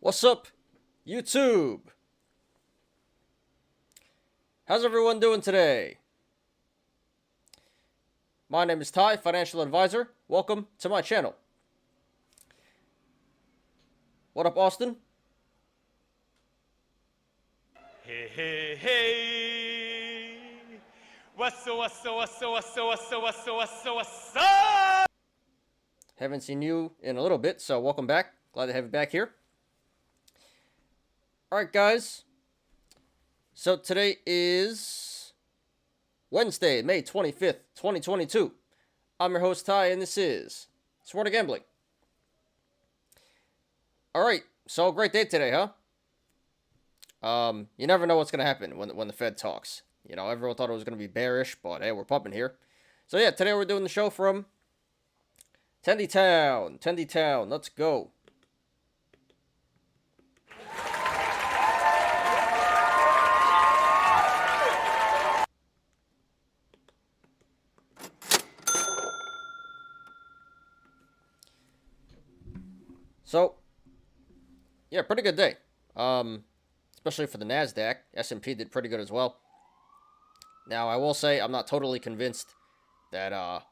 What's up, YouTube? How's everyone doing today? My name is Ty, Financial Advisor. Welcome to my channel. What up, Austin? Hey, hey, hey. What's up? Haven't seen you in a little bit, so welcome back. Glad to have you back here. Alright, guys. So today is Wednesday, May 25th, 2022. I'm your host, Ty, and this is SOARING Gambling. Alright, so great day today, huh? You never know what's going to happen when the Fed talks. You know, everyone thought it was going to be bearish, but hey, we're pumping here. So yeah, today we're doing the show from Tendy Town, let's go. So, yeah, pretty good day. Especially for the NASDAQ. S&P did pretty good as well. Now, I will say I'm not totally convinced that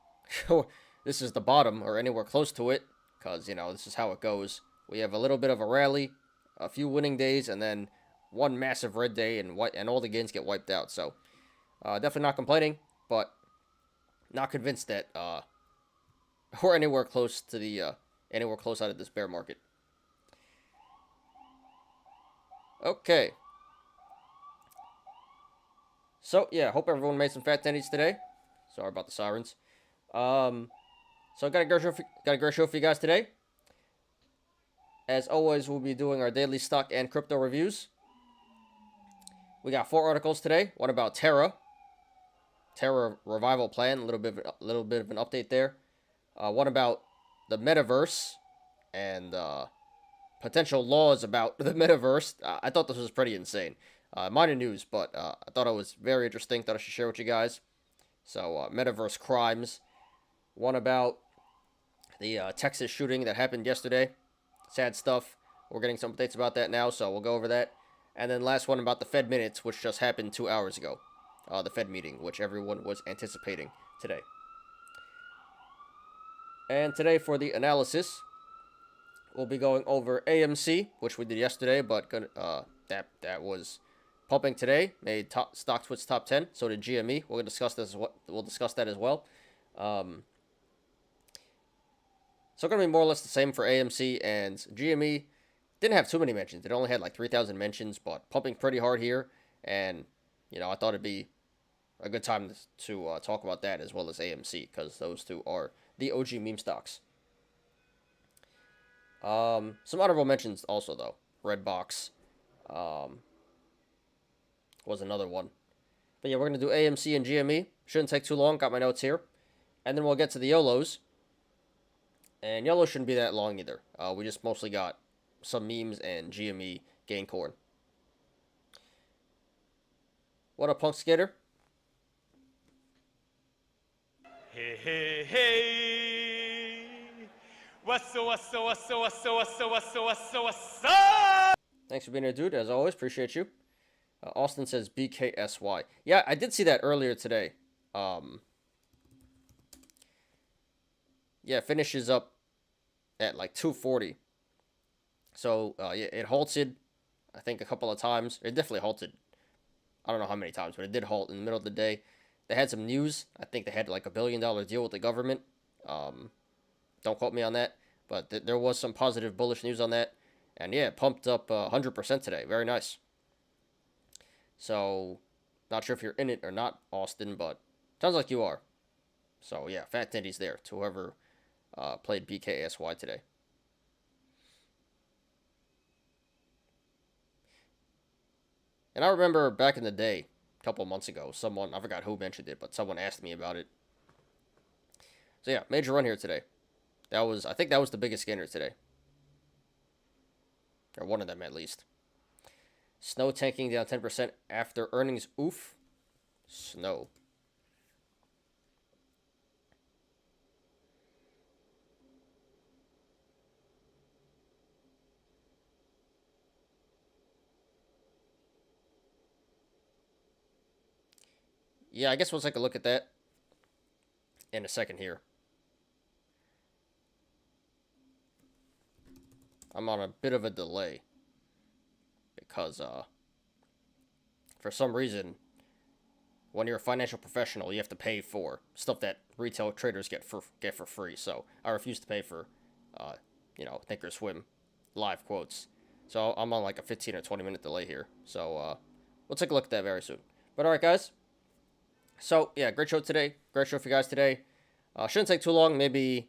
this is the bottom or anywhere close to it, because, you know, this is how it goes. We have a little bit of a rally, a few winning days, and then one massive red day, and all the gains get wiped out. So, definitely not complaining, but not convinced that we're anywhere close to the anywhere close out of this bear market. Okay. So, yeah, hope everyone made some fat tendies today. Sorry about the sirens. So got a great show for you guys today. As always, we'll be doing our daily stock and crypto reviews. We got 4 articles today. One about Terra revival plan, a little bit of an update there. One about the metaverse and potential laws about the metaverse. I thought this was pretty insane. Minor news, but I thought it was very interesting. Thought I should share with you guys. So, metaverse crimes. One about the Texas shooting that happened yesterday. Sad stuff. We're getting some updates about that now, so we'll go over that. And then last one about the Fed minutes, which just happened 2 hours ago. The Fed meeting, which everyone was anticipating today. And today for the analysis, we'll be going over AMC, which we did yesterday, but that was pumping today. Made StockTwits top 10. So did GME. We'll discuss this. We'll discuss that as well. So going to be more or less the same for AMC and GME. Didn't have too many mentions. It only had like 3,000 mentions, but pumping pretty hard here. And you know, I thought it'd be a good time to talk about that as well as AMC, because those two are the OG meme stocks. Some honorable mentions also, though. Redbox was another one. But yeah, we're going to do AMC and GME. Shouldn't take too long. Got my notes here. And then we'll get to the Yolos. And Yolos shouldn't be that long either. We just mostly got some memes and GME gain corn. What up, Punk Skater? Hey, hey, hey. What's up? Thanks for being here, dude. As always, appreciate you. Austin says BKSY. Yeah, I did see that earlier today. Yeah, finishes up at like 240. So, yeah, it halted, I think, a couple of times. It definitely halted. I don't know how many times, but it did halt in the middle of the day. They had some news. I think they had like $1 billion deal with the government. Don't quote me on that, but there was some positive bullish news on that. And yeah, it pumped up 100% today. Very nice. So, not sure if you're in it or not, Austin, but sounds like you are. So yeah, fat tendies there to whoever played BKSY today. And I remember back in the day, a couple of months ago, someone, I forgot who mentioned it, but someone asked me about it. So yeah, major run here today. I think that was the biggest gainer today. Or one of them at least. Snow tanking down 10% after earnings. Oof. Snow. yeah, I guess we'll take a look at that in a second here. I'm on a bit of a delay because for some reason, when you're a financial professional, you have to pay for stuff that retail traders get for free. So I refuse to pay for, Thinkorswim live quotes. So I'm on like a 15 or 20 minute delay here. So we'll take a look at that very soon. But all right, guys. So yeah, great show today. Great show for you guys today. Shouldn't take too long. Maybe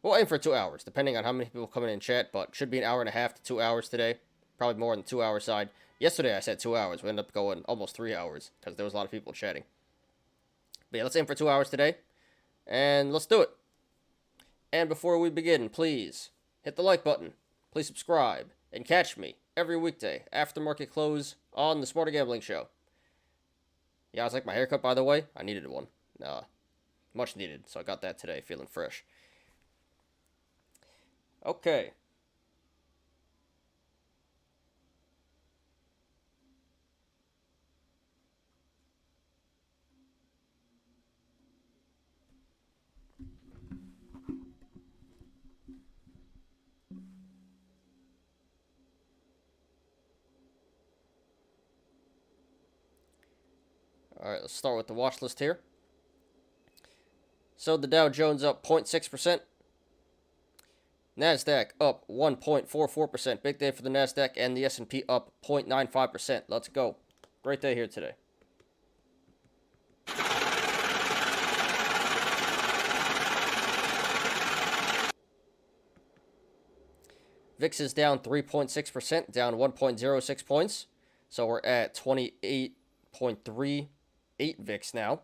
we'll aim for 2 hours, depending on how many people come in chat. But should be an hour and a half to 2 hours today. Probably more than the 2 hour side. Yesterday I said 2 hours. We ended up going almost 3 hours because there was a lot of people chatting. But yeah, let's aim for 2 hours today. And let's do it. And before we begin, please hit the like button. Please subscribe. And catch me every weekday after market close on the Smarter Gambling Show. Yeah, I was like my haircut, by the way. I needed one. Much needed. So I got that today, feeling fresh. Okay. All right, let's start with the watch list here. So the Dow Jones up 0.6%. NASDAQ up 1.44%. Big day for the NASDAQ, and the S&P up 0.95%. Let's go. Great day here today. VIX is down 3.6%, down 1.06 points. So we're at 28.38 VIX now.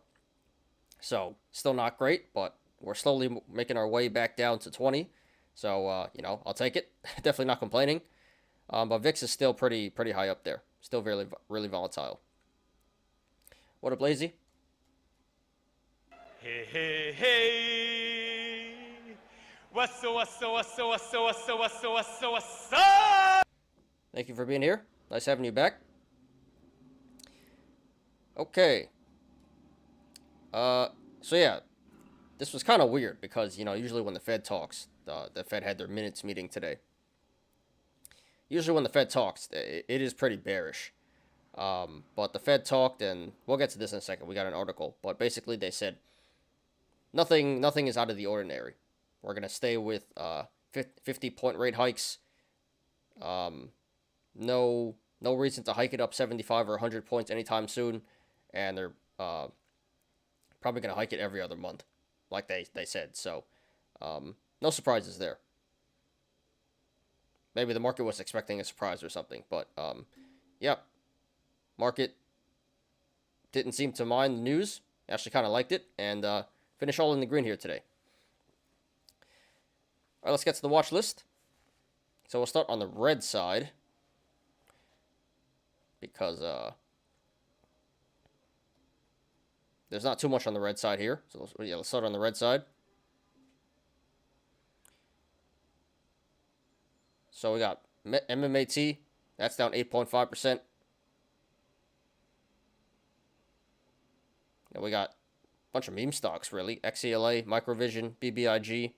So still not great, but we're slowly making our way back down to 20. So, I'll take it. Definitely not complaining. But VIX is still pretty high up there. Still really, really volatile. What up, Lazy? Hey, hey, hey. What's up? Thank you for being here. Nice having you back. Okay. So yeah, this was kind of weird because, usually when the Fed talks, the Fed had their minutes meeting today. Usually when the Fed talks, it is pretty bearish. But the Fed talked, and we'll get to this in a second. We got an article, but basically they said nothing is out of the ordinary. We're gonna stay with 50-point rate hikes. No reason to hike it up 75 or 100 points anytime soon, and they're probably gonna hike it every other month, like they said. So no surprises there. Maybe the market was expecting a surprise or something, but yeah, market didn't seem to mind the news. Actually, kind of liked it, and finish all in the green here today. All right, let's get to the watch list. So we'll start on the red side because there's not too much on the red side here. So let's start on the red side. So we got MMAT, that's down 8.5%. And we got a bunch of meme stocks, really. XELA, Microvision, BBIG,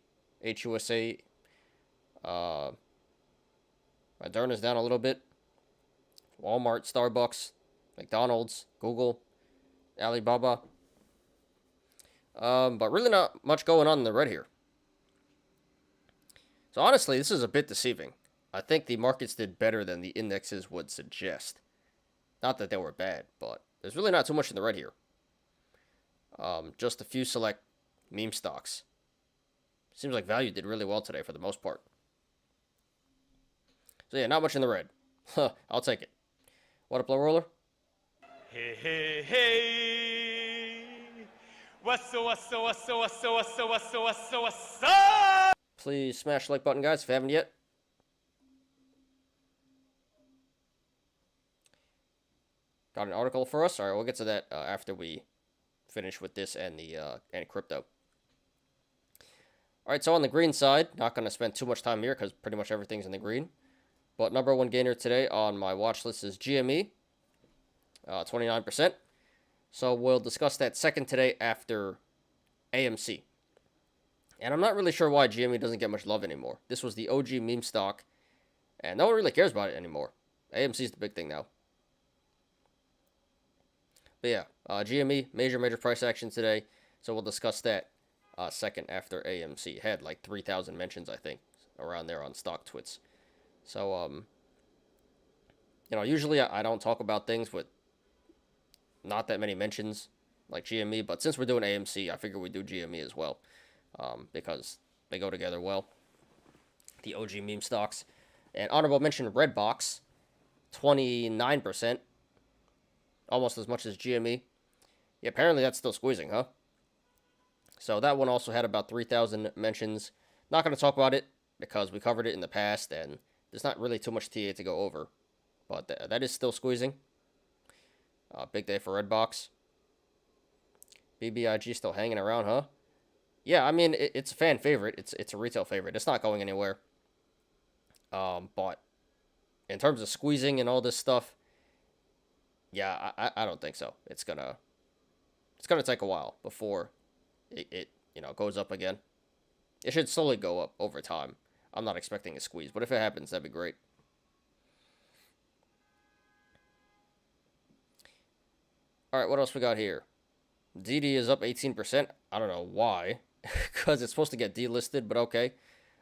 HUSA. Moderna's down a little bit. Walmart, Starbucks, McDonald's, Google, Alibaba. But really not much going on in the red here. So honestly, this is a bit deceiving. I think the markets did better than the indexes would suggest. Not that they were bad, but there's really not too much in the red here. Just a few select meme stocks. Seems like value did really well today for the most part. So yeah, not much in the red. I'll take it. What up, low roller? Hey, hey, hey. What's up? Please smash the like button, guys, if you haven't yet. Got an article for us. All right, we'll get to that after we finish with this and the and crypto. All right, so on the green side, not going to spend too much time here because pretty much everything's in the green. But number one gainer today on my watch list is GME. 29%. So we'll discuss that second today after AMC. And I'm not really sure why GME doesn't get much love anymore. This was the OG meme stock, and no one really cares about it anymore. AMC is the big thing now. But yeah, GME, major price action today. So we'll discuss that second after AMC. It had like 3,000 mentions, I think, around there on StockTwits. So, usually I don't talk about things with not that many mentions like GME, but since we're doing AMC, I figure we do GME as well, because they go together well. The OG meme stocks. And honorable mention, Redbox, 29%, almost as much as GME. Yeah, apparently that's still squeezing, huh? So that one also had about 3,000 mentions. Not going to talk about it because we covered it in the past, and there's not really too much TA to go over. But that is still squeezing. Big day for Redbox. BBIG still hanging around, huh? Yeah, I mean, it's a fan favorite. It's a retail favorite. It's not going anywhere. But in terms of squeezing and all this stuff, yeah, I don't think so. It's gonna take a while before it goes up again. It should slowly go up over time. I'm not expecting a squeeze, but if it happens, that'd be great. All right, what else we got here? DD is up 18%. I don't know why, because it's supposed to get delisted, but okay.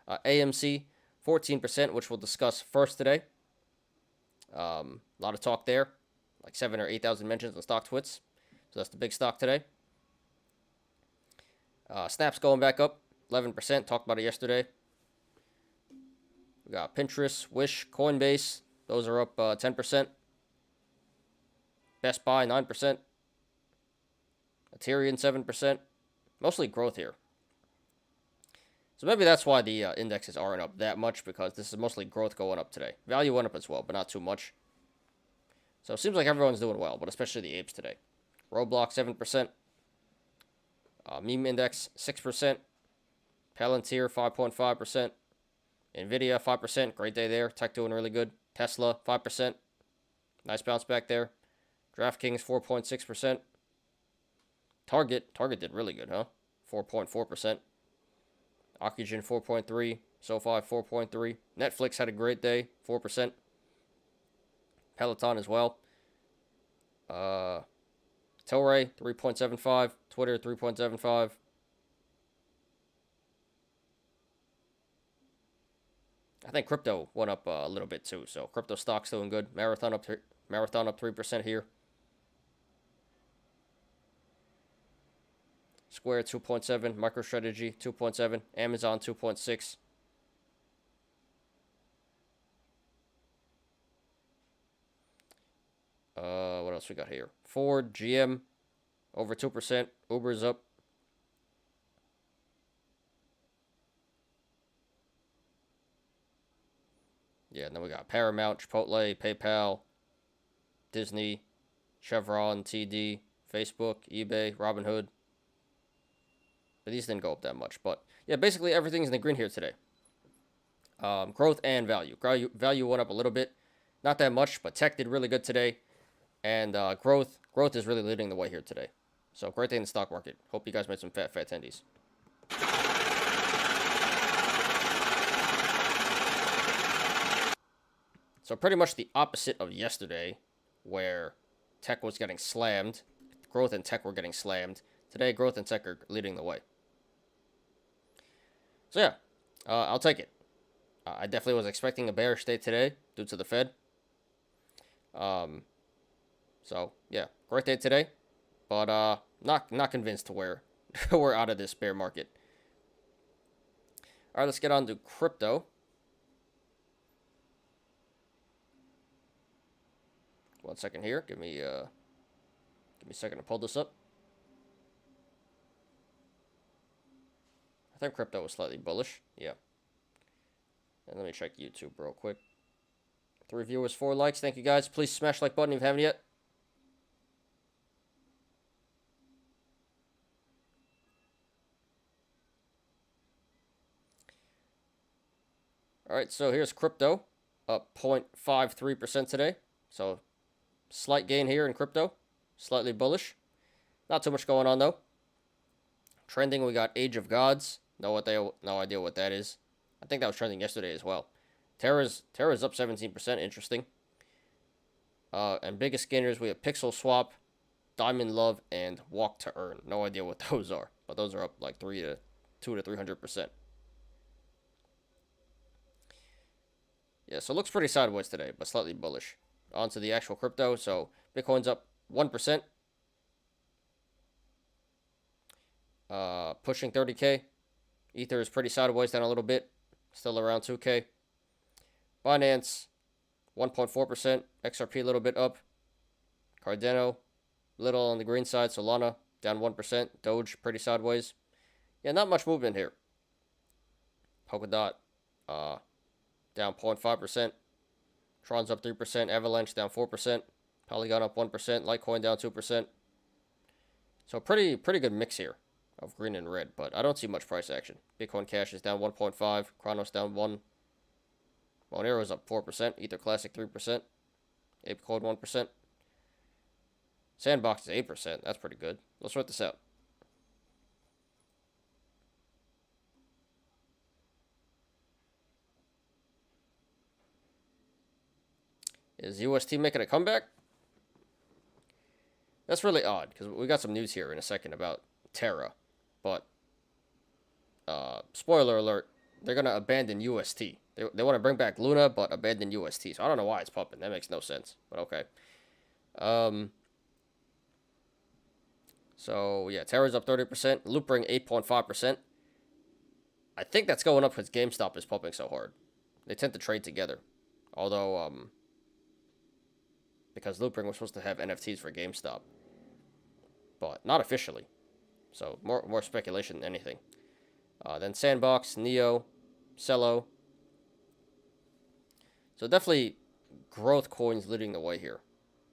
AMC, 14%, which we'll discuss first today. A lot of talk there, like 7,000 or 8,000 mentions on StockTwits. So that's the big stock today. Snap's going back up, 11%. Talked about it yesterday. We got Pinterest, Wish, Coinbase. Those are up 10%. Best Buy, 9%. Ethereum, 7%. Mostly growth here. So maybe that's why the indexes aren't up that much, because this is mostly growth going up today. Value went up as well, but not too much. So it seems like everyone's doing well, but especially the apes today. Roblox, 7%. Meme Index, 6%. Palantir, 5.5%. Nvidia, 5%. Great day there. Tech doing really good. Tesla, 5%. Nice bounce back there. DraftKings, 4.6%. Target did really good, huh? 4.4%. Oxygen, 4.3%. SoFi, 4.3%. Netflix had a great day, 4%. Peloton as well. Tilray, 3.75%. Twitter, 3.75%. I think crypto went up a little bit too, so crypto stocks doing good. Marathon up 3% here. Square 2.7, MicroStrategy 2.7, Amazon 2.6. What else we got here? Ford, GM over 2%. Uber's up. Yeah, and then we got Paramount, Chipotle, PayPal, Disney, Chevron, TD, Facebook, eBay, Robinhood. But these didn't go up that much. But yeah, basically everything's in the green here today. Growth and value. Value went up a little bit. Not that much, but tech did really good today. And growth is really leading the way here today. So great day in the stock market. Hope you guys made some fat tendies. So pretty much the opposite of yesterday, where tech was getting slammed. Growth and tech were getting slammed. Today, growth and tech are leading the way. So yeah, I'll take it. I definitely was expecting a bearish day today due to the Fed. So yeah, great day today, but not convinced to where we're out of this bear market. All right, let's get on to crypto. One second here. Give me a second to pull this up. I think crypto was slightly bullish. Yeah. And let me check YouTube real quick. 3 viewers, 4 likes. Thank you guys. Please smash like button if you haven't yet. All right, so here's crypto up 0.53% today. So Slight gain here in crypto. Slightly bullish. Not too much going on, though. Trending, we got Age of Gods. No idea what that is. I think that was trending yesterday as well. Terra's up 17%. Interesting. And biggest gainers, we have Pixel Swap, Diamond Love, and Walk to Earn. No idea what those are, but those are up like 2 to 300%. Yeah, so it looks pretty sideways today, but slightly bullish. On to the actual crypto. So Bitcoin's up 1%. Pushing 30K. Ether is pretty sideways, down a little bit. Still around 2K. Binance, 1.4%. XRP a little bit up. Cardano, little on the green side. Solana, down 1%. Doge, pretty sideways. Yeah, not much movement here. Polkadot, down 0.5%. Tron's up 3%. Avalanche down 4%. Polygon up 1%. Litecoin down 2%. So pretty good mix here of green and red, but I don't see much price action. Bitcoin Cash is down 1.5. Chronos down 1. Monero is up 4%. Ether Classic 3%. ApeCoin 1%. Sandbox is 8%. That's pretty good. Let's sort this out. Is UST making a comeback? That's really odd, because we got some news here in a second about Terra. But, spoiler alert, they're going to abandon UST. They want to bring back Luna, but abandon UST. So I don't know why it's pumping. That makes no sense, but okay. So, yeah, Terra's up 30%. Loopring 8.5%. I think that's going up because GameStop is pumping so hard. They tend to trade together. Although, because Loopring was supposed to have NFTs for GameStop. But not officially. So, more speculation than anything. Then Sandbox, Neo, Cello. So definitely growth coins leading the way here.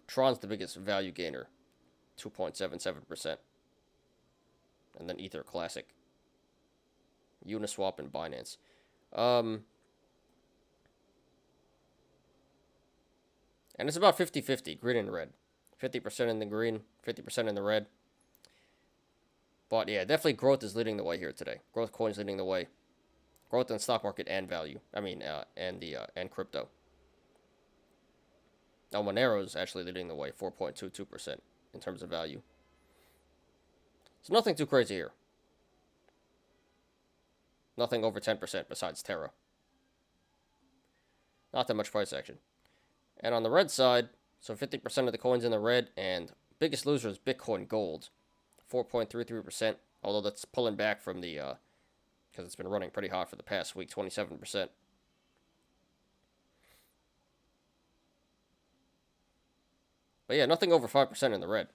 Tron's the biggest value gainer, 2.77%. And then Ether Classic, Uniswap, and Binance. And it's about 50-50, green and red. 50% in the green, 50% in the red. But yeah, definitely growth is leading the way here today. Growth coins leading the way. Growth in stock market and value. And crypto. Now Monero is actually leading the way, 4.22% in terms of value. So nothing too crazy here. Nothing over 10% besides Terra. Not that much price action. And on the red side, so 50% of the coins in the red, and biggest loser is Bitcoin Gold, 4.33%, although that's pulling back from the, because it's been running pretty hot for the past week, 27%. But yeah, nothing over 5% in the red.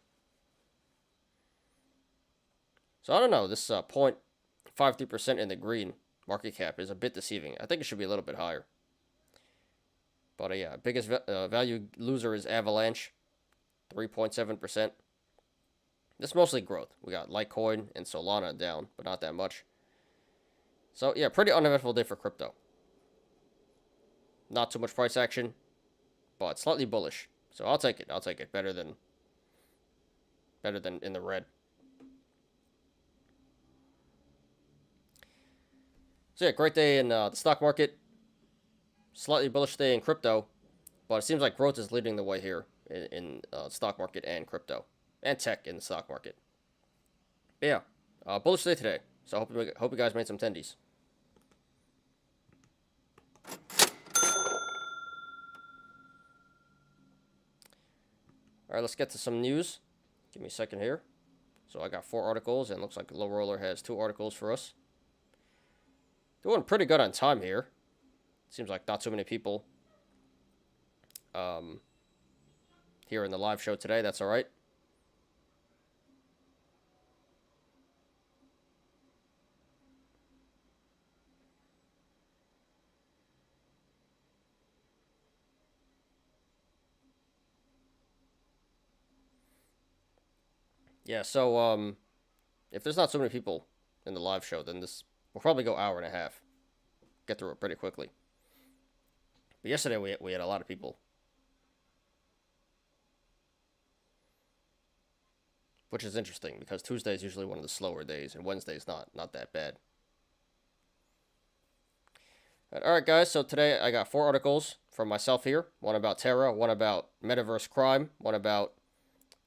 So I don't know, this 0.53% in the green market cap is a bit deceiving. I think it should be a little bit higher. But yeah, biggest value loser is Avalanche, 3.7%. This is mostly growth. We got Litecoin and Solana down, but not that much. So yeah, pretty uneventful day for crypto. Not too much price action, but slightly bullish. So I'll take it. I'll take it. Better than in the red. So yeah, great day in the stock market. Slightly bullish day in crypto, but it seems like growth is leading the way here in stock market and crypto and tech in the stock market. But yeah, bullish day today. So I hope you guys made some tendies. All right, let's get to some news. Give me a second here. So I got 4 articles, and it looks like Low Roller has 2 articles for us. Doing pretty good on time here. Seems like not too many people here in the live show today. That's all right. Yeah, so if there's not so many people in the live show, then this will probably go hour and a half. Get through it pretty quickly. But yesterday we had a lot of people. which is interesting because Tuesday is usually one of the slower days, and Wednesday's not that bad. Alright guys, so today I got 4 articles from myself here. One about Terra, one about metaverse crime, one about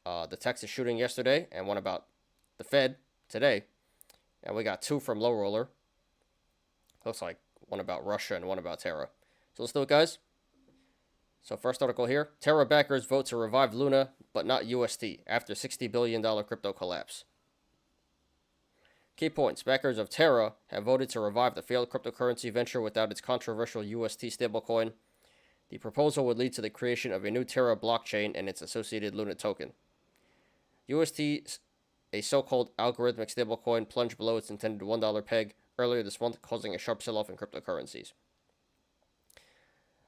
the Texas shooting yesterday, and one about the Fed today. And we got 2 from Low Roller. Looks like one about Russia and one about Terra. So let's do it, guys. So first article here. Terra backers vote to revive Luna, but not UST, after $60 billion crypto collapse. Key points. Backers of Terra have voted to revive the failed cryptocurrency venture without its controversial UST stablecoin. The proposal would lead to the creation of a new Terra blockchain and its associated Luna token. UST, a so-called algorithmic stablecoin, plunged below its intended $1 peg earlier this month, causing a sharp sell-off in cryptocurrencies.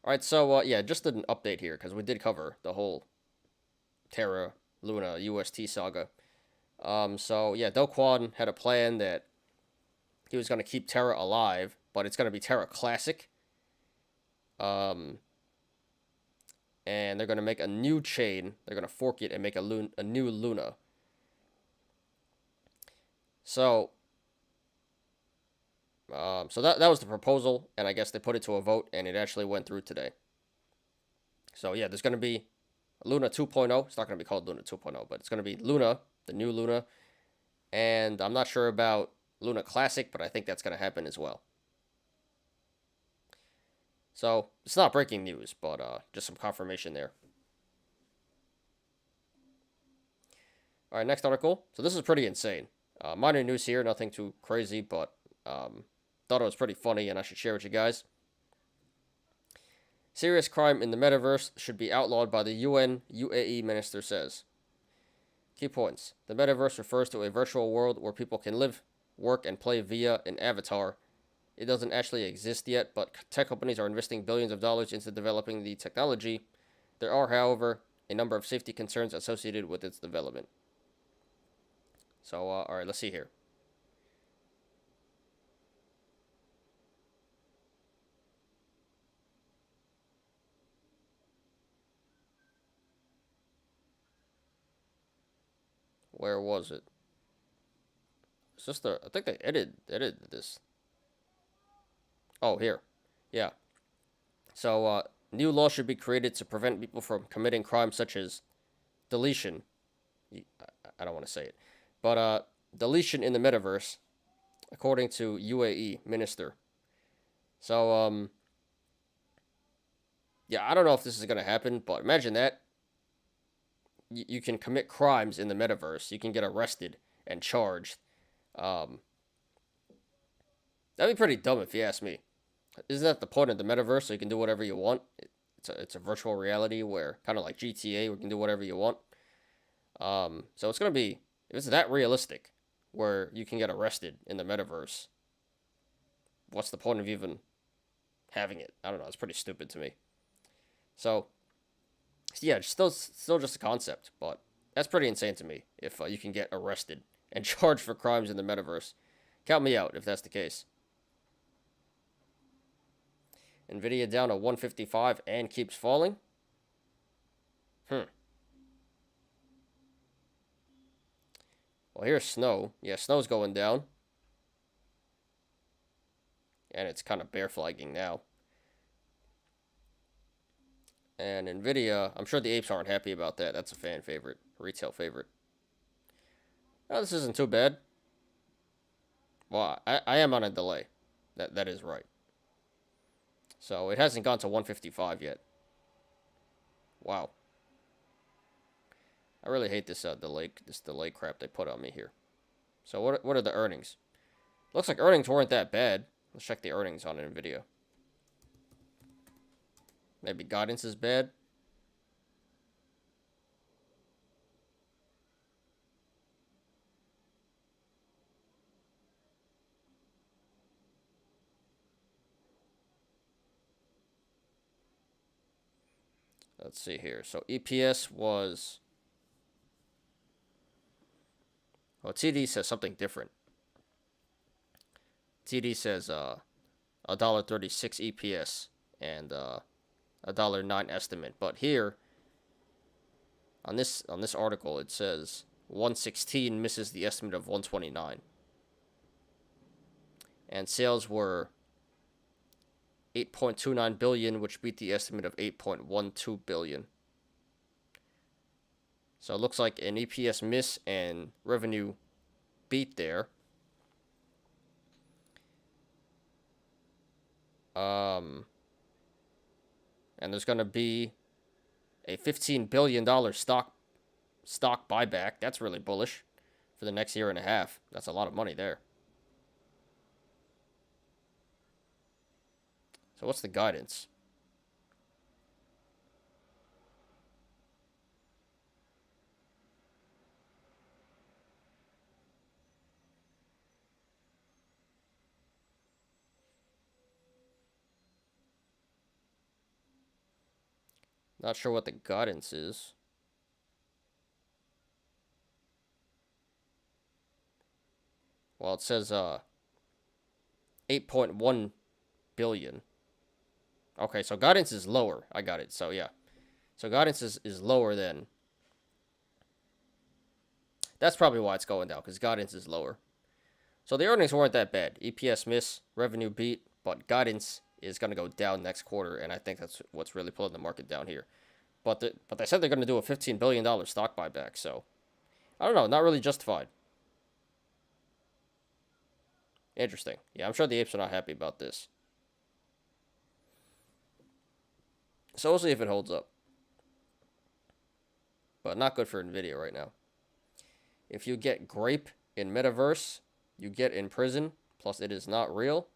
Alright, so, yeah, just an update here, because we did cover the whole Terra, Luna, UST saga. So, yeah, Do Kwon had a plan that he was going to keep Terra alive, but it's going to be Terra Classic. And they're going to make a new chain. They're going to fork it and make a new Luna. So, that was the proposal, and I guess they put it to a vote, and it actually went through today. So, yeah, there's going to be Luna 2.0. It's not going to be called Luna 2.0, but it's going to be Luna, the new Luna. And I'm not sure about Luna Classic, but I think that's going to happen as well. So, it's not breaking news, but just some confirmation there. Alright, next article. So this is pretty insane. Minor news here, nothing too crazy, but thought it was pretty funny and I should share with you guys. Serious crime in the metaverse should be outlawed by the UN UAE minister says. Key points. The metaverse refers to a virtual world where people can live, work, and play via an avatar. It doesn't actually exist yet, but tech companies are investing billions of dollars into developing the technology. There are, however, a number of safety concerns associated with its development. So, alright, let's see here. Where was it? It's just I think they edited this. Oh, here. Yeah. So, new law should be created to prevent people from committing crimes such as deletion. I don't want to say it. But, deletion in the metaverse, according to UAE minister. So, yeah, I don't know if this is going to happen, but imagine that. You can commit crimes in the metaverse. You can get arrested and charged. That'd be pretty dumb if you ask me. Isn't that the point of the metaverse? So you can do whatever you want. It's a virtual reality where, kind of like GTA, where you can do whatever you want. So it's going to be, if it's that realistic, where you can get arrested in the metaverse, what's the point of even having it? I don't know. It's pretty stupid to me. So, yeah, it's still just a concept, but that's pretty insane to me if you can get arrested and charged for crimes in the metaverse. Count me out if that's the case. Nvidia down to 155 and keeps falling. Well, here's snow. Yeah, snow's going down. And it's kind of bear flagging now. And Nvidia, I'm sure the apes aren't happy about that. That's a fan favorite, retail favorite. Oh, this isn't too bad. Well, I am on a delay. That is right. So it hasn't gone to 155 yet. Wow. I really hate this delay crap they put on me here. So what are the earnings? Looks like earnings weren't that bad. Let's check the earnings on Nvidia. Maybe guidance is bad. Let's see here. So EPS was... Well, TD says something different. TD says $1.36 EPS and $1.09 estimate. But here on this article it says 116 misses the estimate of 129. And sales were 8.29 billion, which beat the estimate of 8.12 billion. So it looks like an EPS miss and revenue beat there. And there's going to be a $15 billion stock buyback. That's really bullish for the next year and a half. That's a lot of money there. So what's the guidance? Not sure what the guidance is. Well, it says 8.1 billion. Okay, so guidance is lower. I got it. So yeah. So guidance is lower than. That's probably why it's going down, because guidance is lower. So the earnings weren't that bad. EPS miss, revenue beat, but guidance is going to go down next quarter, and I think that's what's really pulling the market down here. But they said they're going to do a $15 billion stock buyback, so I don't know, not really justified. Interesting. Yeah, I'm sure the apes are not happy about this. So we'll see if it holds up. But not good for Nvidia right now. If you get grape in metaverse, you get in prison, plus it is not real.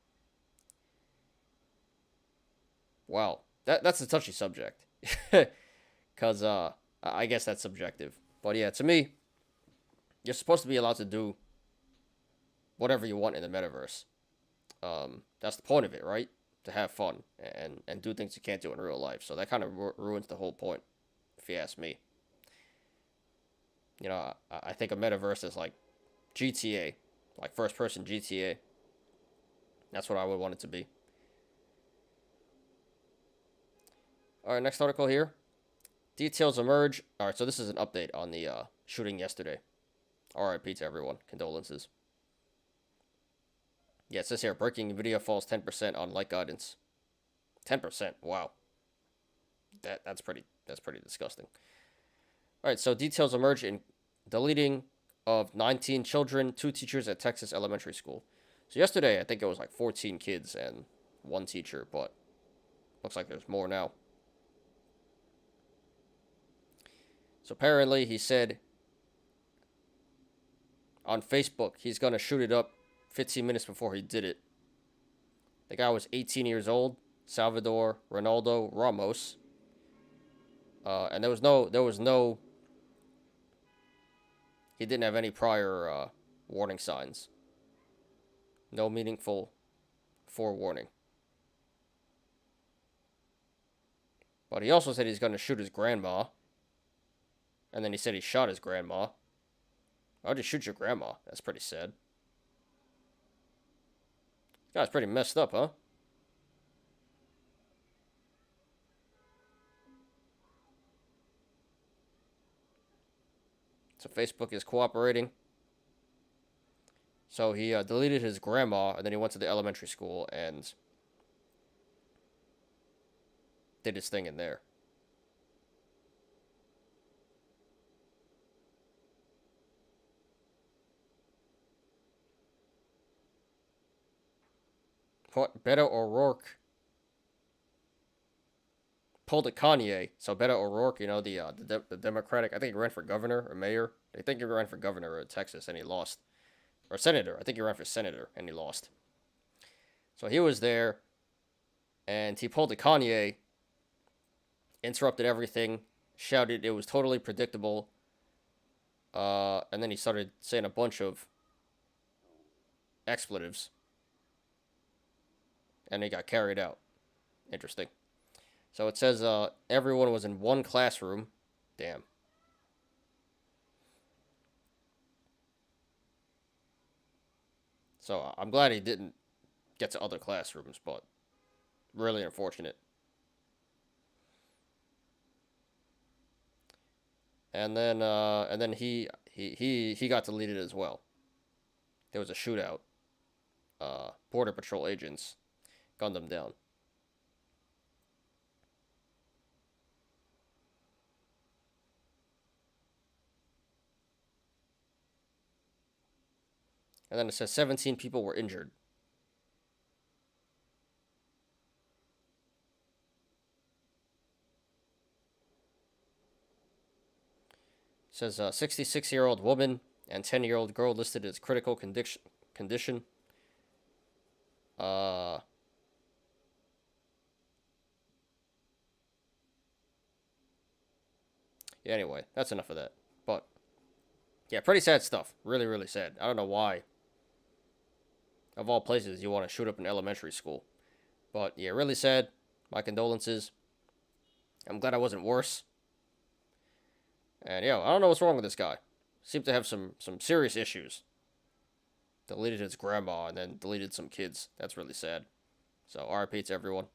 Wow, that's a touchy subject. Because I guess that's subjective. But yeah, to me, you're supposed to be allowed to do whatever you want in the metaverse. That's the point of it, right? To have fun and do things you can't do in real life. So that kind of ruins the whole point, if you ask me. You know, I think a metaverse is like GTA, like first-person GTA. That's what I would want it to be. All right, next article here. Details emerge. All right, so this is an update on the shooting yesterday. RIP to everyone. Condolences. Yeah, it says here, breaking video falls 10% on like guidance. 10%. Wow. That's pretty disgusting. All right, so details emerge in deleting of 19 children, 2 teachers at Texas elementary school. So yesterday, I think it was like 14 kids and 1 teacher, but looks like there's more now. So apparently he said on Facebook he's going to shoot it up 15 minutes before he did it. The guy was 18 years old, Salvador Ronaldo Ramos. And there was no he didn't have any prior warning signs. No meaningful forewarning. But he also said he's going to shoot his grandma. And then he said he shot his grandma. Why'd you shoot your grandma? That's pretty sad. This guy's pretty messed up, huh? So Facebook is cooperating. So he deleted his grandma, and then he went to the elementary school and did his thing in there. Beto O'Rourke pulled a Kanye. So Beto O'Rourke, you know, the Democratic, I think he ran for governor or mayor. I think he ran for governor of Texas and he lost. Or senator. I think he ran for senator and he lost. So he was there and he pulled a Kanye, interrupted everything, shouted it was totally predictable. And then he started saying a bunch of expletives. And he got carried out. Interesting. So it says everyone was in one classroom. Damn. So I'm glad he didn't get to other classrooms, but really unfortunate. And then he he got deleted as well. There was a shootout. Border Patrol agents gunned him down. And then it says 17 people were injured. It says a 66-year-old woman and 10-year-old girl listed as critical condition. Yeah, anyway, that's enough of that. But, yeah, pretty sad stuff. Really, really sad. I don't know why, of all places, you want to shoot up an elementary school. But, yeah, really sad. My condolences. I'm glad I wasn't worse. And, I don't know what's wrong with this guy. Seemed to have some serious issues. Deleted his grandma and then deleted some kids. That's really sad. So, RIP to everyone.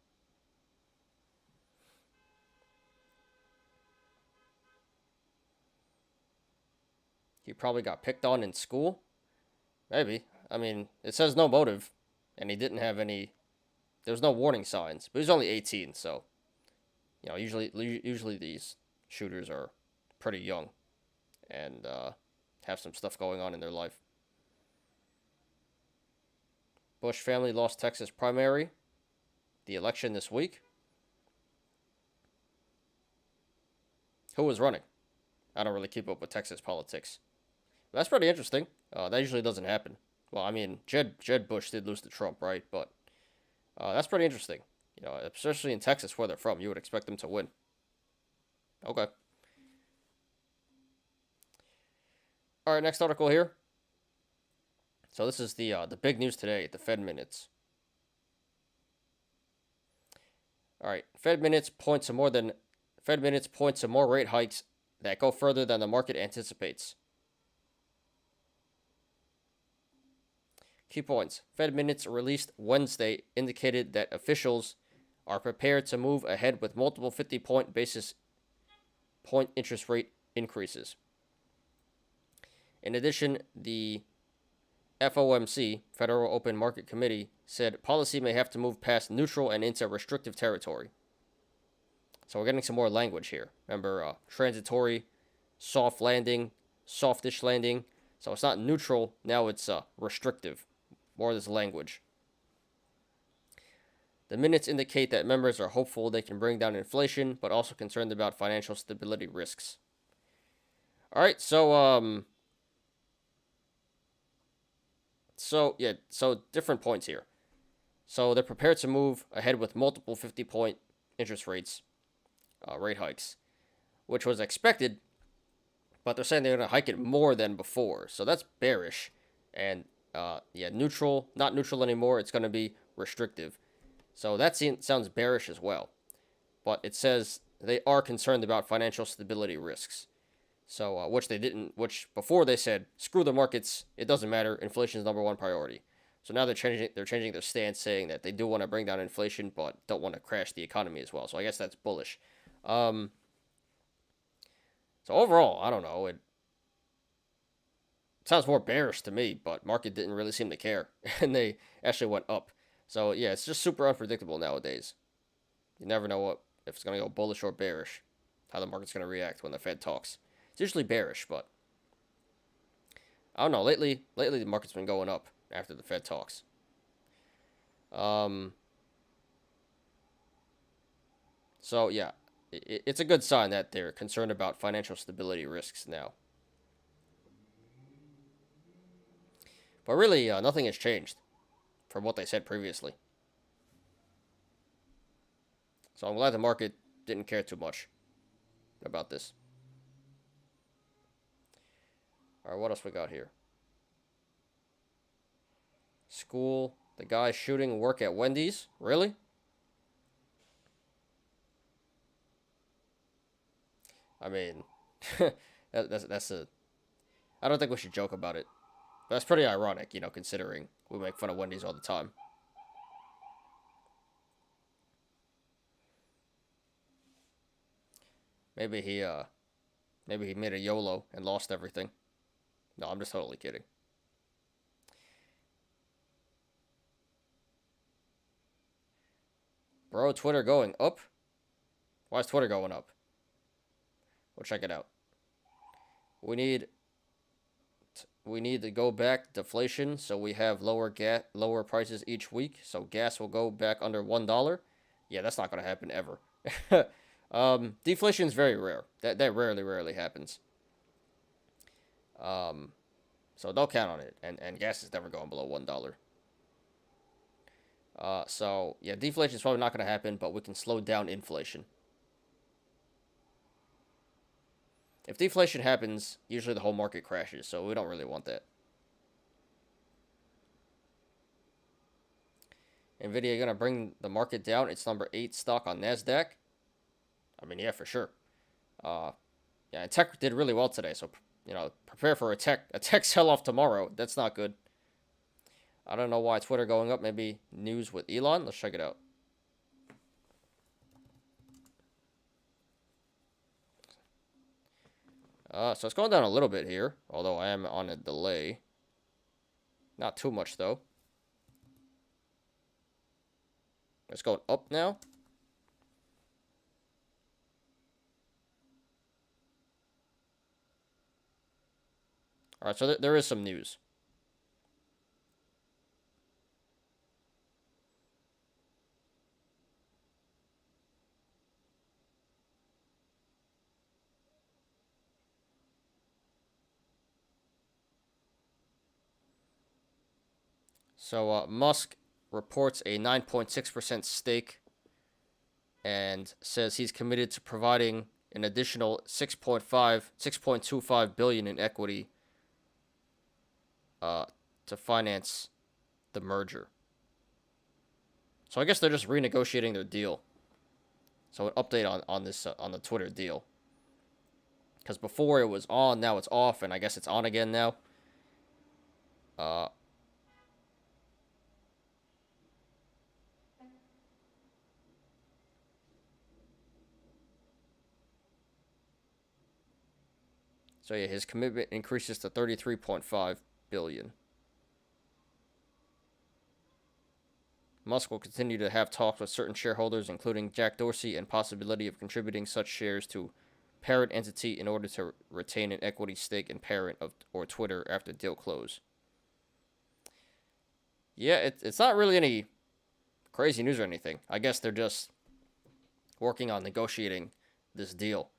He probably got picked on in school. Maybe. I mean, it says no motive. And he didn't have any... There was no warning signs. But he was only 18, so... usually these shooters are pretty young. And have some stuff going on in their life. Bush family lost Texas primary. The election this week. Who was running? I don't really keep up with Texas politics. But that's pretty interesting. That usually doesn't happen. Well, I mean, Jeb Bush did lose to Trump, right? But that's pretty interesting. Especially in Texas, where they're from, you would expect them to win. Okay. All right, next article here. So this is the big news today, the Fed minutes. All right, Fed minutes point to more rate hikes that go further than the market anticipates. Key points. Fed minutes released Wednesday indicated that officials are prepared to move ahead with multiple 50-point basis point interest rate increases. In addition, the FOMC, Federal Open Market Committee, said policy may have to move past neutral and into restrictive territory. So we're getting some more language here. Remember, transitory, soft landing, softish landing. So it's not neutral, now it's restrictive. More of this language. The minutes indicate that members are hopeful they can bring down inflation, but also concerned about financial stability risks. All right, so different points here. So they're prepared to move ahead with multiple 50-point interest rate hikes, which was expected, but they're saying they're going to hike it more than before. So that's bearish. And, neutral, not neutral anymore. It's going to be restrictive. So that sounds bearish as well. But it says they are concerned about financial stability risks. So, which before they said, screw the markets, it doesn't matter, inflation is number one priority. So now they're changing their stance, saying that they do want to bring down inflation, but don't want to crash the economy as well. So I guess that's bullish. So overall, I don't know, it sounds more bearish to me, but market didn't really seem to care, and they actually went up. So yeah, it's just super unpredictable nowadays. You never know if it's going to go bullish or bearish, how the market's going to react when the Fed talks. It's usually bearish, but I don't know. Lately the market's been going up after the Fed talks. So yeah, it's a good sign that they're concerned about financial stability risks now. But really, nothing has changed from what they said previously. So I'm glad the market didn't care too much about this. All right, what else we got here? School. The guy shooting work at Wendy's. Really? I mean, that's a... I don't think we should joke about it. But that's pretty ironic, considering we make fun of Wendy's all the time. Maybe he made a YOLO and lost everything. No, I'm just totally kidding. Bro, Twitter going up? Why is Twitter going up? We'll check it out. We need to go back deflation, so we have lower prices each week. So gas will go back under $1. Yeah, that's not gonna happen ever. Deflation is very rare. That rarely happens. So don't count on it. And gas is never going below $1. So yeah, deflation is probably not gonna happen, but we can slow down inflation. If deflation happens, usually the whole market crashes, so we don't really want that. Nvidia gonna bring the market down. It's number 8 stock on NASDAQ. I mean, yeah, for sure. Yeah, and tech did really well today, so prepare for a tech sell-off tomorrow. That's not good. I don't know why Twitter going up. Maybe news with Elon. Let's check it out. So it's going down a little bit here, although I am on a delay. Not too much, though. It's going up now. All right, so there is some news. So Musk reports a 9.6% stake and says he's committed to providing an additional 6.25 billion in equity to finance the merger. So I guess they're just renegotiating their deal. So an update on this on the Twitter deal. Because before it was on, now it's off, and I guess it's on again now. So yeah, his commitment increases to 33.5 billion. Musk will continue to have talks with certain shareholders, including Jack Dorsey, and possibility of contributing such shares to parent entity in order to retain an equity stake in parent or Twitter after deal close. Yeah, it's not really any crazy news or anything. I guess they're just working on negotiating this deal.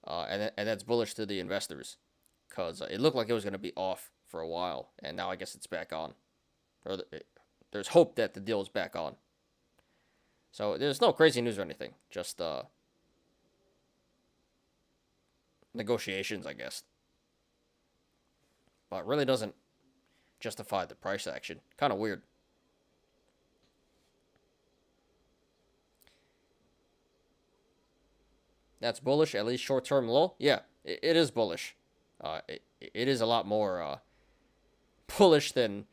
And that's bullish to the investors, because it looked like it was going to be off for a while, and now I guess it's back on. There's hope that the deal is back on. So there's no crazy news or anything, just negotiations, I guess. But it really doesn't justify the price action. Kind of weird. That's bullish, at least short-term low. Yeah, it is bullish. It is a lot more bullish than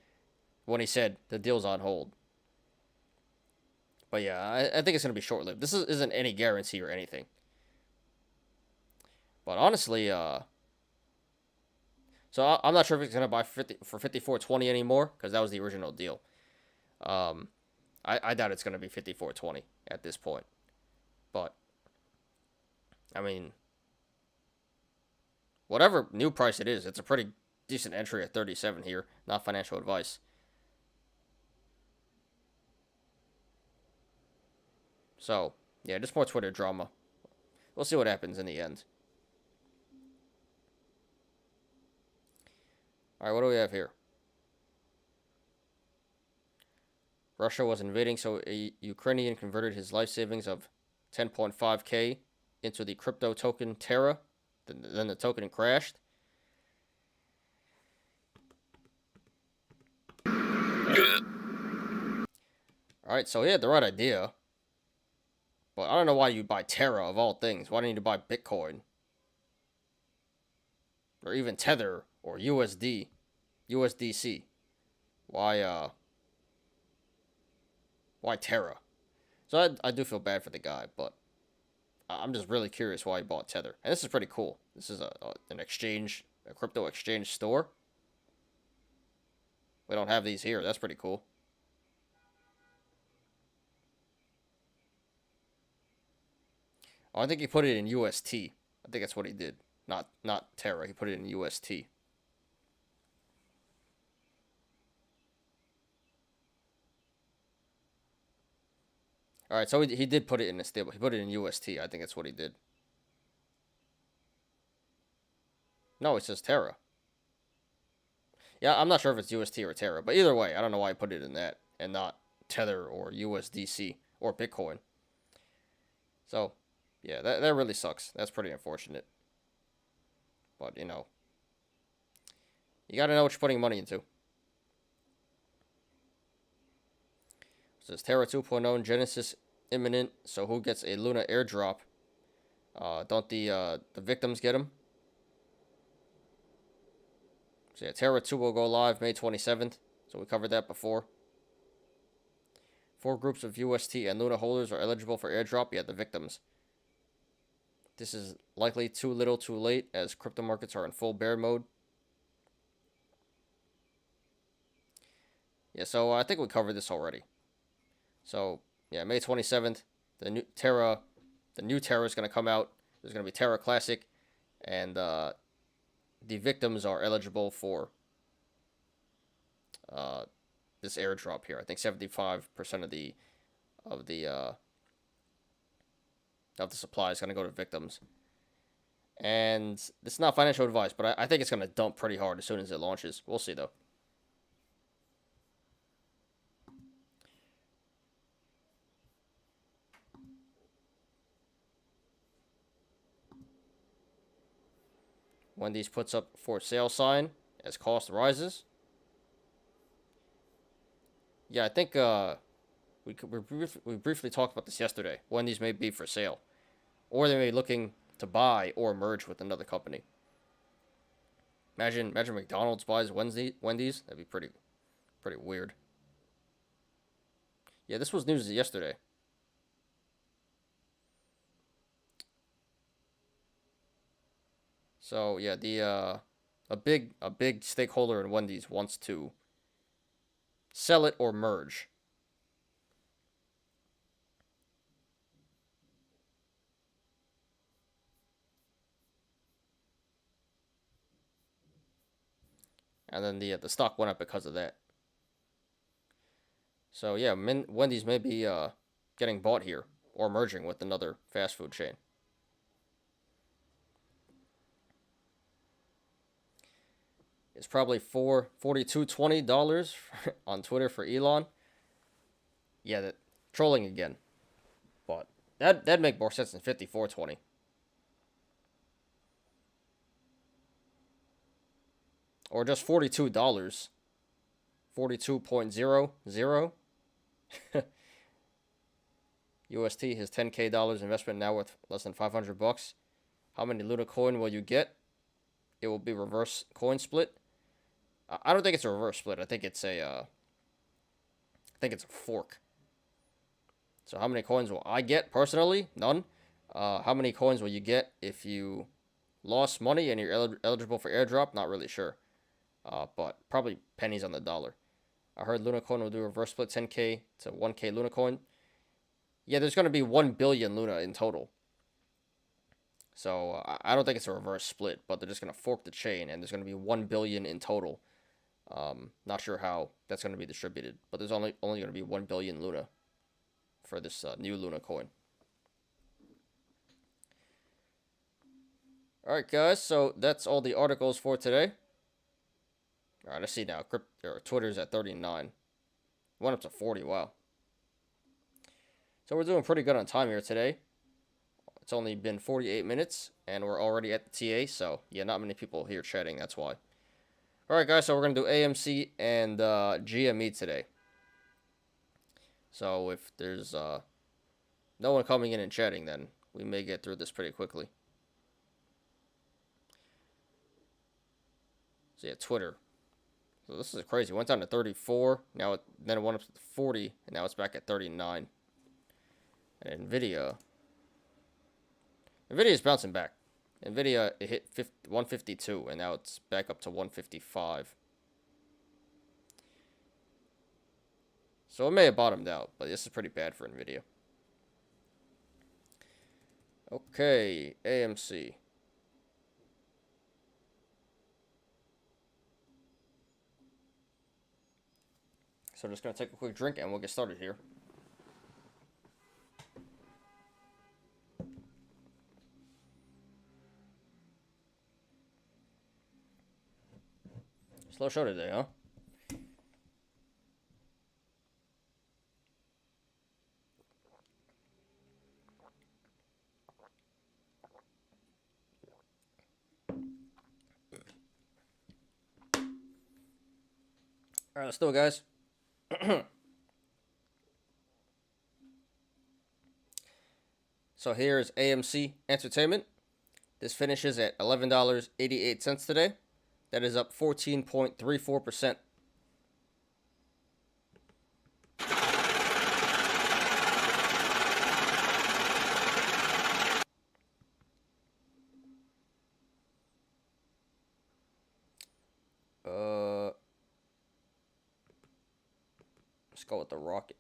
when he said the deal's on hold. But yeah, I think it's going to be short-lived. This isn't any guarantee or anything. But honestly, so I'm not sure if it's going to buy for 54.20 anymore, because that was the original deal. I doubt it's going to be 54.20 at this point. But I mean, whatever new price it is, it's a pretty decent entry at 37 here. Not financial advice. So, yeah, just more Twitter drama. We'll see what happens in the end. Alright, what do we have here? Russia was invading, so a Ukrainian converted his life savings of 10.5k into the crypto token Terra. Then the token crashed. Alright, so he had the right idea. But I don't know why you buy Terra of all things. Why do you need to buy Bitcoin? Or even Tether or USDC. Why Terra? So I do feel bad for the guy, but I'm just really curious why he bought Tether. And this is pretty cool. This is an exchange, a crypto exchange store. We don't have these here. That's pretty cool. Oh, I think he put it in UST. I think that's what he did. Not Terra. He put it in UST. All right, so he did put it in a stable. He put it in UST. I think that's what he did. No, it says Terra. Yeah, I'm not sure if it's UST or Terra, but either way, I don't know why I put it in that and not Tether or USDC or Bitcoin. So, yeah, that really sucks. That's pretty unfortunate. But, you know, you got to know what you're putting money into. It says Terra 2.0 Genesis imminent, so who gets a Luna airdrop? Don't the victims get them? So yeah, Terra 2 will go live May 27th. So we covered that before. 4 groups of UST and Luna holders are eligible for airdrop. Yeah, the victims. This is likely too little too late as crypto markets are in full bear mode. Yeah, so I think we covered this already. So yeah, May 27th, the new Terra is going to come out. There's going to be Terra Classic, and the victims are eligible for this airdrop here. I think 75% of the supply is going to go to victims. And it's not financial advice, but I think it's going to dump pretty hard as soon as it launches. We'll see, though. Wendy's puts up for sale sign as cost rises. Yeah, I think we briefly talked about this yesterday. Wendy's may be for sale, or they may be looking to buy or merge with another company. Imagine McDonald's buys Wendy's. That'd be pretty weird. Yeah, this was news yesterday. So yeah, a big stakeholder in Wendy's wants to sell it or merge. And then the stock went up because of that. So yeah, Wendy's may be getting bought here or merging with another fast food chain. It's probably $42.20 on Twitter for Elon. Yeah, that trolling again. But that'd make more sense than $54.20. Or just $42. 42.00. UST, his $10K investment now worth less than $500. How many Luna coin will you get? It will be reverse coin split. I don't think it's a reverse split. I think it's a fork. So how many coins will I get personally? None. How many coins will you get if you lost money and you're eligible for airdrop? Not really sure. But probably pennies on the dollar. I heard Luna coin will do a reverse split 10K to 1K Luna coin. Yeah, there's going to be 1 billion Luna in total. So I don't think it's a reverse split, but they're just going to fork the chain, and there's going to be 1 billion in total. Not sure how that's going to be distributed, but there's only going to be 1 billion Luna for this new Luna coin. All right, guys. So that's all the articles for today. All right, I see now. Twitter's at 39. Went up to 40. Wow. So we're doing pretty good on time here today. It's only been 48 minutes, and we're already at the TA. So yeah, not many people here chatting. That's why. All right, guys, so we're going to do AMC and GME today. So if there's no one coming in and chatting, then we may get through this pretty quickly. So yeah, Twitter. So this is crazy. It went down to 34. Then it went up to 40, and now it's back at 39. And Nvidia is bouncing back. Nvidia, it hit 152, and now it's back up to 155. So it may have bottomed out, but this is pretty bad for Nvidia. Okay, AMC. So I'm just going to take a quick drink and we'll get started here. Slow show today, huh? Alright, let's do it, guys. So here's AMC Entertainment. This finishes at $11.88 today. That is up 14.34%. Let's go with the rocket.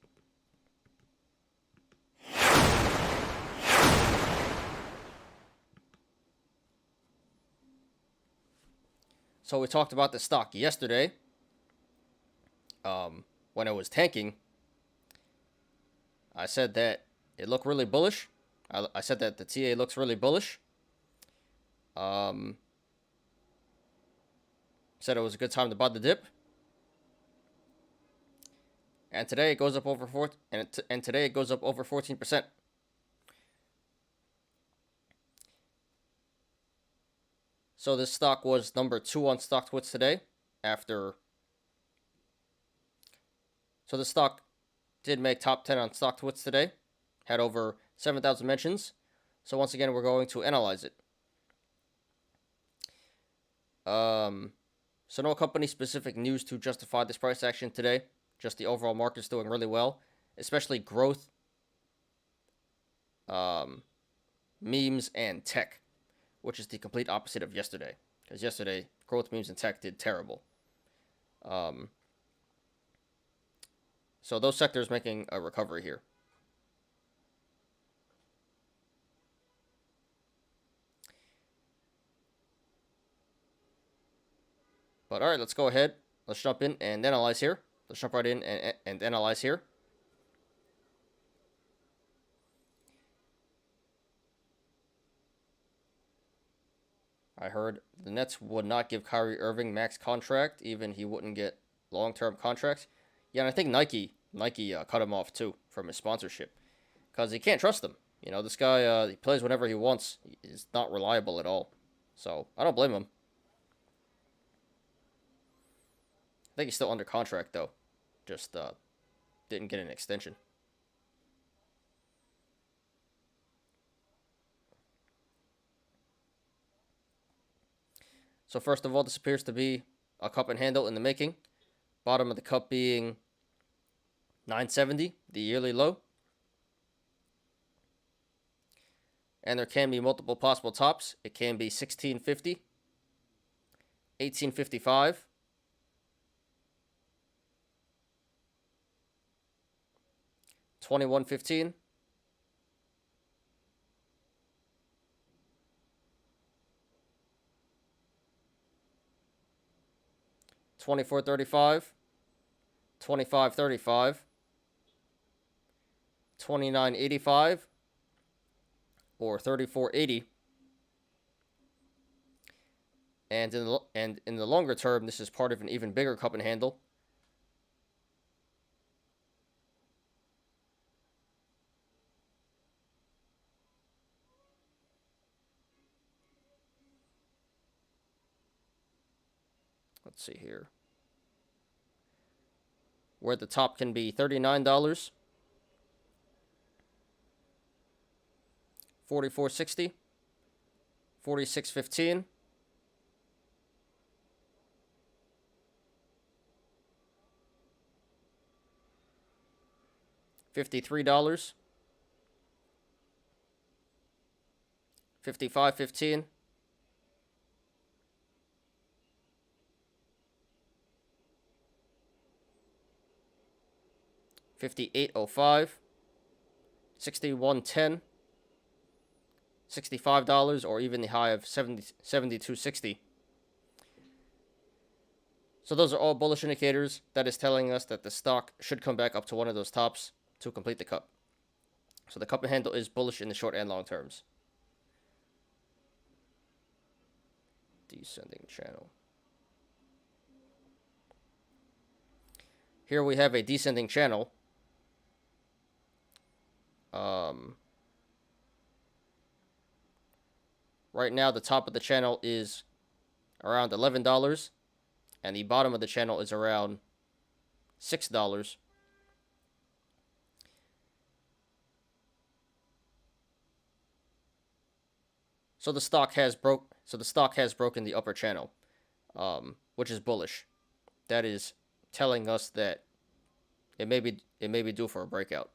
So we talked about the stock yesterday. When it was tanking, I said that it looked really bullish. I said that the TA looks really bullish. Said it was a good time to buy the dip. And today it goes up over today it goes up over 14%. So this stock was number 2 on StockTwits today after. So the stock did make top 10 on StockTwits today. Had over 7,000 mentions. So once again, we're going to analyze it. So no company specific news to justify this price action today. Just the overall market's doing really well, especially growth, memes, and tech, which is the complete opposite of yesterday. Because yesterday, growth, memes, and tech did terrible. So those sectors making a recovery here. But all right, let's go ahead. Let's jump in and analyze here. Let's jump right in and analyze here. I heard the Nets would not give Kyrie Irving max contract, even he wouldn't get long-term contracts. Yeah, and I think Nike cut him off too from his sponsorship because he can't trust him. You know, this guy he plays whenever he wants. He's not reliable at all. So I don't blame him. I think he's still under contract though. Just didn't get an extension. So first of all, this appears to be a cup and handle in the making. Bottom of the cup being 970, the yearly low. And there can be multiple possible tops. It can be 1650, 1855, 2115, 2435, 2535, 2985, or 3480. And in the longer term, this is part of an even bigger cup and handle. Let's see here. Where the top can be $39, $44.60, $46.15, $53, $55.15, $58.05, $61.10, $65, or even the high of $72.60. So those are all bullish indicators. That is telling us that the stock should come back up to one of those tops to complete the cup. So the cup and handle is bullish in the short and long terms. Descending channel. Here we have a descending channel. Right now, the top of the channel is around $11, and the bottom of the channel is around $6. So the stock has broken the upper channel, which is bullish. That is telling us that it may be due for a breakout.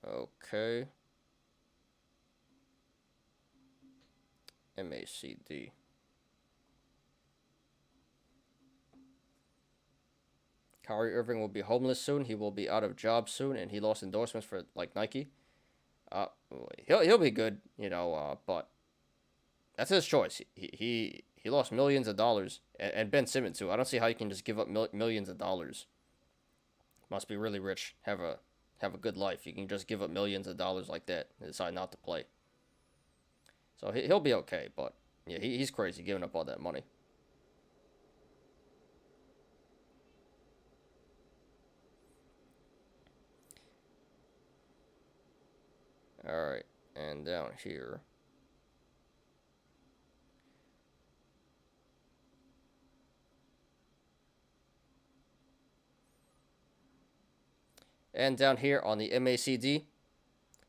Okay. MACD. Kyrie Irving will be homeless soon. He will be out of job soon, and he lost endorsements for like Nike. He'll be good, but that's his choice. He lost millions of dollars, and Ben Simmons too. I don't see how you can just give up millions of dollars. Must be really rich. Have a good life. You can just give up millions of dollars like that and decide not to play. So he'll be okay, but yeah, he's crazy giving up all that money. Alright, and down here. And down here on the MACD,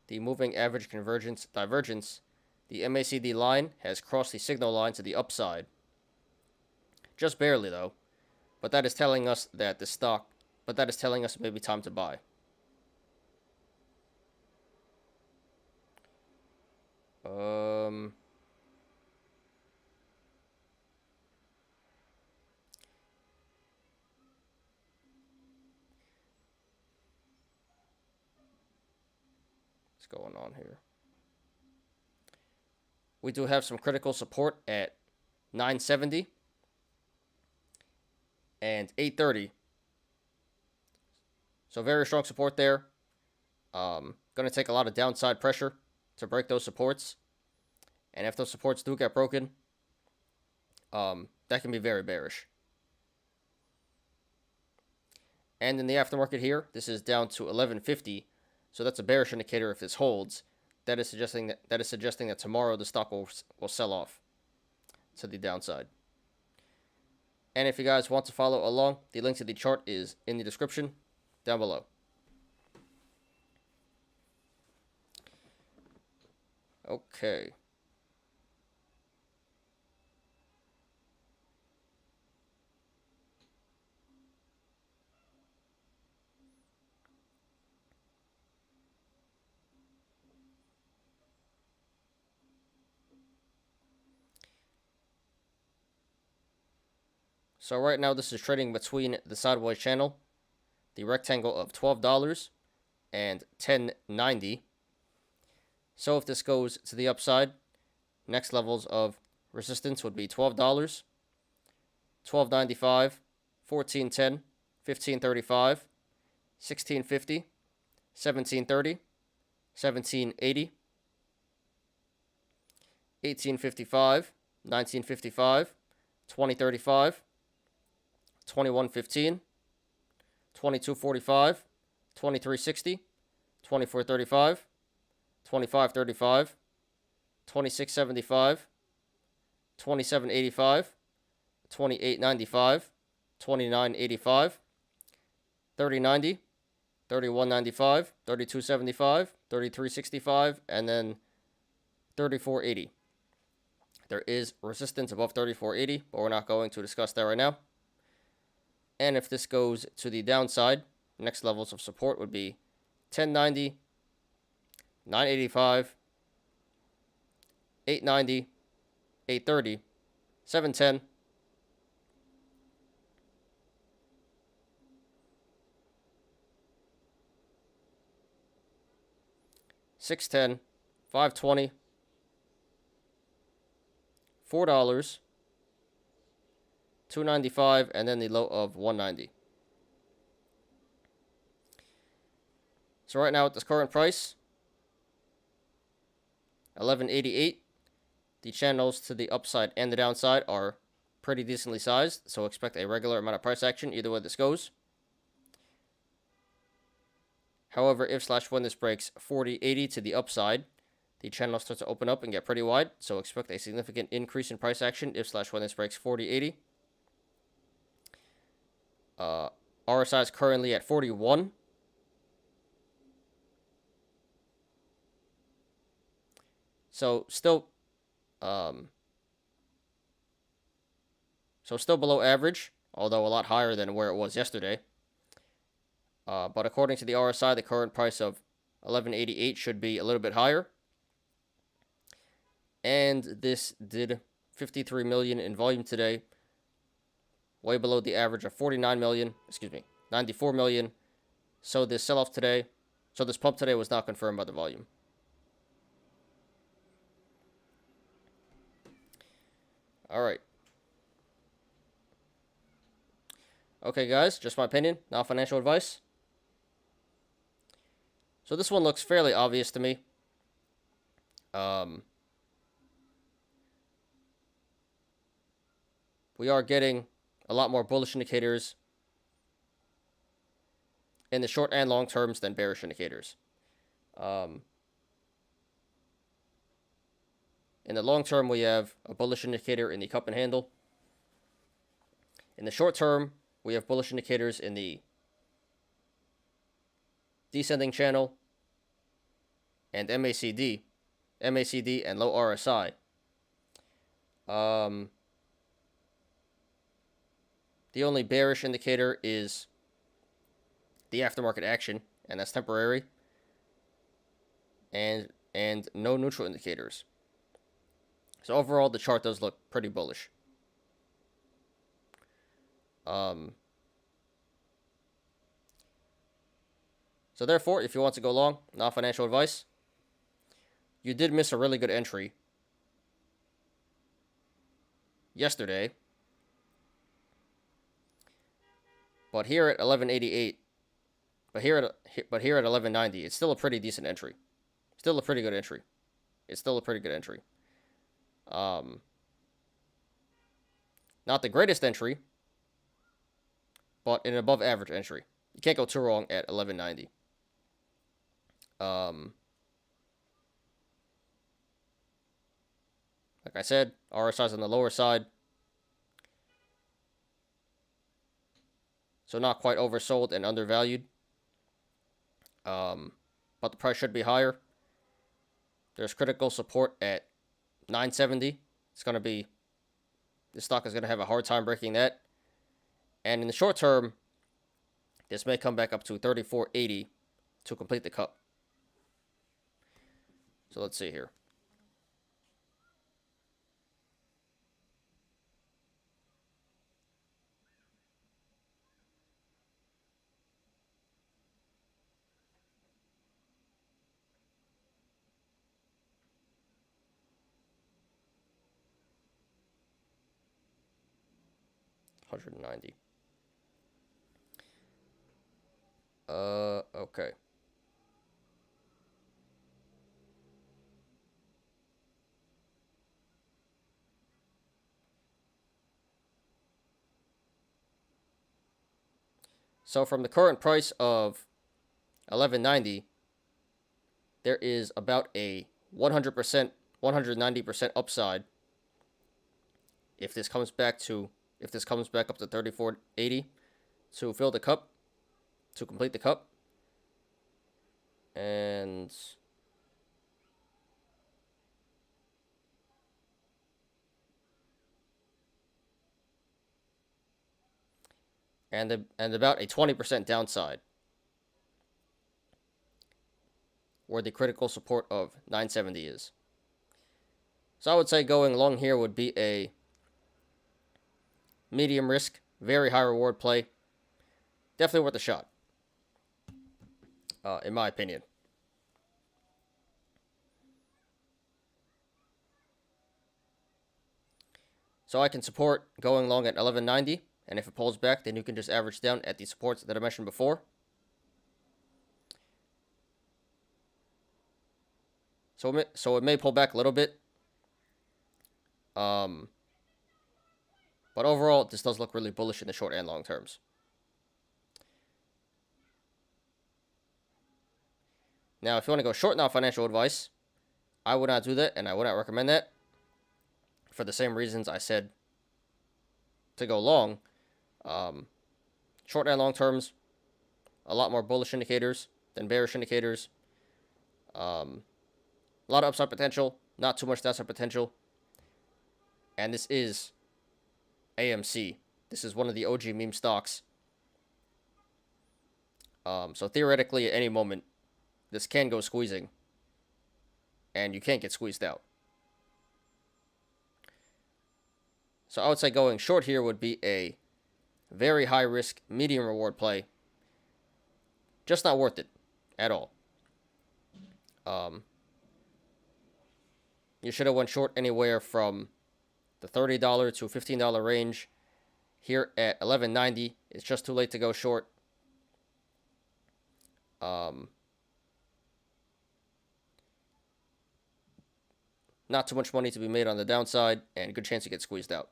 the moving average divergence, the MACD line has crossed the signal line to the upside. Just barely though, but that is telling us that it may be time to buy. What's going on here? We do have some critical support at 970 and 830. So very strong support there. Going to take a lot of downside pressure to break those supports. And if those supports do get broken, that can be very bearish. And in the aftermarket here, this is down to 1150. So that's a bearish indicator if this holds. That is suggesting that tomorrow the stock will sell off to the downside. And if you guys want to follow along, the link to the chart is in the description down below. Okay. So right now this is trading between the sideways channel, the rectangle of $12 and $10.90. So if this goes to the upside, next levels of resistance would be $12, $12.95, $14.10, $15.35, $16.50, $17.30, $17.80, $18.55, $19.55, $20.35, $21.15, $22.45, $23.60, $24.35, $25.35, $26.75, $27.85, $28.95, $29.85, $30.90, $31.95, $32.75, $33.65, and then $34.80. There is resistance above $34.80, but we're not going to discuss that right now. And if this goes to the downside, Next levels of support would be 1090, 985, 890, 830, 710, 610, 520, $4, 295, and then the low of 190. So right now at this current price, 1188, the channels to the upside and the downside are pretty decently sized, so expect a regular amount of price action either way this goes. However, if/when this breaks 4080 to the upside, the channel starts to open up and get pretty wide, so expect a significant increase in price action if/when this breaks 4080. RSI is currently at 41. So still below average, although a lot higher than where it was yesterday. But according to the RSI, the current price of 1188 should be a little bit higher. And this did 53 million in volume today, way below the average of 94 million. So this sell-off today, this pump today was not confirmed by the volume. All right. Okay, guys, just my opinion, not financial advice. So this one looks fairly obvious to me. We are getting a lot more bullish indicators in the short and long terms than bearish indicators. In the long term, we have a bullish indicator in the cup and handle. In the short term, we have bullish indicators in the descending channel and MACD and low RSI. The only bearish indicator is the aftermarket action, and that's temporary. And no neutral indicators. So overall, the chart does look pretty bullish. So therefore, if you want to go long, not financial advice, you did miss a really good entry yesterday. But here at 1188, but here at 1190, it's still a pretty decent entry. Still a pretty good entry. Not the greatest entry, but an above average entry. You can't go too wrong at 1190. Like I said, RSI is on the lower side. So not quite oversold and undervalued. But the price should be higher. There's critical support at 970. This stock is going to have a hard time breaking that. And in the short term, this may come back up to 3480 to complete the cup. So let's see here. $190. Okay. So from the current price of 1190, there is about a 100%, 190% upside if this comes back up to 3480 to fill the cup, to complete the cup. And about a 20% downside where the critical support of 970 is. So I would say going long here would be a medium risk, very high reward play. Definitely worth a shot, in my opinion. So I can support going long at 1190, and if it pulls back, then you can just average down at the supports that I mentioned before. So it may pull back a little bit. But overall, this does look really bullish in the short and long terms. Now, if you want to go short now, financial advice, I would not do that, and I would not recommend that for the same reasons I said to go long. Short and long terms, a lot more bullish indicators than bearish indicators. A lot of upside potential, not too much downside potential. And this is AMC. This is one of the OG meme stocks. So theoretically, at any moment, this can go squeezing. And you can't get squeezed out. So I would say going short here would be a very high risk, medium reward play. Just not worth it at all. You should have went short anywhere from the $30 to $15 range. Here at $11.90, it's just too late to go short. Not too much money to be made on the downside, and good chance you get squeezed out.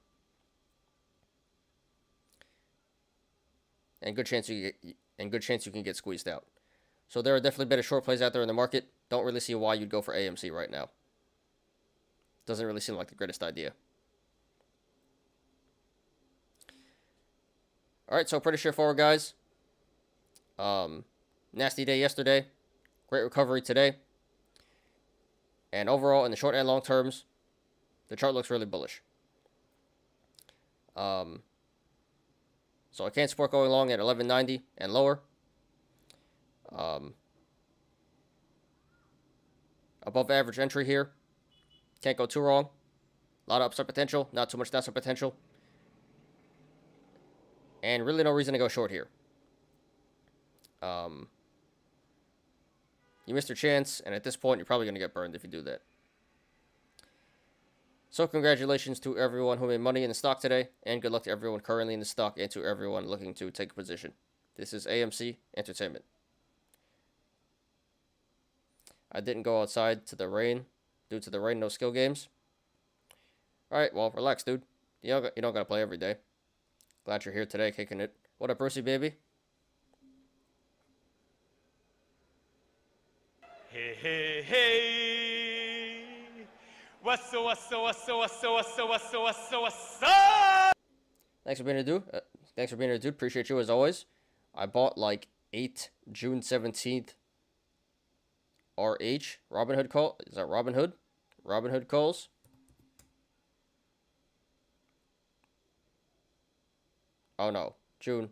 And good chance you can get squeezed out. So there are definitely better short plays out there in the market. Don't really see why you'd go for AMC right now. Doesn't really seem like the greatest idea. Alright, so pretty straightforward, guys. Nasty day yesterday. Great recovery today. And overall, in the short and long terms, the chart looks really bullish. So I can't support going long at 1190 and lower. Above average entry here. Can't go too wrong. A lot of upside potential, not too much downside potential. And really no reason to go short here. You missed your chance, and at this point, you're probably going to get burned if you do that. So congratulations to everyone who made money in the stock today, and good luck to everyone currently in the stock and to everyone looking to take a position. This is AMC Entertainment. I didn't go outside to the rain. Due to the rain, no skill games. Alright, well, relax, dude. You don't gotta play every day. Glad you're here today, kicking it. What up, Brucey, baby? Hey, hey, hey. What's up? Thanks for being a dude. Appreciate you as always. I bought like 8 June 17th RH. Robinhood call. Is that Robinhood? Robinhood calls. Oh no. June.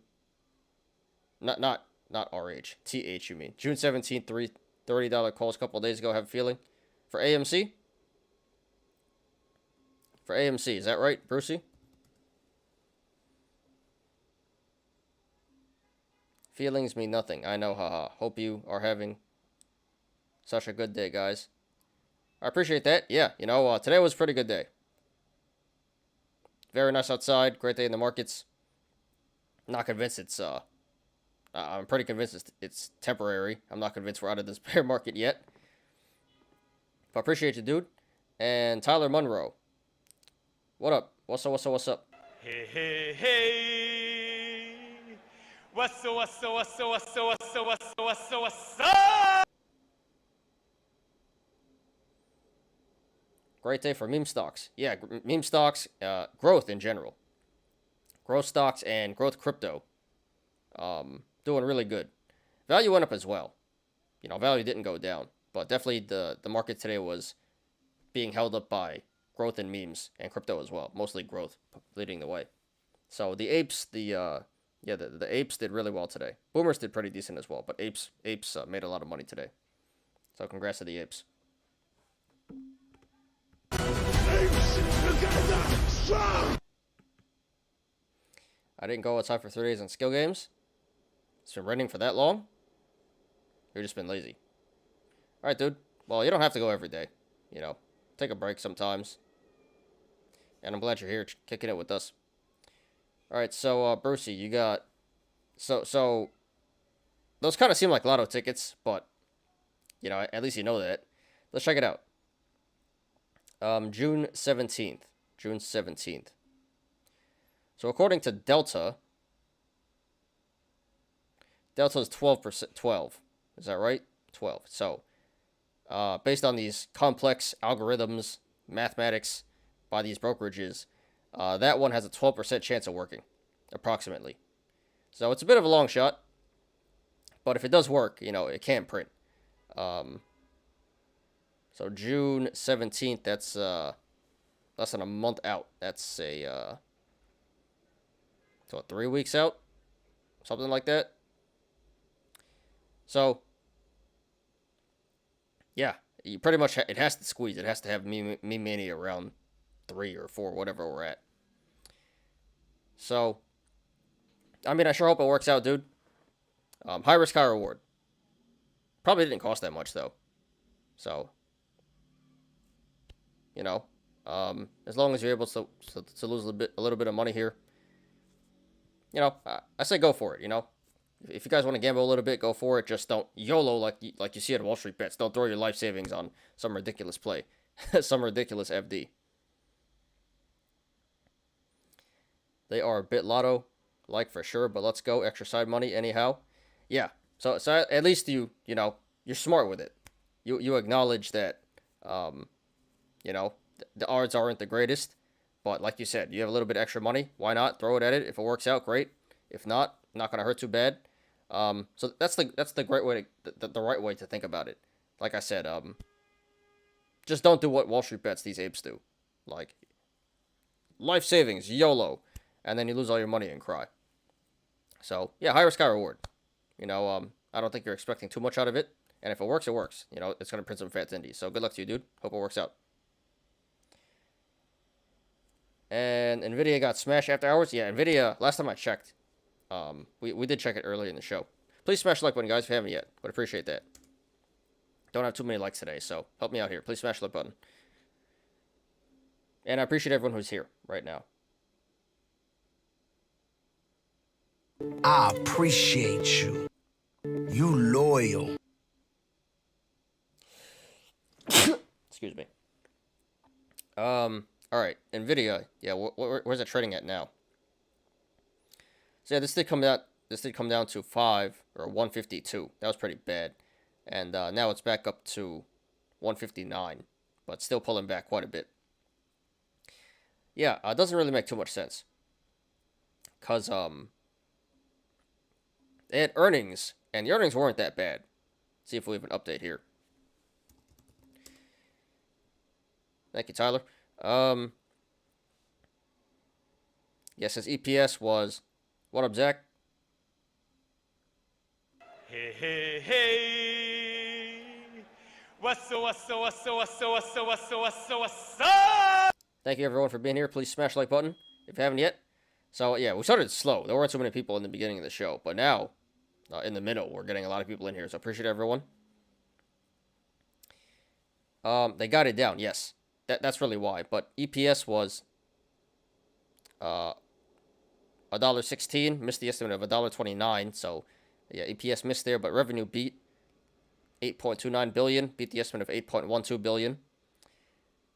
Not RH. TH you mean. June 17th, $30 calls a couple of days ago, I have a feeling. For AMC? For AMC, is that right, Brucey? Feelings mean nothing. I know, haha. Hope you are having such a good day, guys. I appreciate that. Yeah, today was a pretty good day. Very nice outside. Great day in the markets. Not convinced it's, I'm pretty convinced it's temporary. I'm not convinced we're out of this bear market yet. But I appreciate you, dude. And Tyler Monroe. What up? What's up? Hey, hey, hey. What's up? Great day for meme stocks. Yeah, meme stocks, growth in general. Growth stocks and growth crypto. Doing really good. Value went up as well. Value didn't go down. But definitely the market today was being held up by growth in memes and crypto as well. Mostly growth leading the way. So the apes, the apes did really well today. Boomers did pretty decent as well, but apes made a lot of money today. So congrats to the apes. I didn't go outside for 3 days on skill games. It's been raining for that long? You've just been lazy. Alright, dude. Well, you don't have to go every day. You know, take a break sometimes. And I'm glad you're here kicking it with us. Alright, so, Brucey, you got... So, those kind of seem like lotto tickets, but, you know, at least you know that. Let's check it out. June 17th. June 17th. So, according to Delta is 12%, 12. Is that right? 12. So, based on these complex algorithms, mathematics by these brokerages, that one has a 12% chance of working, approximately. So it's a bit of a long shot, but if it does work, you know, it can print. So June 17th, that's less than a month out. That's a, so 3 weeks out? Something like that. So, yeah, you pretty much, it has to squeeze. It has to have meme mania around 3 or 4, whatever we're at. So, I mean, I sure hope it works out, dude. High risk, high reward. Probably didn't cost that much, though. So, you know, as long as you're able to lose a little bit of money here, you know, I say go for it, you know. If you guys want to gamble a little bit, go for it. Just don't YOLO like you see at Wall Street Bets. Don't throw your life savings on some ridiculous play. Some ridiculous FD. They are a bit lotto-like for sure, but let's go. Extra side money anyhow. Yeah, so at least you know, you're smart with it. You acknowledge that, you know, the odds aren't the greatest, but like you said, you have a little bit extra money. Why not? Throw it at it. If it works out, great. If not, not going to hurt too bad. So that's the great way to, the right way to think about it. Like I said, just don't do what Wall Street Bets these apes do. Like, life savings, YOLO, and then you lose all your money and cry. So, yeah, high risk, high reward. You know, I don't think you're expecting too much out of it, and if it works, it works. You know, it's going to print some fat indies. So, good luck to you, dude. Hope it works out. And Nvidia got smashed after hours. Yeah, Nvidia, last time I checked, we did check it early in the show. Please smash the like button, guys, if you haven't yet. Would appreciate that. Don't have too many likes today, so help me out here. Please smash the like button. And I appreciate everyone who's here right now. I appreciate you. You loyal. Excuse me. All right, Nvidia. Yeah, where's it trading at now? So yeah, this did come down to 5 or 152. That was pretty bad, and now it's back up to 159, but still pulling back quite a bit. Yeah, it doesn't really make too much sense, cause they had earnings, and the earnings weren't that bad. See if we have an update here. Thank you, Tyler. Yeah, since EPS was... What up, Zach? Hey, hey, hey. What's up? Thank you, everyone, for being here. Please smash the like button if you haven't yet. So, yeah, we started slow. There weren't so many people in the beginning of the show. But now, in the middle, we're getting a lot of people in here. So, appreciate everyone. They got it down, yes. That's really why. But EPS was $1.16. Missed the estimate of $1.29. So, yeah, EPS missed there. But revenue beat $8.29 billion. Beat the estimate of $8.12 billion.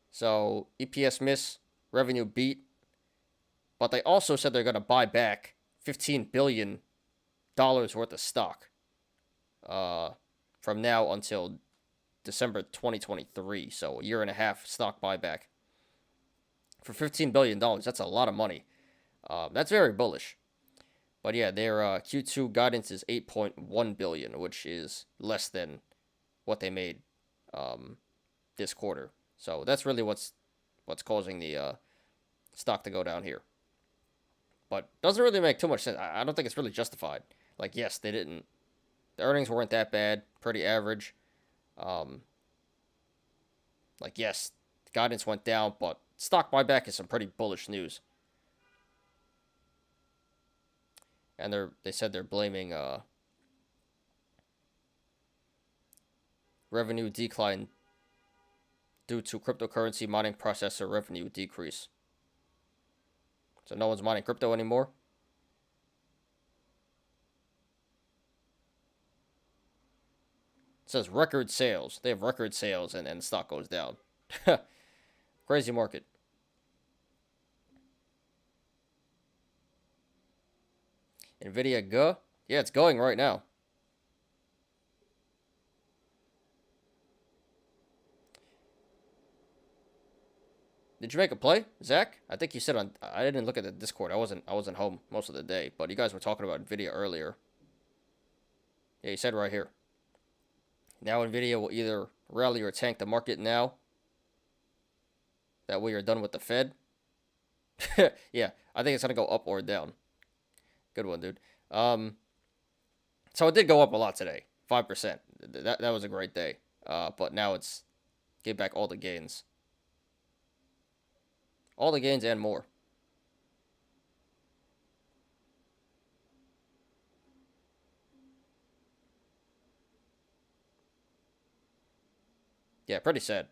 So, EPS miss. Revenue beat. But they also said they're going to buy back $15 billion worth of stock from now until December 2023. So a year and a half stock buyback for $15 billion. That's a lot of money. That's very bullish. But yeah, their Q2 guidance is $8.1 billion, which is less than what they made this quarter. So that's really what's causing the stock to go down here. But doesn't really make too much sense. I don't think it's really justified. Like, yes, they didn't. The earnings weren't that bad. Pretty average. Like, yes, the guidance went down, but stock buyback is some pretty bullish news. And they said they're blaming revenue decline due to cryptocurrency mining processor revenue decrease. So no one's mining crypto anymore. It says record sales. They have record sales, and the stock goes down. Crazy market. Nvidia go? Yeah, it's going right now. Did you make a play, Zach? I think you said on. I didn't look at the Discord. I wasn't home most of the day, but you guys were talking about Nvidia earlier. Yeah, you said right here. Now Nvidia will either rally or tank the market now. That way you're done with the Fed. Yeah, I think it's gonna go up or down. Good one, dude. So it did go up a lot today, 5%. That was a great day. But now it's give back all the gains. All the gains and more. Yeah, pretty sad.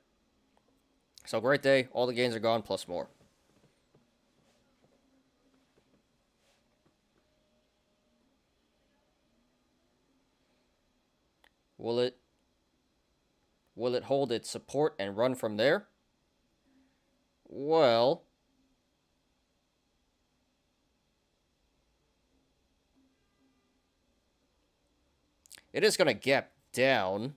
So great day. All the gains are gone, plus more. Will it hold its support and run from there? Well, it is going to gap down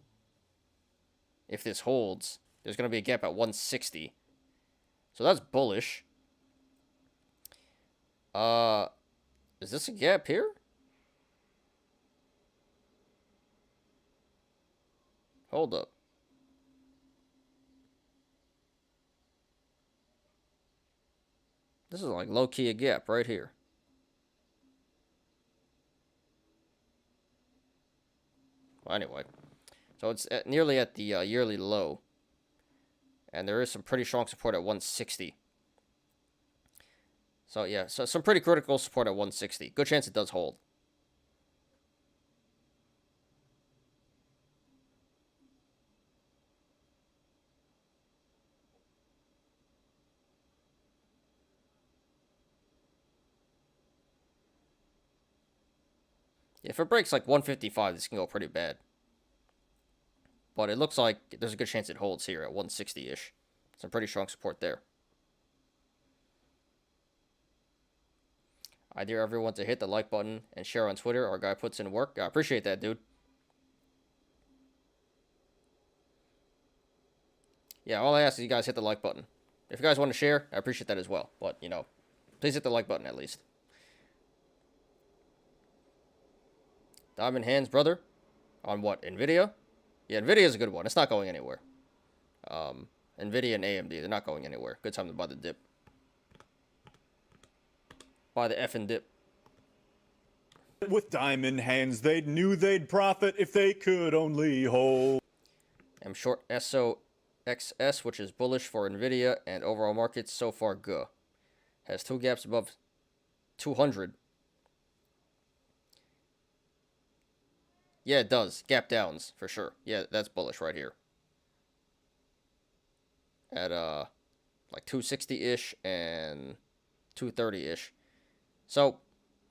if this holds. There's going to be a gap at 160. So that's bullish. Is this a gap here? Hold up. This is like low-key a gap right here. Well, anyway. So it's nearly at the yearly low. And there is some pretty strong support at 160. So yeah, so some pretty critical support at 160. Good chance it does hold. If it breaks like 155, this can go pretty bad. But it looks like there's a good chance it holds here at 160-ish. Some pretty strong support there. I dare everyone to hit the like button and share on Twitter. Our guy puts in work. I appreciate that, dude. Yeah, all I ask is you guys hit the like button. If you guys want to share, I appreciate that as well. But, you know, please hit the like button at least. Diamond hands, brother. On what? Nvidia? Yeah, Nvidia is a good one. It's not going anywhere. Nvidia and AMD, they're not going anywhere. Good time to buy the dip. Buy the effing dip. With diamond hands, they knew they'd profit if they could only hold. I'm short SOXS, which is bullish for Nvidia, and overall markets so far good. Has two gaps above 200. Yeah, it does. Gap downs, for sure. Yeah, that's bullish right here. At, like 260-ish and 230-ish. So,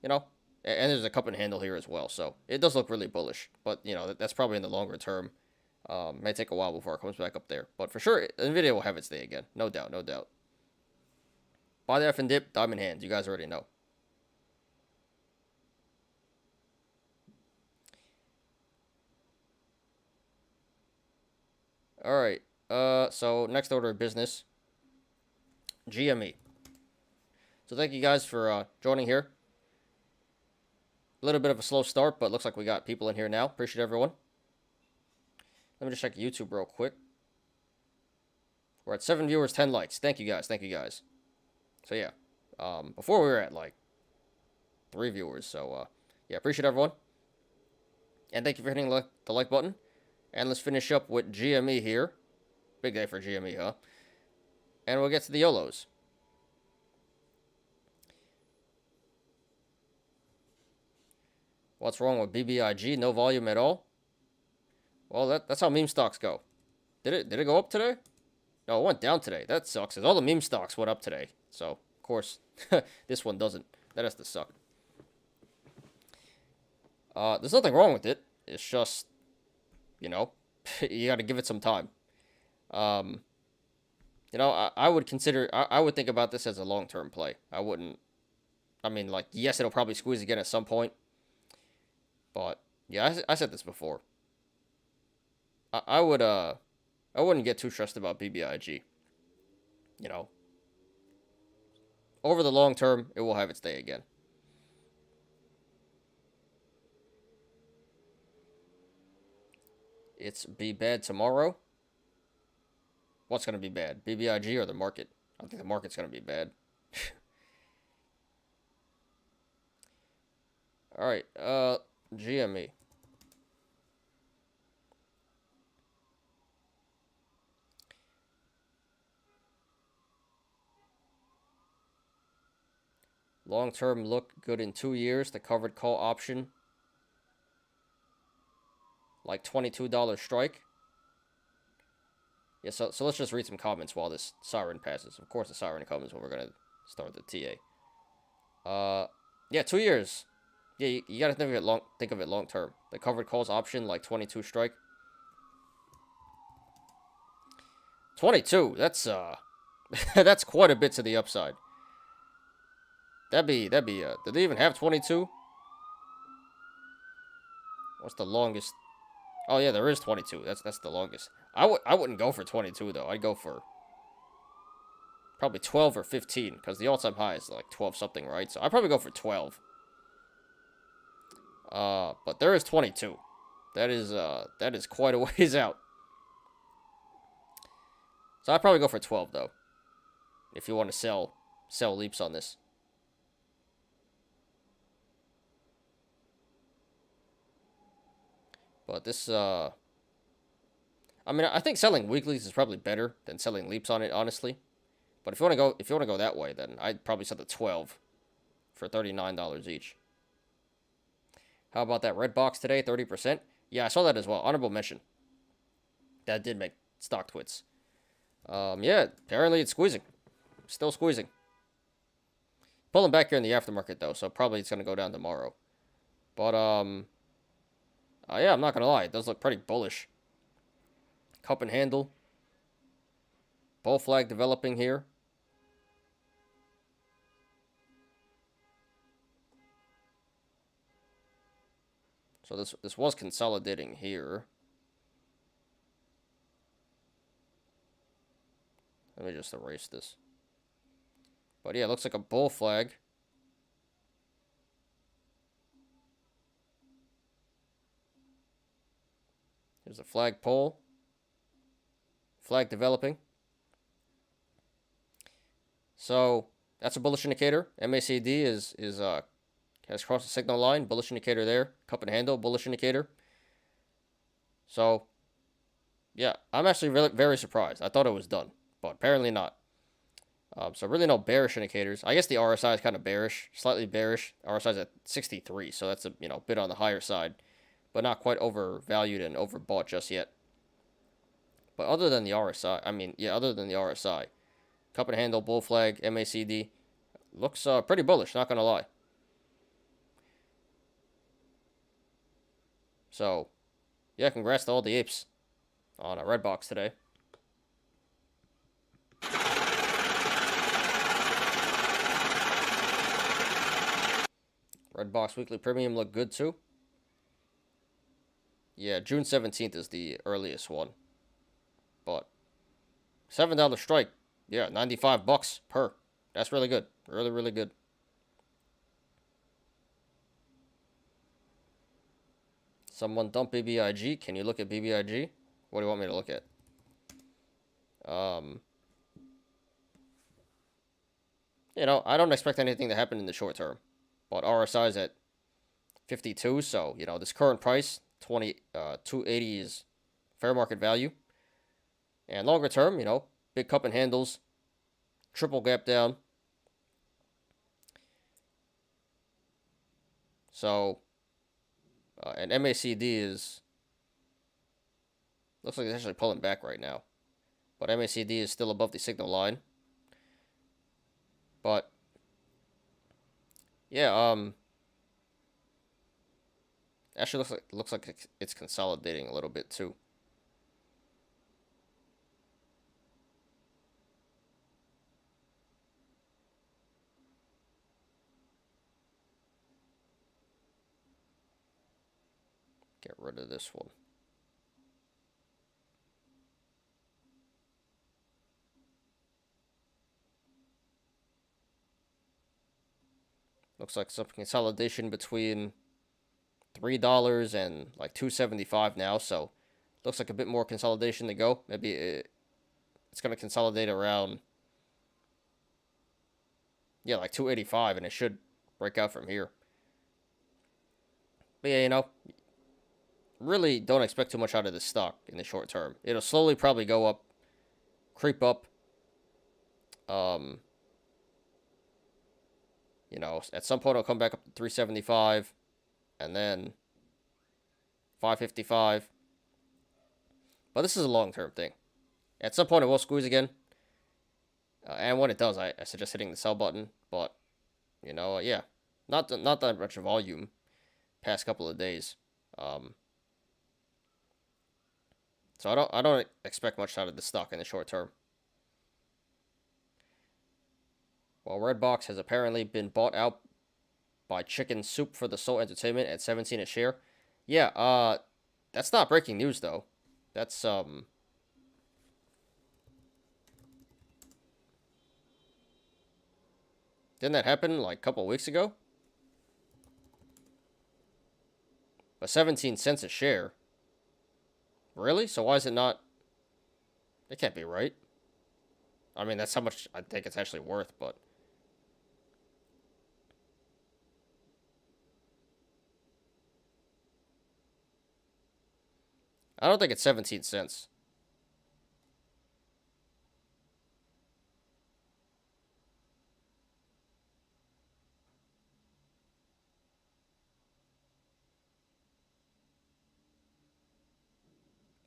you know, and there's a cup and handle here as well. So, it does look really bullish. But, you know, that's probably in the longer term. May take a while before it comes back up there. But for sure, Nvidia will have its day again. No doubt, no doubt. Buy the effing dip, diamond hands. You guys already know. All right. So next order of business, GME. So thank you guys for joining here. A little bit of a slow start, but looks like we got people in here now. Appreciate everyone. Let me just check YouTube real quick. We're at 7 viewers, 10 likes. Thank you guys. Thank you guys. So yeah, before we were at like 3 viewers. So yeah, appreciate everyone. And thank you for hitting the like button. And let's finish up with GME here. Big day for GME, huh? And we'll get to the Yolos. What's wrong with BBIG? No volume at all? Well, that's how meme stocks go. Did it go up today? No, it went down today. That sucks. 'Cause all the meme stocks went up today. So, of course, this one doesn't. That has to suck. There's nothing wrong with it. It's just, you know, you got to give it some time. You know, I would consider, I would think about this as a long-term play. I wouldn't, I mean, like, yes, it'll probably squeeze again at some point. But, yeah, I said this before. I wouldn't get too stressed about BBIG. You know, over the long term, it will have its day again. It's be bad tomorrow. What's going to be bad? BBIG or the market? I think the market's going to be bad. All right, GME. Long-term look good in 2 years. The covered call option. Like $22 strike. Yeah, so let's just read some comments while this siren passes. Of course the siren comes when we're going to start the TA. Yeah, 2 years. Yeah, you got to think of it long term. The covered calls option, like 22 strike. 22, that's that's quite a bit to the upside. That'd be did they even have 22? What's the longest? Oh yeah, there is 22. That's the longest. I wouldn't go for 22 though. I'd go for probably 12 or 15 because the all-time high is like 12 something, right? So I'd probably go for 12. But there is 22. That is quite a ways out. So I'd probably go for 12 though. If you want to sell leaps on this. But this, I mean, I think selling weeklies is probably better than selling leaps on it, honestly. But if you want to go that way, then I'd probably sell the 12 for $39 each. How about that red box today, 30%? Yeah, I saw that as well. Honorable mention. That did make StockTwits. Yeah, apparently it's squeezing. Still squeezing. Pulling back here in the aftermarket though, so probably it's gonna go down tomorrow. But yeah, I'm not gonna lie, it does look pretty bullish. Cup and handle. Bull flag developing here. So this was consolidating here. Let me just erase this. But yeah, it looks like a bull flag. Here's a flag pole. Flag developing. So that's a bullish indicator. MACD has crossed the signal line. Bullish indicator there. Cup and handle. Bullish indicator. So yeah, I'm actually really very surprised. I thought it was done, but apparently not. So really no bearish indicators. I guess the RSI is kind of bearish, slightly bearish. RSI is at 63, so that's a bit on the higher side, but not quite overvalued and overbought just yet. But other than the RSI, cup and handle, bull flag, MACD, looks pretty bullish, not gonna lie. So, yeah, congrats to all the apes on a red box today. Red box weekly premium looked good too. Yeah, June 17th is the earliest one. But $7 strike. Yeah, $95 per. That's really good. Really, really good. Someone dump BBIG. Can you look at BBIG? What do you want me to look at? I don't expect anything to happen in the short term. But RSI is at 52, so, this current price, 280 is fair market value. And longer term, you know, big cup and handles, triple gap down. So, and MACD is, looks like it's actually pulling back right now. But MACD is still above the signal line. But, yeah, actually looks like it's consolidating a little bit too. Get rid of this one. Looks like some consolidation between $3 and like $2.75 now, so looks like a bit more consolidation to go. Maybe it's going to consolidate around, yeah, like $2.85, and it should break out from here. But yeah, you know, really don't expect too much out of this stock in the short term. It'll slowly probably go up, creep up. You know, at some point it'll come back up to 375, and then 555. But this is a long-term thing. At some point it will squeeze again. And when it does, I suggest hitting the sell button. But, you know, yeah, not that much volume past couple of days. So I don't expect much out of the stock in the short term. Well, Redbox has apparently been bought out by Chicken Soup for the Soul Entertainment at 17 a share. Yeah, that's not breaking news though. That's didn't that happen like a couple weeks ago? But 17 cents a share. Really? So why is it not? It can't be right. I mean, that's how much I think it's actually worth, but I don't think it's 17 cents.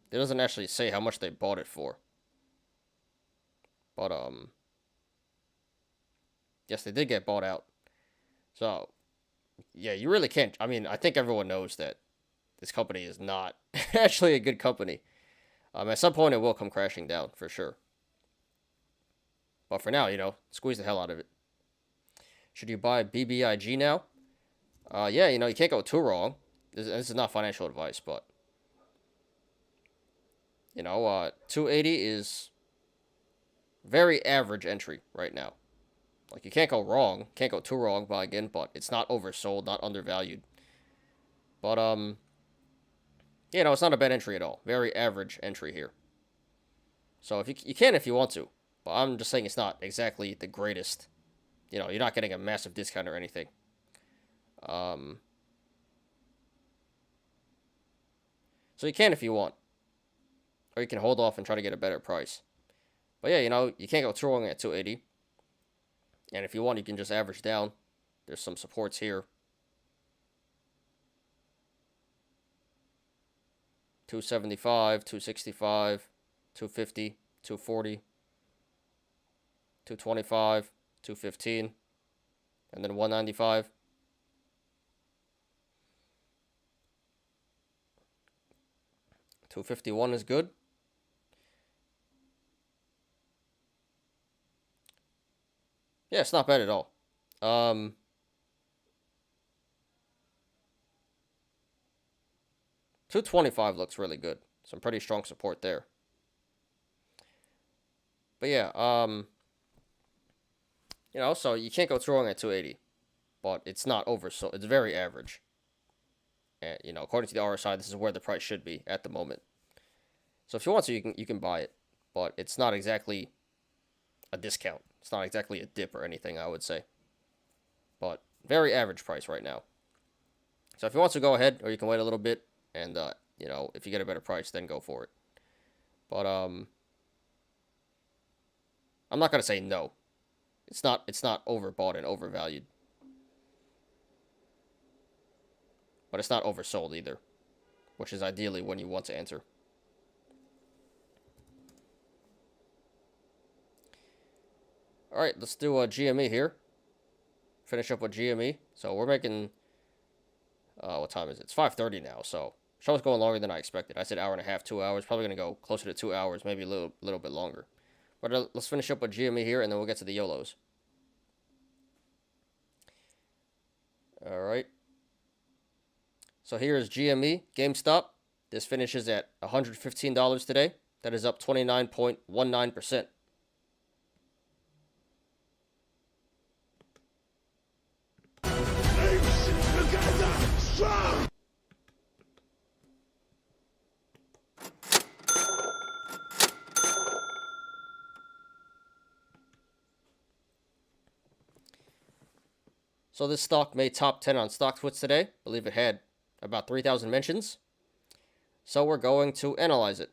It doesn't actually say how much they bought it for. But, yes, they did get bought out. So, yeah, you really can't. I mean, I think everyone knows that this company is not actually a good company. At some point, it will come crashing down, for sure. But for now, you know, squeeze the hell out of it. Should you buy BBIG now? Yeah, you know, you can't go too wrong. This is not financial advice, but you know, 280 is very average entry right now. Like, you can't go wrong. Can't go too wrong, but again, but it's not oversold, not undervalued. But, you know, it's not a bad entry at all. Very average entry here. So if you can if you want to. But I'm just saying it's not exactly the greatest. You know, you're not getting a massive discount or anything. So you can if you want. Or you can hold off and try to get a better price. But yeah, you know, you can't go too wrong at 280. And if you want, you can just average down. There's some supports here. 275, 265, 250, 240, 225, 215, and then 195. $251 is good. Yeah, it's not bad at all. $225 looks really good. Some pretty strong support there. But yeah, you know, so you can't go too wrong at 280, but it's not over, so it's very average. And you know, according to the RSI, this is where the price should be at the moment. So if you want to, you can buy it, but it's not exactly a discount. It's not exactly a dip or anything, I would say. But very average price right now. So if you want to, go ahead, or you can wait a little bit, and you know, if you get a better price, then go for it. But I'm not gonna say no. It's not overbought and overvalued. But it's not oversold either, which is ideally when you want to enter. All right, let's do a GME here. Finish up with GME. So we're making, what time is it? It's 5:30 now, so show's going longer than I expected. I said hour and a half, 2 hours. Probably going to go closer to 2 hours, maybe a little bit longer. But let's finish up with GME here, and then we'll get to the Yolos. All right. So here is GME Gamestop. This finishes at $115 today. That is up 29.19%. So this stock made top 10 on StockTwits today. I believe it had about 3,000 mentions. So we're going to analyze it.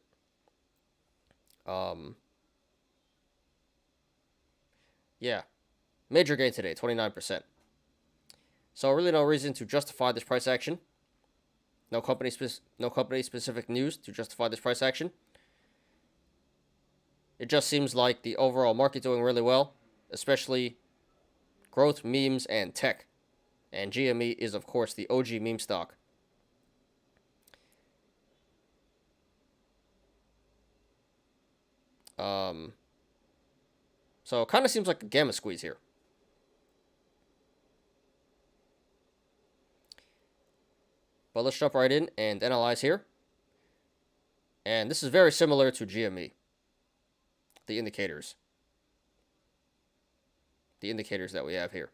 Yeah, major gain today, 29%. So really no reason to justify this price action. No company specific news to justify this price action. It just seems like the overall market doing really well, especially growth, memes, and tech. And GME is, of course, the OG meme stock. So it kind of seems like a gamma squeeze here. But let's jump right in and analyze here. And this is very similar to GME. The indicators that we have here.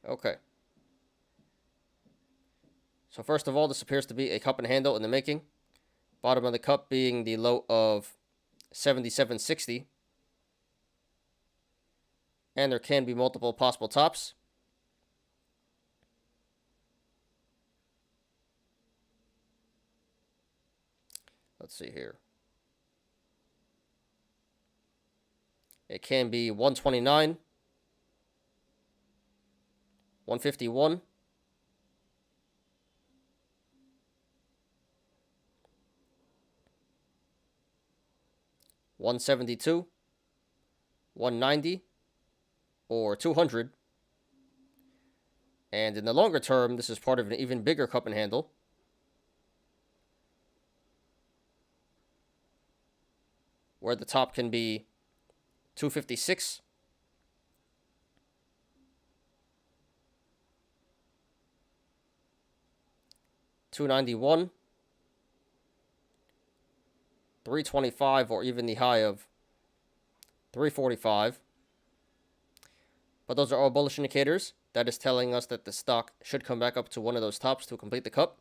Okay. So first of all, this appears to be a cup and handle in the making. Bottom of the cup being the low of 77.60. And there can be multiple possible tops. Let's see here. It can be 129, 151, 172, 190, or 200. And in the longer term, this is part of an even bigger cup and handle. Where the top can be 256, 291, 325, or even the high of 345. But those are all bullish indicators. That is telling us that the stock should come back up to one of those tops to complete the cup.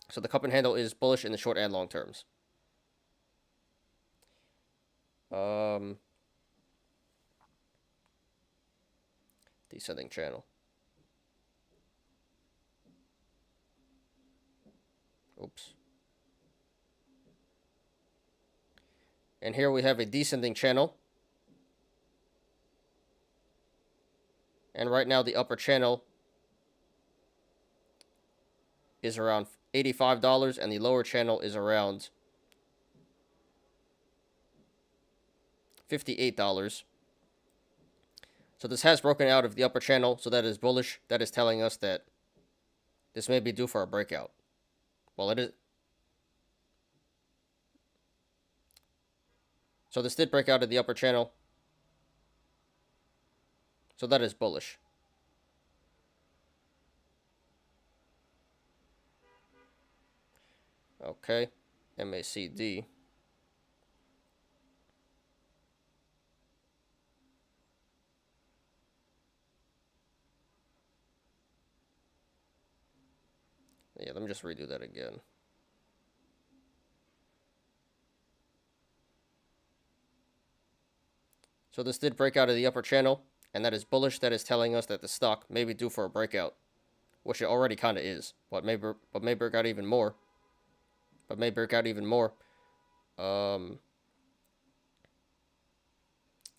So the cup and handle is bullish in the short and long terms. Descending channel. Oops. And here we have a descending channel. And right now the upper channel is around $85 and the lower channel is around $58. So this has broken out of the upper channel, so that is bullish. That is telling us that this may be due for a breakout. Well, it is. So this did break out of the upper channel. So that is bullish. Okay, MACD. Yeah, let me just redo that again. So this did break out of the upper channel, and that is bullish. That is telling us that the stock may be due for a breakout, which it already kind of is, but may break out even more. but may break out even more. And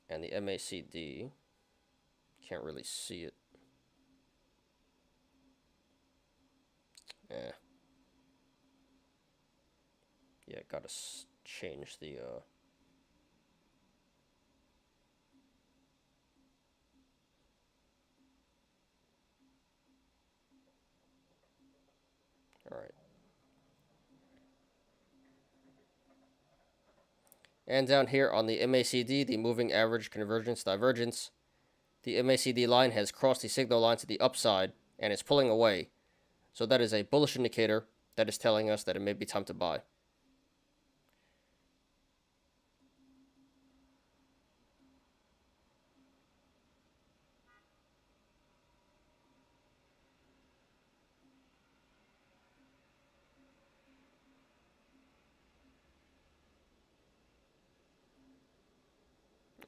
the MACD, can't really see it. Yeah, gotta change the all right. And down here on the MACD, the moving average convergence divergence, the MACD line has crossed the signal line to the upside and is pulling away. So that is a bullish indicator that is telling us that it may be time to buy.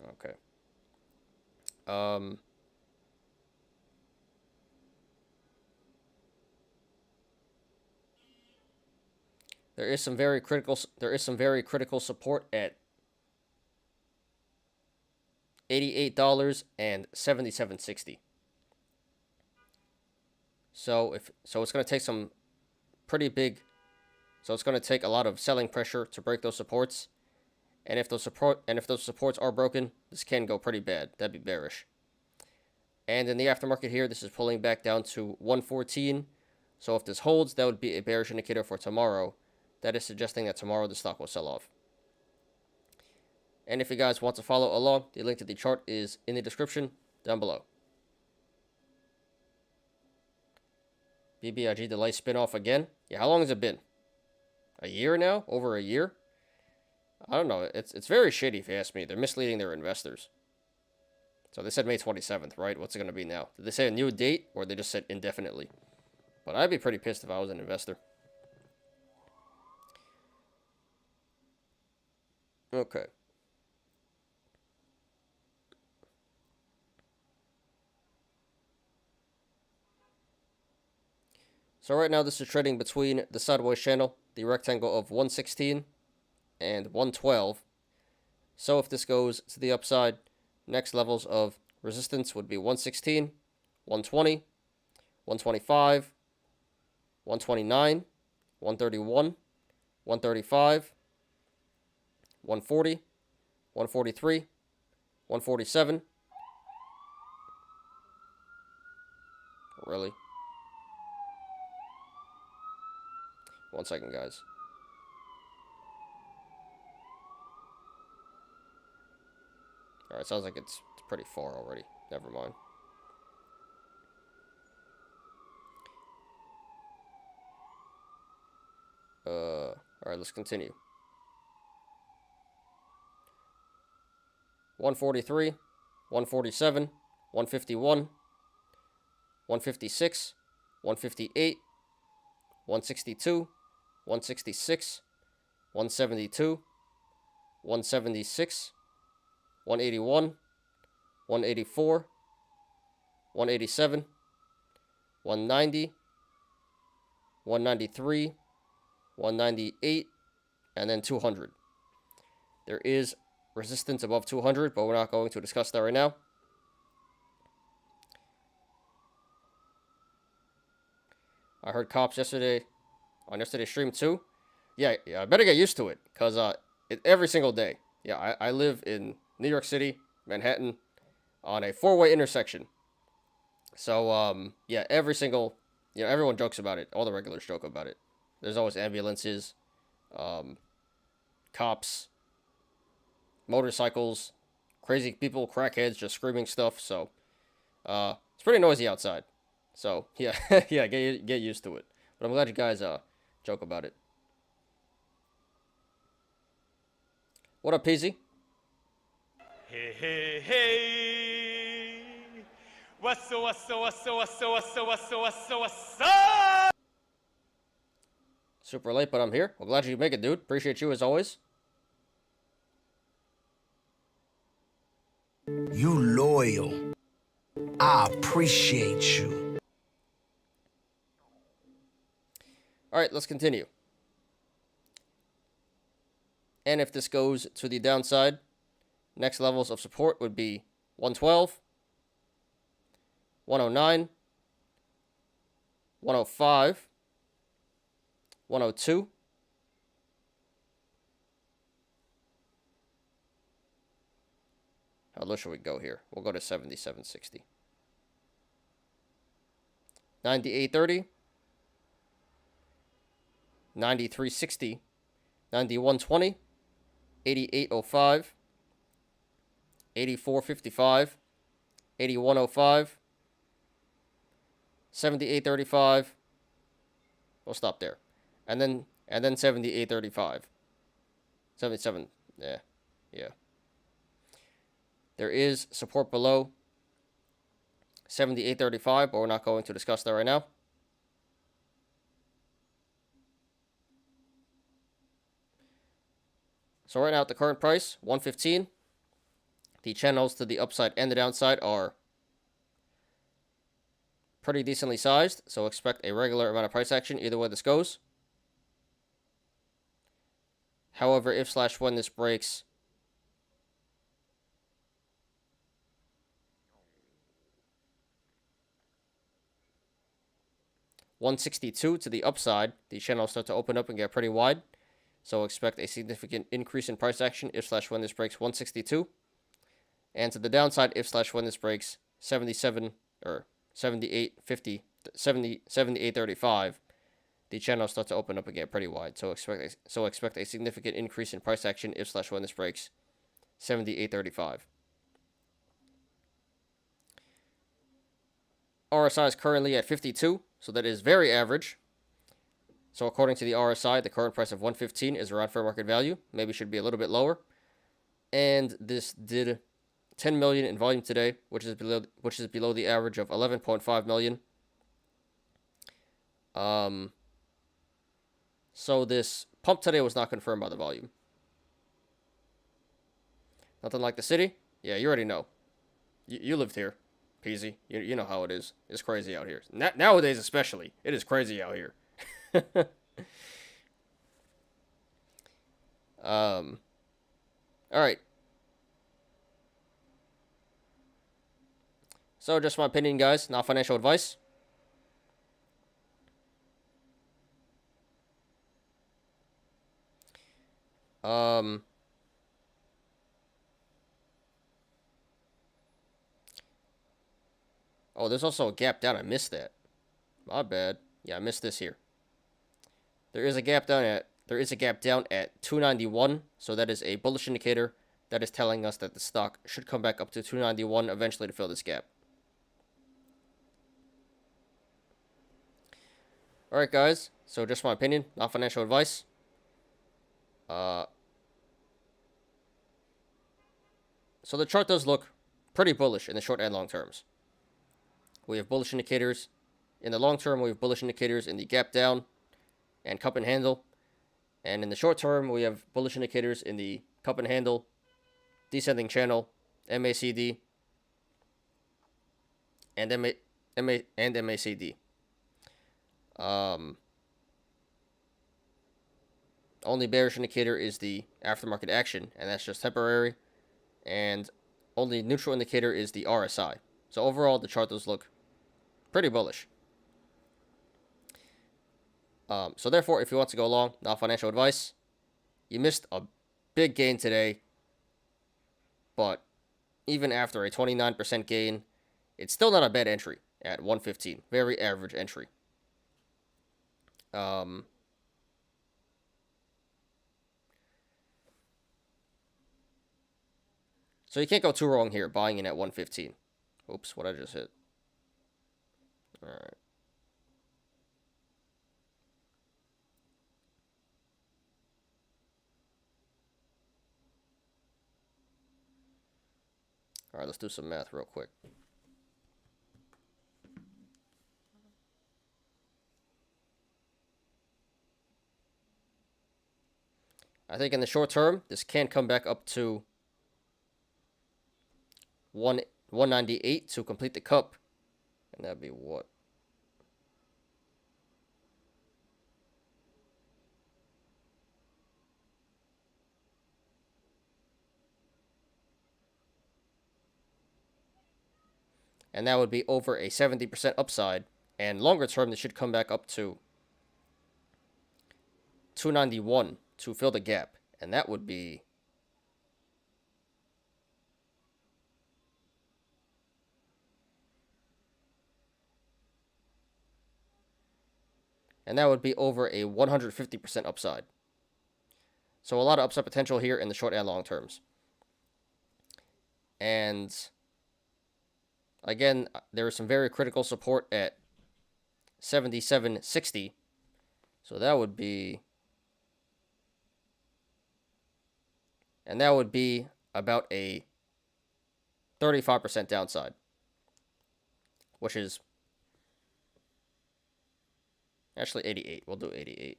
Okay. There is some very critical support at $88.7760. So it's going to take some pretty big, so it's going to take a lot of selling pressure to break those supports. And if those supports are broken, this can go pretty bad. That'd be bearish. And in the aftermarket here, this is pulling back down to 114. So if this holds, that would be a bearish indicator for tomorrow. That is suggesting that tomorrow the stock will sell off. And if you guys want to follow along, the link to the chart is in the description down below. BBIG delay spin-off again. Yeah, how long has it been? A year now? Over a year? I don't know. It's very shitty if you ask me. They're misleading their investors. So they said May 27th, right? What's it going to be now? Did they say a new date or they just said indefinitely? But I'd be pretty pissed if I was an investor. Okay. So right now this is trading between the sideways channel, the rectangle of 116 and 112. So if this goes to the upside, next levels of resistance would be 116, 120, 125, 129, 131, 135, 140, 143, 147. Really? One second, guys. Alright, sounds like it's pretty far already. Never mind. Alright, let's continue. 143, 147, 151, 156, 158, 162, 166, 172, 176, 181, 184, 187, 190, 193, 198, and then 200. There is resistance above 200, but we're not going to discuss that right now. I heard cops on yesterday's stream too. Yeah, I better get used to it, because every single day. Yeah, I live in New York City, Manhattan, on a four-way intersection. So, yeah, every single, everyone jokes about it. All the regulars joke about it. There's always ambulances, cops, motorcycles, crazy people, crackheads just screaming stuff. So, it's pretty noisy outside. So, yeah, yeah, get used to it. But I'm glad you guys joke about it. What up, Peasy? Hey, hey, hey. What's up? Super late, but I'm here. Well, glad you could make it, dude. Appreciate you as always. You loyal. I appreciate you. All right, let's continue. And if this goes to the downside, next levels of support would be 112, 109, 105, 102, how low should we go here? We'll go to 77.60. 98.30, 93.60, 91.20, 88.05, 84.55, 81.05, 78.35. We'll stop there. And then 78.35. 77. Yeah. There is support below 78.35, but we're not going to discuss that right now. So right now at the current price, 115. The channels to the upside and the downside are pretty decently sized, so expect a regular amount of price action either way this goes. However, if/when this breaks $162 to the upside, the channels start to open up and get pretty wide. So expect a significant increase in price action if/when this breaks 162. And to the downside, if/when this breaks 77 or 78.50, 78.35, the channels start to open up and get pretty wide. So expect a significant increase in price action if/when this breaks 78.35. RSI is currently at 52, so that is very average. So according to the RSI, the current price of 115 is around fair market value. Maybe should be a little bit lower. And this did 10 million in volume today, which is below the average of 11.5 million. So this pump today was not confirmed by the volume. Nothing like the city? Yeah, you already know. You lived here, Peasy. You know how it is. It's crazy out here. Nowadays especially, it is crazy out here. All right. So just my opinion, guys, not financial advice. Oh, there's also a gap down. I missed that. My bad. Yeah, I missed this here. There is a gap down at 291, so that is a bullish indicator that is telling us that the stock should come back up to 291 eventually to fill this gap. All right, guys. So just my opinion, not financial advice. So the chart does look pretty bullish in the short and long terms. We have bullish indicators in the long term. We have bullish indicators in the gap down and cup and handle. And in the short term, we have bullish indicators in the cup and handle, descending channel, MACD, and MACD. Only bearish indicator is the aftermarket action, and that's just temporary. And only neutral indicator is the RSI. So overall, the chart does look pretty bullish. So therefore, if you want to go long, not financial advice, you missed a big gain today. But even after a 29% gain, it's still not a bad entry at 115. Very average entry. So you can't go too wrong here buying in at 115. Oops, what I just hit. All right. All right, let's do some math real quick. I think in the short term, this can come back up to 198 to complete the cup. And that'd be what? and that would be over a 70% upside. And longer term, this should come back up to 291 to fill the gap, and that would be over a 150% upside. So a lot of upside potential here in the short and long terms. And again, there is some very critical support at 77.60. So that would be, and that would be about a 35% downside, which is actually 88. We'll do 88.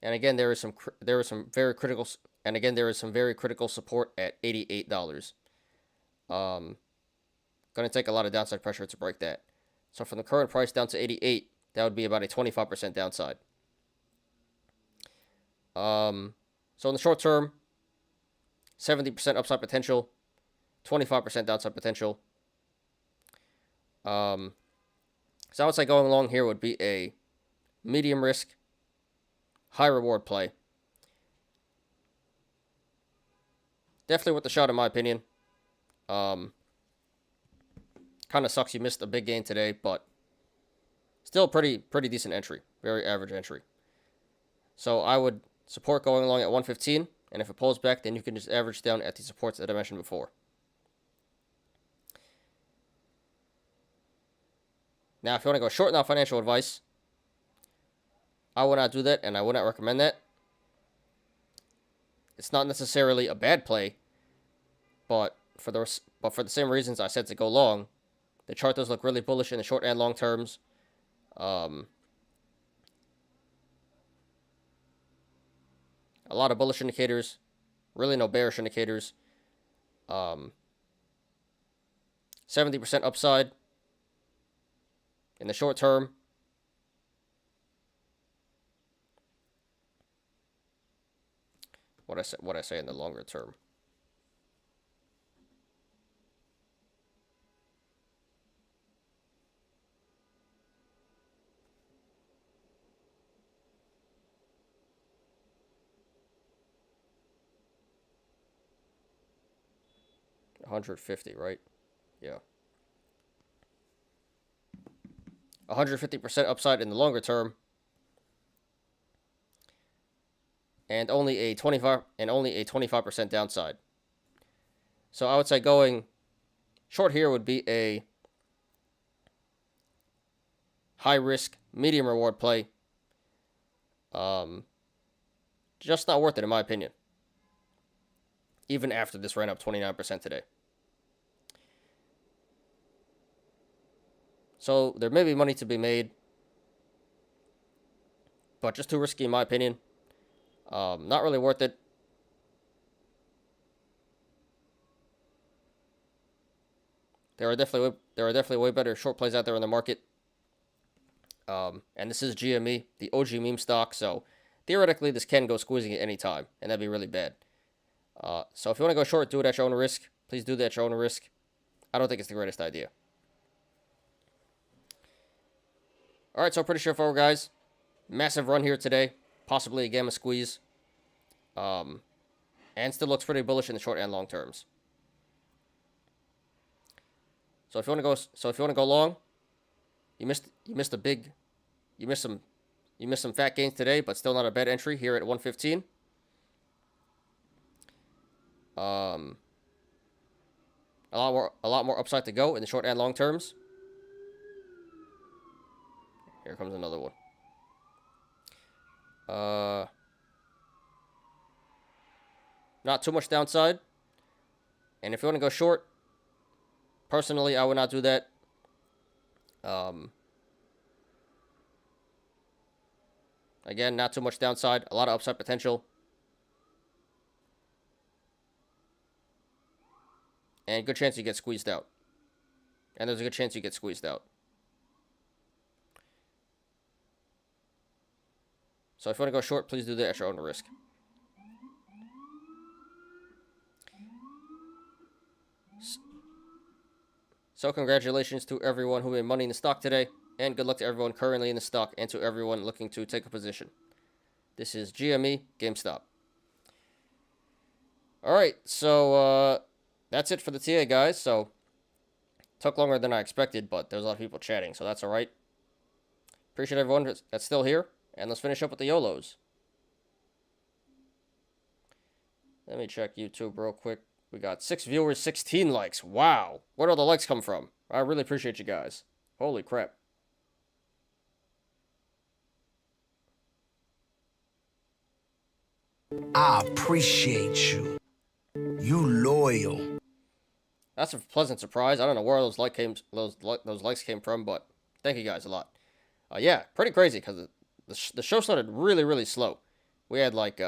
And again, there is some very critical support at $88. Going to take a lot of downside pressure to break that. So from the current price down to 88, that would be about a 25% downside. So in the short term, 70% upside potential, 25% downside potential. So I would say going along here would be a medium risk, high reward play. Definitely worth the shot in my opinion. Kind of sucks you missed a big gain today, but still pretty decent entry. Very average entry. So I would support going along at 115, and if it pulls back, then you can just average down at the supports that I mentioned before. Now, if you want to go short now, financial advice, I would not do that, and I would not recommend that. It's not necessarily a bad play, but for the same reasons I said to go long, the chart does look really bullish in the short and long terms. A lot of bullish indicators, really no bearish indicators. 70% upside in the short term. What I say in the longer term. $150, right? Yeah. 150% upside in the longer term. And only a 25% downside. So I would say going short here would be a high risk, medium reward play. Just not worth it in my opinion. Even after this ran up 29% today. So there may be money to be made, but just too risky in my opinion. Not really worth it. There are definitely way better short plays out there in the market. And this is GME, the OG meme stock, so theoretically this can go squeezing at any time, and that'd be really bad. So if you want to go short, do it at your own risk. Please do that at your own risk. I don't think it's the greatest idea. All right, so pretty straightforward, guys. Massive run here today. Possibly a gamma squeeze. And still looks pretty bullish in the short and long terms. So if you want to go long, you missed some fat gains today, but still not a bad entry here at 115. A lot more upside to go in the short and long terms. Here comes another one. Not too much downside. And if you want to go short, personally, I would not do that. Again, not too much downside. A lot of upside potential. And good chance you get squeezed out. And there's a good chance you get squeezed out. So if you want to go short, please do that at your own risk. So congratulations to everyone who made money in the stock today, and good luck to everyone currently in the stock and to everyone looking to take a position. This is GME Gamestop. Alright, so that's it for the TA, guys. So took longer than I expected, but there's a lot of people chatting, so that's alright. Appreciate everyone that's still here, and let's finish up with the Yolos. Let me check YouTube real quick. We got 6 viewers, 16 likes. Wow. Where do all the likes come from? I really appreciate you guys. Holy crap. I appreciate you. You loyal. That's a pleasant surprise. I don't know where those likes came from, but thank you guys a lot. Yeah, pretty crazy because the show started really, really slow. We had like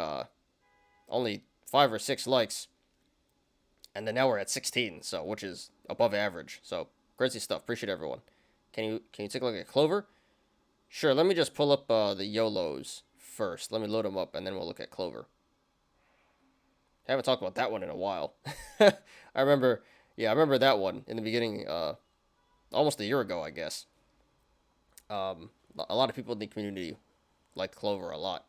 only 5 or 6 likes, and then now we're at 16, so which is above average. So crazy stuff. Appreciate everyone. Can you take a look at Clover? Sure. Let me just pull up the Yolos first. Let me load them up, and then we'll look at Clover. Haven't talked about that one in a while. I remember that one in the beginning, almost a year ago, I guess. A lot of people in the community like Clover a lot.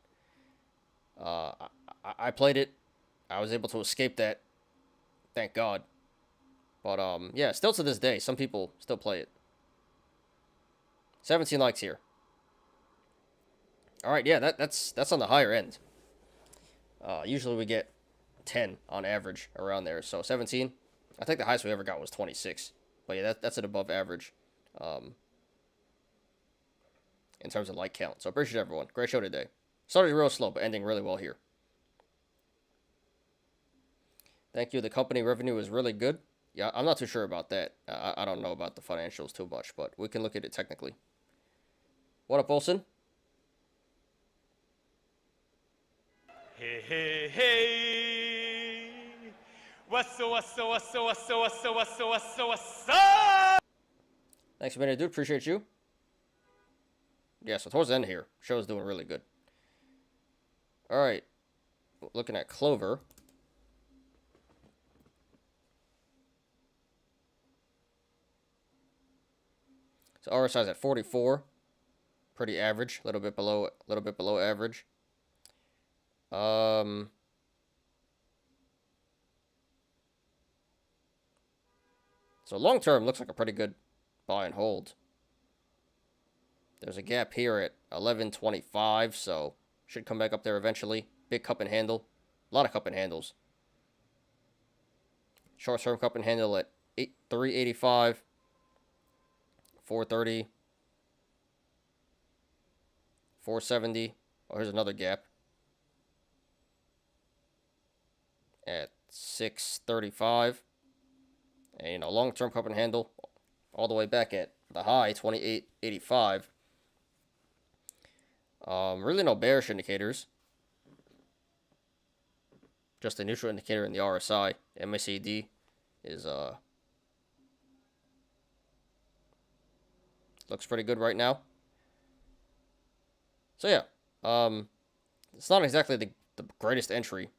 I played it. I was able to escape that. Thank God. But, yeah, still to this day, some people still play it. 17 likes here. Alright, yeah, that's on the higher end. Usually we get 10 on average around there. So 17. I think the highest we ever got was 26. But yeah, that's an above average. In terms of like count. So appreciate everyone. Great show today. Started real slow, but ending really well here. Thank you. The company revenue is really good. Yeah, I'm not too sure about that. I don't know about the financials too much, but we can look at it technically. What up, Olsen? Hey, hey, hey. What's up? Thanks for being here, dude. Appreciate you. Yeah, so towards the end here, show's doing really good. Alright. Looking at Clover. So RSI's at 44. Pretty average. A little bit below average. So long term looks like a pretty good buy and hold. There's a gap here at 11.25, so should come back up there eventually. Big cup and handle. A lot of cup and handles. Short term cup and handle at 385, 430, 470. Oh, here's another gap at 635. And, you know, long-term cup and handle all the way back at the high, 28.85. Really no bearish indicators. Just a neutral indicator in the RSI. MACD is, looks pretty good right now. So, yeah. It's not exactly the greatest entry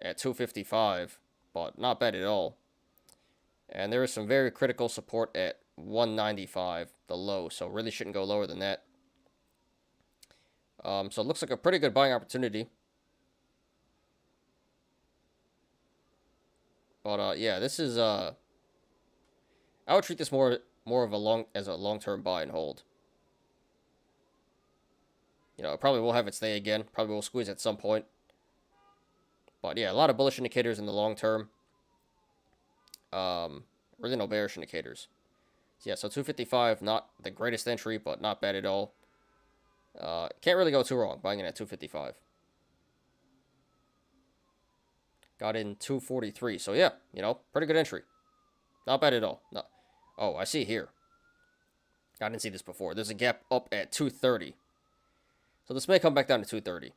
at 255, but not bad at all. And there is some very critical support at 195, the low, so really shouldn't go lower than that. So it looks like a pretty good buying opportunity. But yeah, this is I would treat this more of a long-term buy and hold. You know, it probably will have its day again. Probably will squeeze at some point. But yeah, a lot of bullish indicators in the long term. Really no bearish indicators. So yeah, so 255, not the greatest entry, but not bad at all. Can't really go too wrong buying it at 255. Got in 243. So yeah, you know, pretty good entry. Not bad at all. No. Oh, I see here. I didn't see this before. There's a gap up at 230. So this may come back down to 230.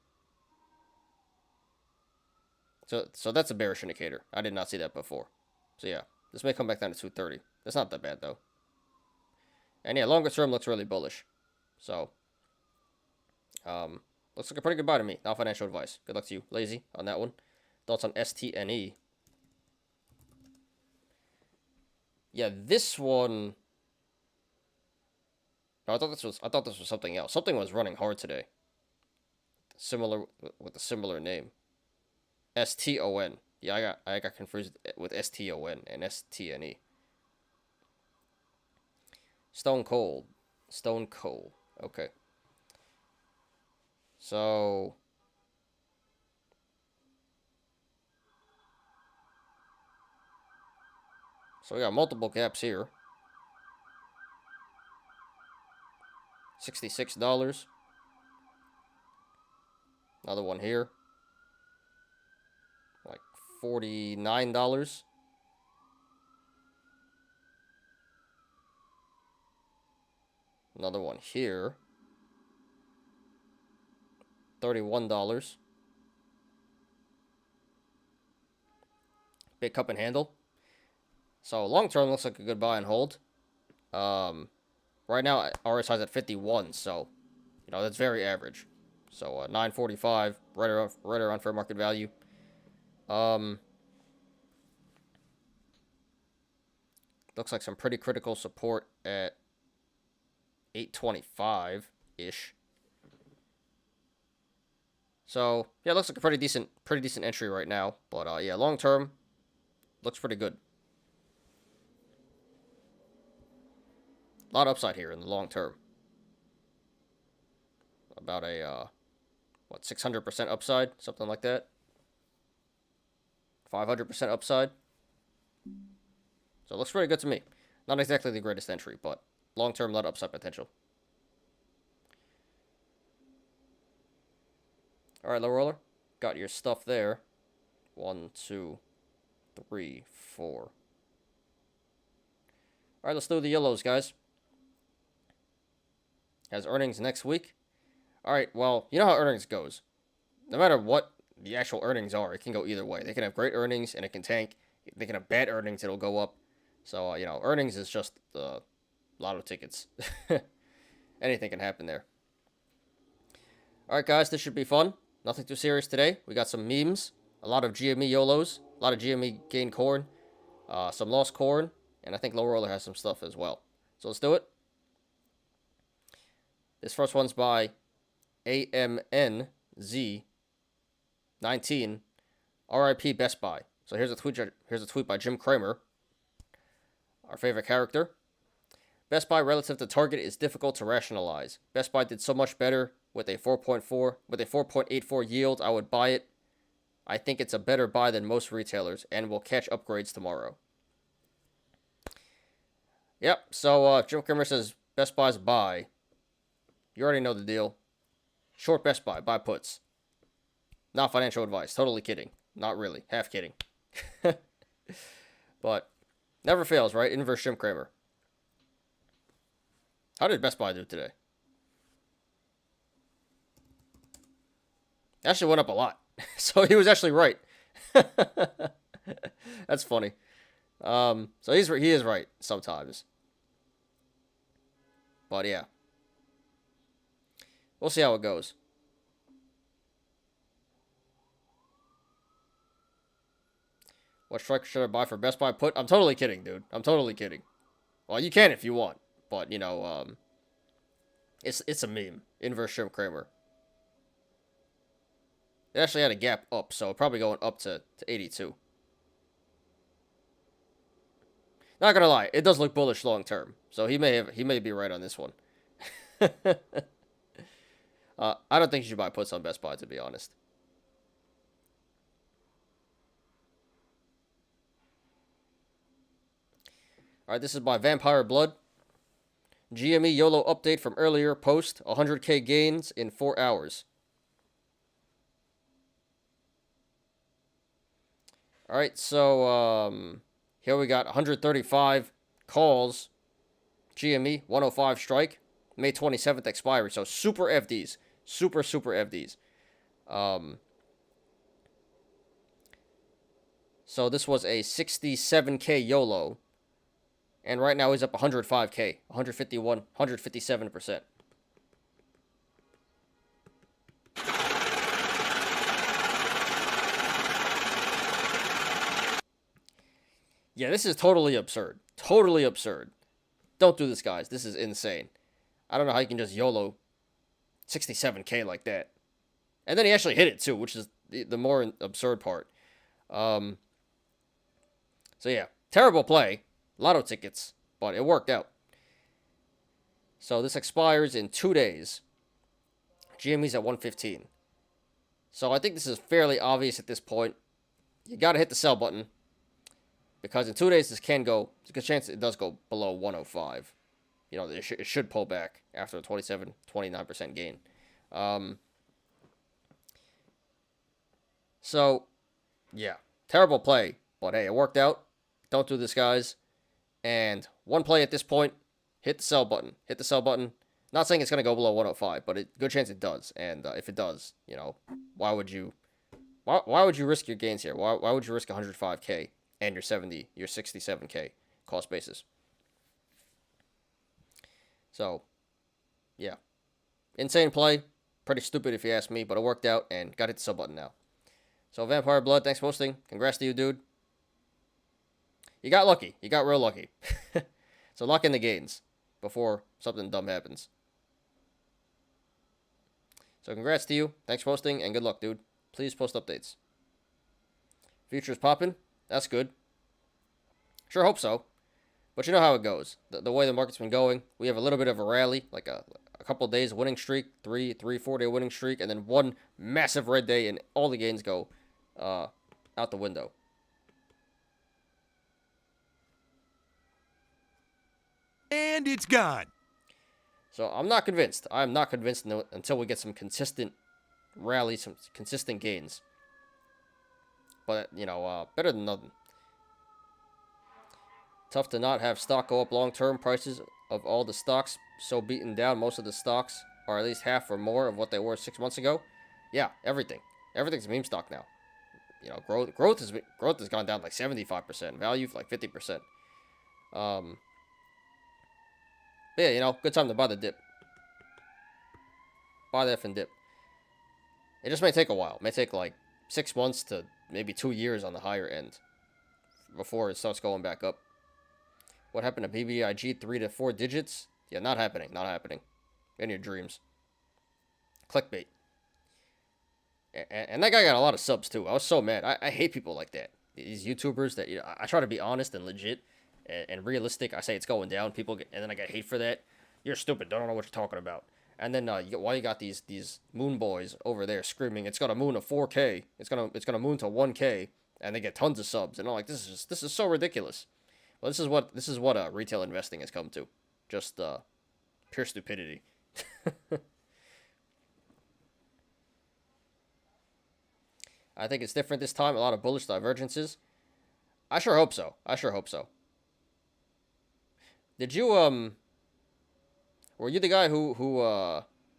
So that's a bearish indicator. I did not see that before. So yeah, this may come back down to 230. That's not that bad though. And yeah, longer term looks really bullish. So looks like a pretty good buy to me. Not financial advice. Good luck to you, Lazy, on that one. Thoughts on STNE? Yeah, this one No, I thought this was something else. Something was running hard today. Similar with a similar name. STON. Yeah, I got confused with STON and STNE. Stone Cold. Stone Cold. Okay. So we got multiple gaps here. $66. Another one here. Like $49. Another one here. $31. Big cup and handle. So long term looks like a good buy and hold. Right now RSI's at 51, so that's very average. So 945, right around fair market value. Looks like some pretty critical support at 825 ish. So yeah, looks like a pretty decent entry right now. But yeah, long term looks pretty good. A lot of upside here in the long term. About a 600% upside, something like that. 500% upside. So it looks pretty good to me. Not exactly the greatest entry, but long term, a lot of upside potential. All right, low roller, got your stuff there. 1, 2, 3, 4. All right, let's do the Yolos, guys. Has earnings next week. All right, well, you know how earnings goes. No matter what the actual earnings are, it can go either way. They can have great earnings and it can tank. They can have bad earnings, it'll go up. So, earnings is just the lotto tickets. Anything can happen there. All right, guys, this should be fun. Nothing too serious today. We got some memes, a lot of GME Yolos, a lot of GME gained corn, some lost corn, and I think low roller has some stuff as well. So let's do it. This first one's by AMNZ19. RIP Best Buy. So here's a tweet by Jim Cramer, our favorite character. Best Buy relative to Target is difficult to rationalize. Best Buy did so much better with a 4.84 yield. I would buy it. I think it's a better buy than most retailers and will catch upgrades tomorrow. Yep. So Jim Cramer says Best Buy's a buy. You already know the deal. Short Best Buy, buy puts. Not financial advice. Totally kidding. Not really. Half kidding. But never fails, right? Inverse Jim Cramer. How did Best Buy do today? Actually went up a lot. So he was actually right. That's funny. So he is right sometimes. But yeah. We'll see how it goes. What strike should I buy for Best Buy put? I'm totally kidding, dude. I'm totally kidding. Well, you can if you want, but it's a meme. Inverse Jim Cramer. It actually had a gap up, so probably going up to 82. Not gonna lie, it does look bullish long term. So he may be right on this one. I don't think you should buy puts on Best Buy, to be honest. All right, this is by Vampire Blood. GME YOLO update from earlier post. 100K gains in 4 hours. All right, so here we got 135 calls. GME 105 strike. May 27th expiry. So super FDs. Super FDs. So this was a 67K YOLO. And right now he's up 105K. 151, 157%. Yeah, this is totally absurd. Totally absurd. Don't do this, guys. This is insane. I don't know how you can just YOLO 67K like that. And then he actually hit it too, which is the more absurd part. So yeah, terrible play. Lotto tickets, but it worked out. So this expires in 2 days. GME's at 115. So I think this is fairly obvious at this point. You got to hit the sell button. Because in 2 days, this can go. There's a good chance it does go below 105. You know, it should pull back after a 29% gain. So, yeah. Terrible play. But hey, it worked out. Don't do this, guys. And one play at this point, hit the sell button. Hit the sell button. Not saying it's going to go below 105, but good chance it does. And if it does, you know, why would you risk your gains here? Why would you risk 105K and your 67K cost basis? So, yeah. Insane play. Pretty stupid if you ask me, but it worked out and got to hit the sell button now. So, Vampire Blood, thanks for hosting. Congrats to you, dude. You got lucky. You got real lucky. So, lock in the gains before something dumb happens. So, congrats to you. Thanks for hosting, and good luck, dude. Please post updates. Future's popping. That's good. Sure hope so. But you know how it goes. The way the market's been going, we have a little bit of a rally, like a couple of days winning streak, 4-day winning streak, and then one massive red day, and all the gains go out the window. And it's gone. So I'm not convinced. I'm not convinced until we get some consistent rallies, some consistent gains. But, you know, better than nothing. Tough to not have stock go up long-term. Prices of all the stocks so beaten down. Most of the stocks are at least half or more of what they were 6 months ago. Yeah, everything. Everything's meme stock now. You know, growth has gone down like 75%. Value like 50%. But yeah, you know, good time to buy the dip. Buy the effing dip. It just may take a while. It may take like 6 months to maybe 2 years on the higher end before it starts going back up. What happened to BBIG? 3 to 4 digits? Yeah, not happening. Not happening. In your dreams. Clickbait. And that guy got a lot of subs too. I was so mad. I hate people like that. These YouTubers that, you know, I try to be honest and legit and realistic. I say it's going down. And then I get hate for that. You're stupid. Don't know what you're talking about. And then why you got these moon boys over there screaming it's gonna moon to 4K. It's gonna moon to 1K, and they get tons of subs. And I'm like, this is so ridiculous. Well, this is what retail investing has come to. Just pure stupidity. I think it's different this time. A lot of bullish divergences. I sure hope so. Did you were you the guy who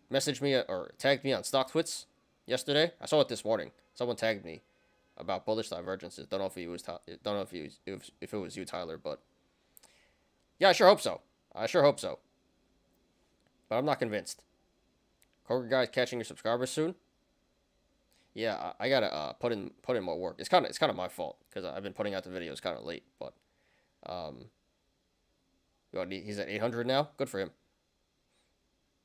messaged me or tagged me on StockTwits yesterday? I saw it this morning. Someone tagged me about bullish divergences. Don't know if it was you, Tyler, but yeah, I sure hope so. But I'm not convinced. Kroger guy's catching your subscribers soon. Yeah, I gotta put in more work. It's kind of my fault because I've been putting out the videos kind of late. But he's at 800 now. Good for him.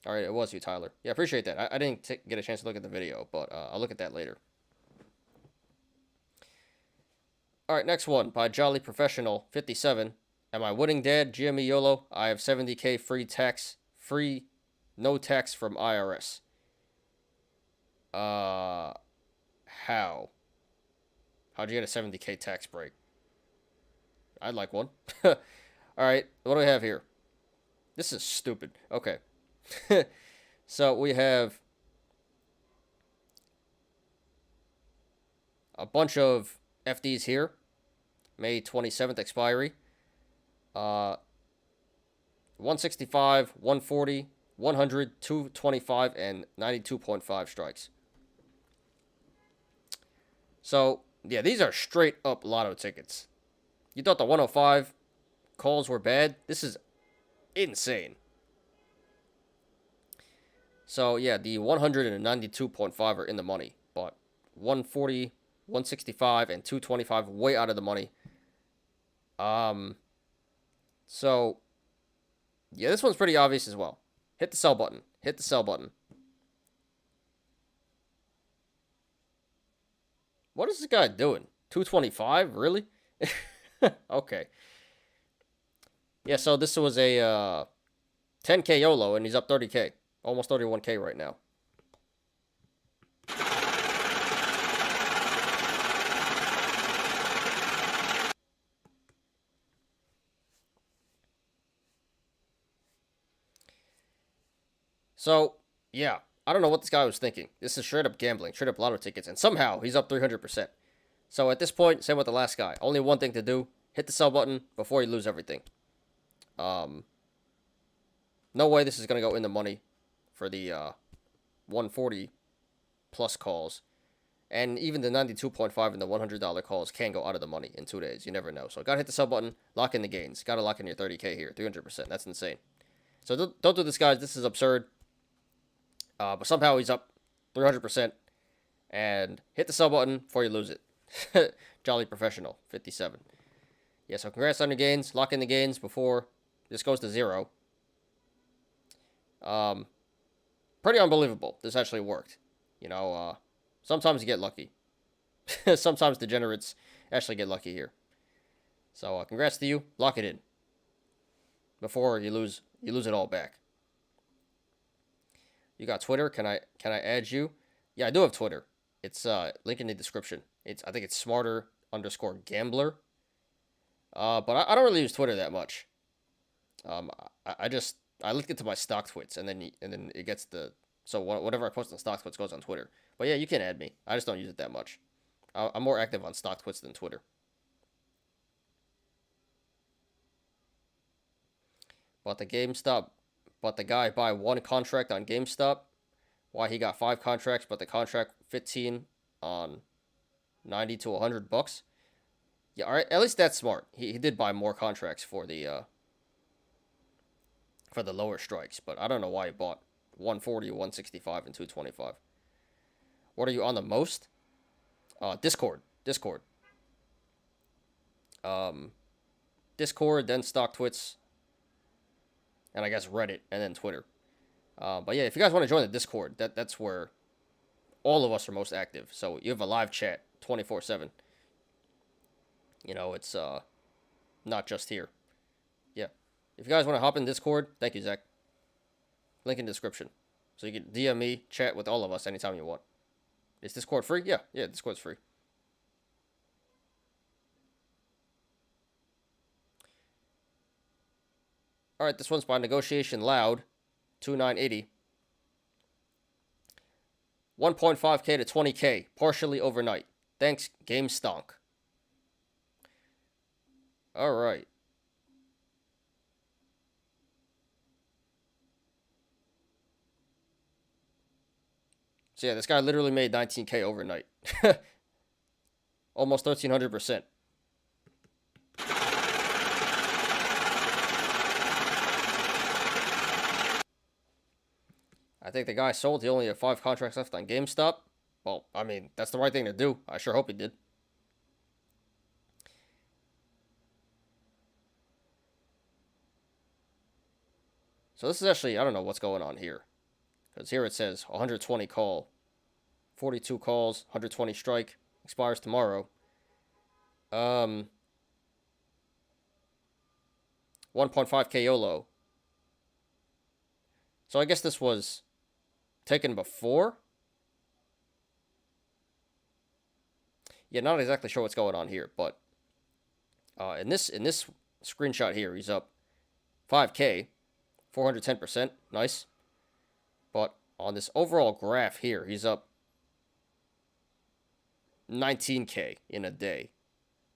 All right, it was you, Tyler. Yeah, appreciate that. I didn't get a chance to look at the video, but I'll look at that later. All right, next one by Jolly Professional 57. Am I winning, Dad? GME YOLO. I have 70K free, no tax from IRS. How? How'd you get a 70K tax break? I'd like one. All right, what do we have here? This is stupid. Okay. So we have a bunch of FDs here. May 27th expiry. 165, 140, 100, 225, and 92.5 strikes. So, yeah, these are straight up lotto tickets. You thought the 105 calls were bad? This is insane. So, yeah, the 192.5 are in the money, but 140, 165, and 225 way out of the money. So, yeah, this one's pretty obvious as well. Hit the sell button. Hit the sell button. What is this guy doing? 225? Really? Okay. Yeah, so this was a 10K YOLO, and he's up 30K. Almost 31K right now. So, yeah, I don't know what this guy was thinking. This is straight up gambling, straight up lotto tickets, and somehow he's up 300%. So at this point, same with the last guy. Only one thing to do: hit the sell button before you lose everything. No way this is gonna go in the money for the 140 plus calls, and even the 92.5 and the $100 calls can go out of the money in 2 days. You never know. So gotta hit the sell button, lock in the gains. Gotta lock in your 30K here, 300%. That's insane. So don't do this, guys. This is absurd. But somehow he's up 300%, and hit the sell button before you lose it. Jolly Professional, 57. Yeah, so congrats on your gains. Lock in the gains before this goes to zero. Pretty unbelievable. This actually worked. You know, sometimes you get lucky. Sometimes degenerates actually get lucky here. So congrats to you. Lock it in before you lose it all back. You got Twitter? Can I add you? Yeah, I do have Twitter. It's link in the description. I think it's smarter_gambler. But I don't really use Twitter that much. I link it to my StockTwits, and then it gets so whatever I post on StockTwits goes on Twitter. But yeah, you can add me. I just don't use it that much. I'm more active on StockTwits than Twitter. But the guy buy one contract on GameStop. Why he got 5 contracts, but the contract 15 on 90 to $100. Yeah, all right. At least that's smart. He did buy more contracts for the lower strikes, but I don't know why he bought 140, 165, and 225. What are you on the most? Discord. Discord, then StockTwits, and I guess Reddit, and then Twitter. But yeah, if you guys want to join the Discord, that's where all of us are most active. So you have a live chat 24/7. You know, it's not just here. Yeah. If you guys want to hop in Discord, thank you, Zach. Link in the description. So you can DM me, chat with all of us anytime you want. Is Discord free? Yeah, Discord's free. Alright, this one's by Negotiation Loud, 2980. 1.5K to 20K, partially overnight. Thanks, GameStonk. Alright. So yeah, this guy literally made 19K overnight. Almost 1,300%. I think the guy sold. He only had 5 contracts left on GameStop. Well, I mean, that's the right thing to do. I sure hope he did. So this is actually, I don't know what's going on here. Because here it says 120 call, 42 calls, 120 strike, expires tomorrow. 1.5K YOLO. So I guess this was taken before? Yeah, not exactly sure what's going on here, but in this screenshot here, he's up 5K, 410%, nice. But on this overall graph here, he's up 19K in a day.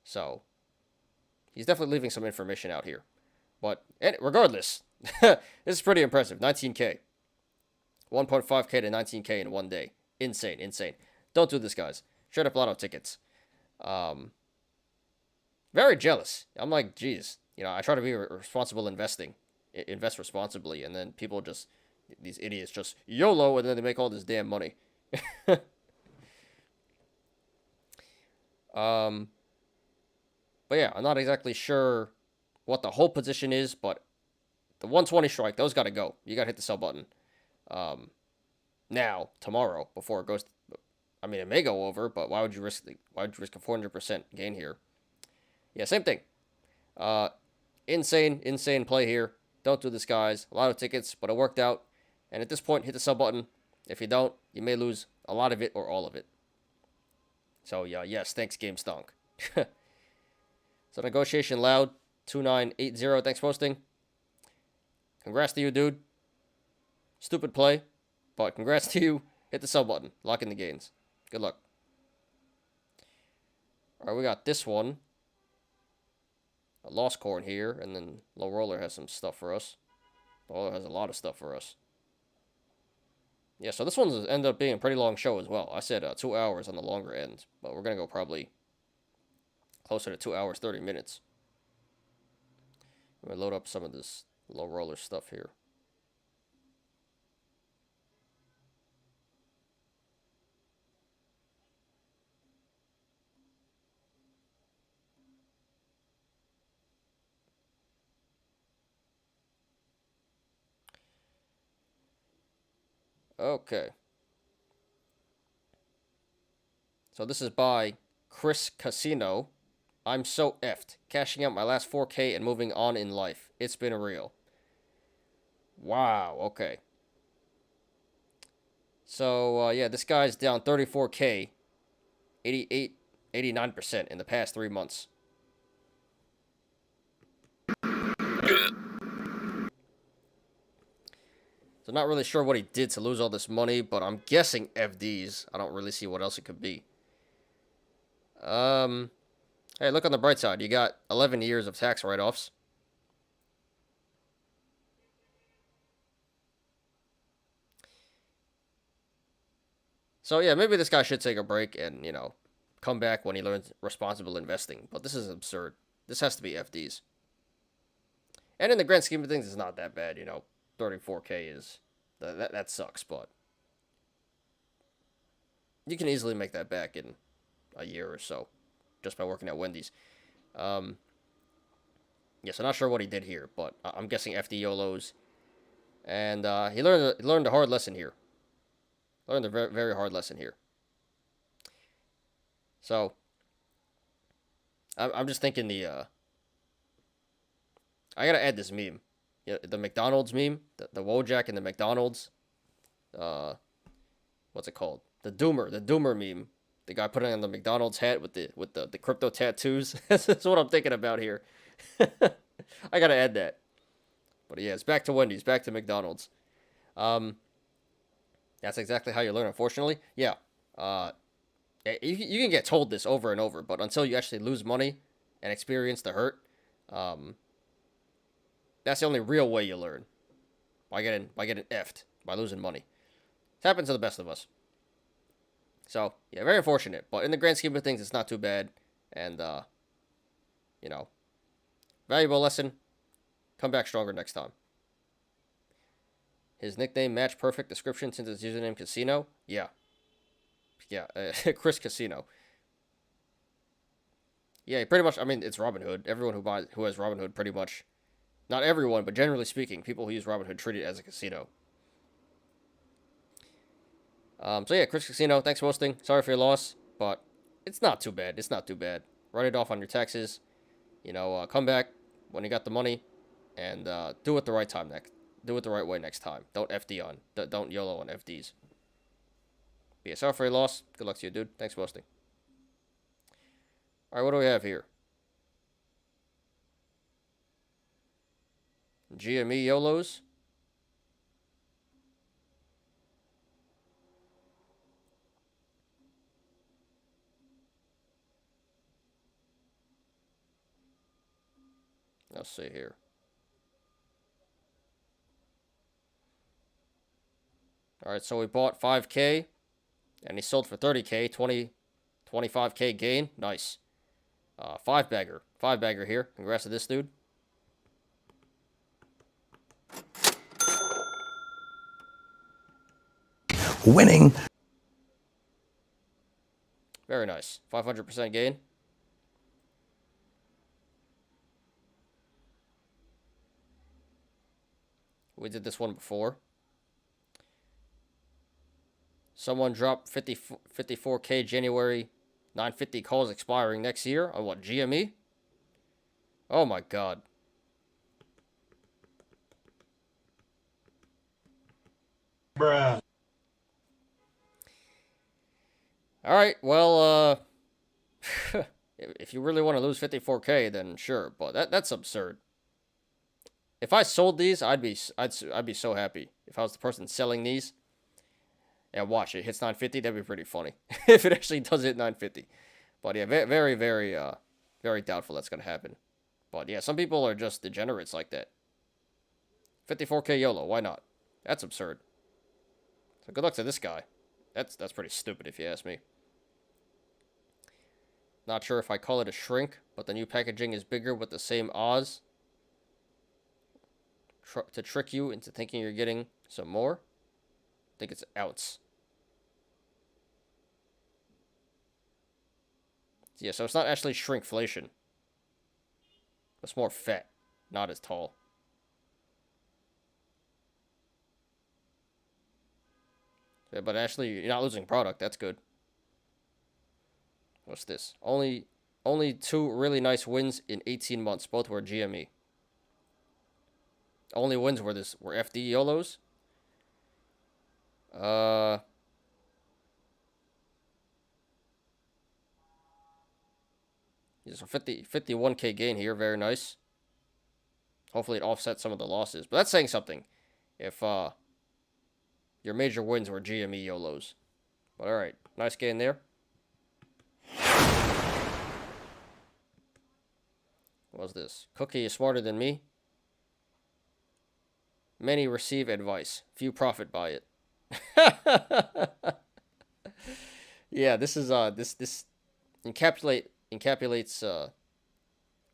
So he's definitely leaving some information out here. But regardless, this is pretty impressive. 19K. 1.5K to 19K in one day. Insane, insane. Don't do this, guys. Straight up lotto tickets. Very jealous. I'm like, geez. You know, I try to be responsible investing. Invest responsibly. And then people just, these idiots just YOLO, and then they make all this damn money. But yeah, I'm not exactly sure what the whole position is, but the 120 strike, those got to go. You got to hit the sell button. Now, tomorrow, before it goes. I mean, it may go over, but why would you risk a 400% gain here? Yeah, same thing. Insane play here. Don't do this, guys. A lot of tickets, but it worked out. And at this point, hit the sell button. If you don't, you may lose a lot of it or all of it. So, yeah, yes, thanks, GameStonk. So, negotiation loud, 2980. Thanks for posting. Congrats to you, dude. Stupid play, but congrats to you. Hit the sell button. Lock in the gains. Good luck. All right, we got this one. A lost coin here, and then Low Roller has some stuff for us. Low Roller has a lot of stuff for us. Yeah, so this one's ended up being a pretty long show as well. I said 2 hours on the longer end, but we're going to go probably closer to 2 hours, 30 minutes. I'm going to load up some of this Low Roller stuff here. Okay. So this is by Chris Casino. I'm so effed. Cashing out my last 4K and moving on in life. It's been real. Wow, okay. So, yeah, this guy's down 34K. 89% in the past 3 months. So not really sure what he did to lose all this money, but I'm guessing FDs. I don't really see what else it could be. Hey, look on the bright side. You got 11 years of tax write-offs. So yeah, maybe this guy should take a break and, you know, come back when he learns responsible investing. But this is absurd. This has to be FDs. And in the grand scheme of things, it's not that bad, you know. 34K is... That sucks, but... you can easily make that back in a year or so. Just by working at Wendy's. Yes, I'm not sure what he did here, but I'm guessing FD Yolos. And he learned a hard lesson here. Learned a very, very hard lesson here. So... I'm just thinking the... I gotta add this meme. Yeah, the McDonald's meme, the Wojak and the McDonald's, what's it called? The Doomer meme. The guy putting on the McDonald's hat with the crypto tattoos. That's what I'm thinking about here. I gotta add that. But yeah, it's back to Wendy's, back to McDonald's. That's exactly how you learn, unfortunately. Yeah. You can get told this over and over, but until you actually lose money and experience the hurt, that's the only real way you learn. By getting effed. By losing money. It happens to the best of us. So, yeah, very unfortunate. But in the grand scheme of things, it's not too bad. And, you know, valuable lesson. Come back stronger next time. His nickname match perfect description since his username Casino. Yeah. Yeah, Chris Casino. Yeah, pretty much, I mean, it's Robinhood. Everyone who has Robinhood pretty much... not everyone, but generally speaking, people who use Robinhood treat it as a casino. So yeah, Chris Casino, thanks for hosting. Sorry for your loss, but it's not too bad. It's not too bad. Write it off on your taxes. You know, come back when you got the money, and do it the right time next. Do it the right way next time. Don't FD on. Don't YOLO on FDs. But yeah, sorry for your loss. Good luck to you, dude. Thanks for hosting. All right, what do we have here? GME Yolos. Let's see here. All right, so we bought 5K, and he sold for 30K, 25K gain. Nice. Five bagger here. Congrats to this dude. Winning. Very nice. 500% gain. We did this one before. Someone dropped 54K January 950 calls expiring next year on what, GME? Oh my god. Bruh. Alright, well, if you really want to lose 54K, then sure, but that's absurd. If I sold these, I'd be so happy. If I was the person selling these. And watch, it hits 950, that'd be pretty funny. If it actually does hit 950. But yeah, very, very doubtful that's going to happen. But yeah, some people are just degenerates like that. 54K YOLO, why not? That's absurd. So good luck to this guy. That's pretty stupid if you ask me. Not sure if I call it a shrink, but the new packaging is bigger with the same Oz. To trick you into thinking you're getting some more. I think it's ounce. Yeah, so it's not actually shrinkflation. It's more fat, not as tall. Yeah, but actually, you're not losing product. That's good. What's this? Only 2 really nice wins in 18 months. Both were GME. Only wins were FD Yolos. So 51K gain here, very nice. Hopefully it offsets some of the losses. But that's saying something. If your major wins were GME YOLOs. But alright, nice gain there. What's this? Cookie is smarter than me. Many receive advice. Few profit by it. Yeah, this is this encapsulates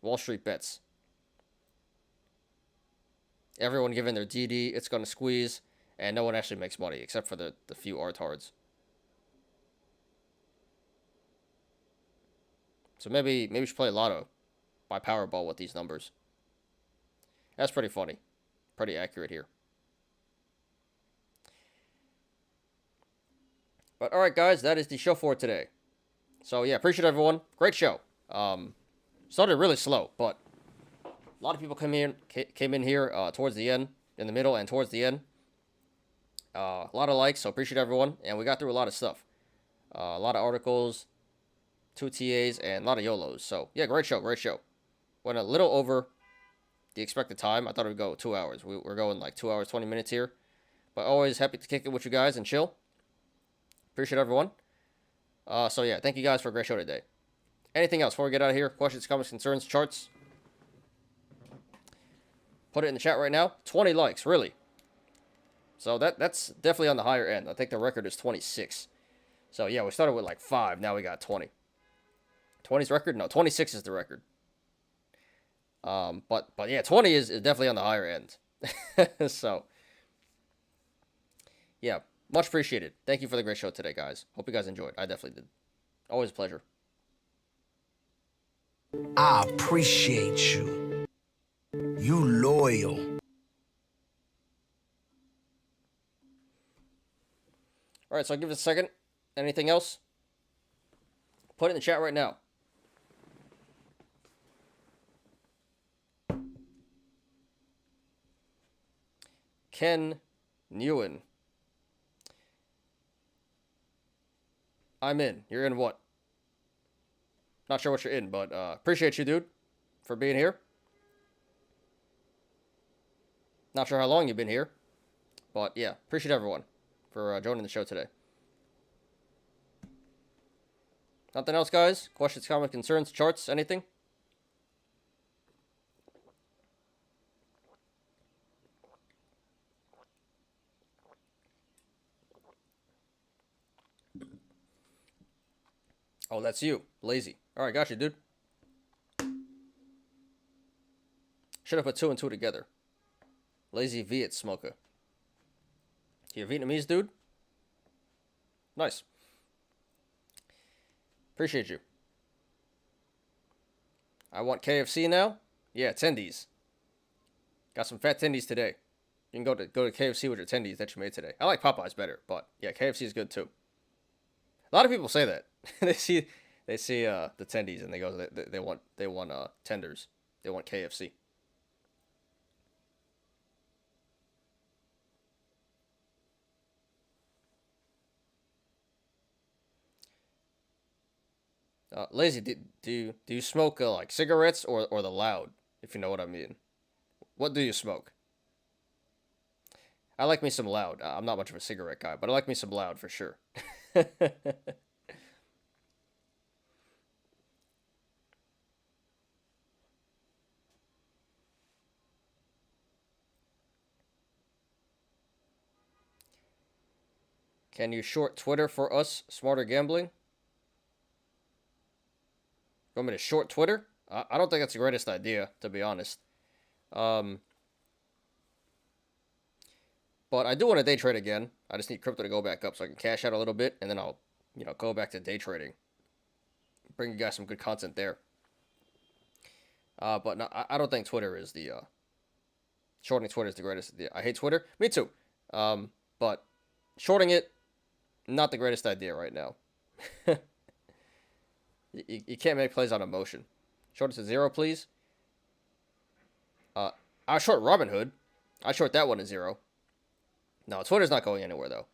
Wall Street bets. Everyone giving their DD, it's gonna squeeze, and no one actually makes money except for the few artards. So maybe we should play Lotto by Powerball with these numbers. That's pretty funny. Pretty accurate here. But alright guys, that is the show for today. So yeah, appreciate everyone. Great show. Started really slow, but a lot of people came in here towards the end, in the middle, and towards the end. A lot of likes, so appreciate everyone. And we got through a lot of stuff. A lot of articles, 2 TAs, and a lot of YOLOs. So yeah, great show, great show. Went a little over the expected time. I thought it would go 2 hours. We're going like 2 hours, 20 minutes here. But always happy to kick it with you guys and chill. Appreciate everyone. So yeah, thank you guys for a great show today. Anything else before we get out of here? Questions, comments, concerns, charts? Put it in the chat right now. 20 likes, really. So that's definitely on the higher end. I think the record is 26. So yeah, we started with like 5. Now we got 20. 20's record? No, 26 is the record. But yeah, 20 is definitely on the higher end. So yeah, much appreciated. Thank you for the great show today, guys. Hope you guys enjoyed. I definitely did. Always a pleasure. I appreciate you. You loyal. All right, so I'll give it a second. Anything else? Put it in the chat right now. Ken Newen. I'm in. You're in what? Not sure what you're in, but appreciate you, dude, for being here. Not sure how long you've been here, but yeah, appreciate everyone for joining the show today. Nothing else, guys? Questions, comments, concerns, charts, anything? Oh, that's you. Lazy. All right, got you, dude. Should have put 2 and 2 together. Lazy Viet smoker. You're Vietnamese, dude? Nice. Appreciate you. I want KFC now? Yeah, tendies. Got some fat tendies today. You can go to KFC with your tendies that you made today. I like Popeyes better, but yeah, KFC is good too. A lot of people say that. they see the tendies and they go they want tenders. They want KFC. Lazy, do you smoke like cigarettes or the loud, if you know what I mean? What do you smoke? I like me some loud. I'm not much of a cigarette guy, but I like me some loud for sure. Can you short Twitter for us, Smarter Gambling? You want me to short Twitter? I don't think that's the greatest idea, to be honest. But I do want to day trade again. I just need crypto to go back up so I can cash out a little bit, and then I'll, go back to day trading. Bring you guys some good content there. But no, I don't think Twitter is the, shorting Twitter is the greatest idea. I hate Twitter. Me too. But shorting it, not the greatest idea right now. You can't make plays on emotion. Short it to 0, please. I'll short Robinhood. I short that one to 0. No, Twitter's not going anywhere, though.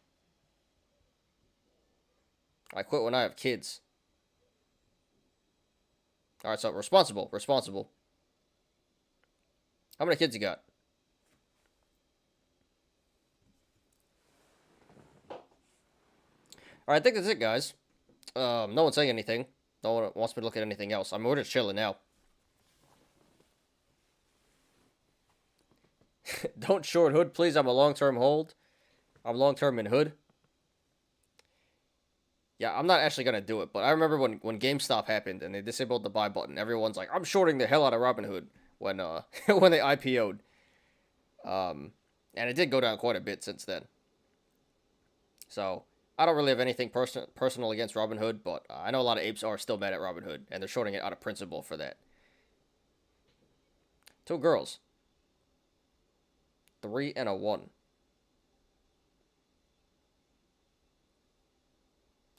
I quit when I have kids. Alright, so responsible. How many kids you got? Alright, I think that's it, guys. No one's saying anything. No one wants me to look at anything else. We're just chilling now. Don't short Hood, please. I'm a long-term hold. I'm long-term in Hood. Yeah, I'm not actually going to do it, but I remember when GameStop happened and they disabled the buy button, everyone's like, I'm shorting the hell out of Robinhood when when they IPO'd. And it did go down quite a bit since then. So, I don't really have anything personal against Robinhood, but I know a lot of apes are still mad at Robinhood, and they're shorting it out of principle for that. 2 girls. 3 and a 1.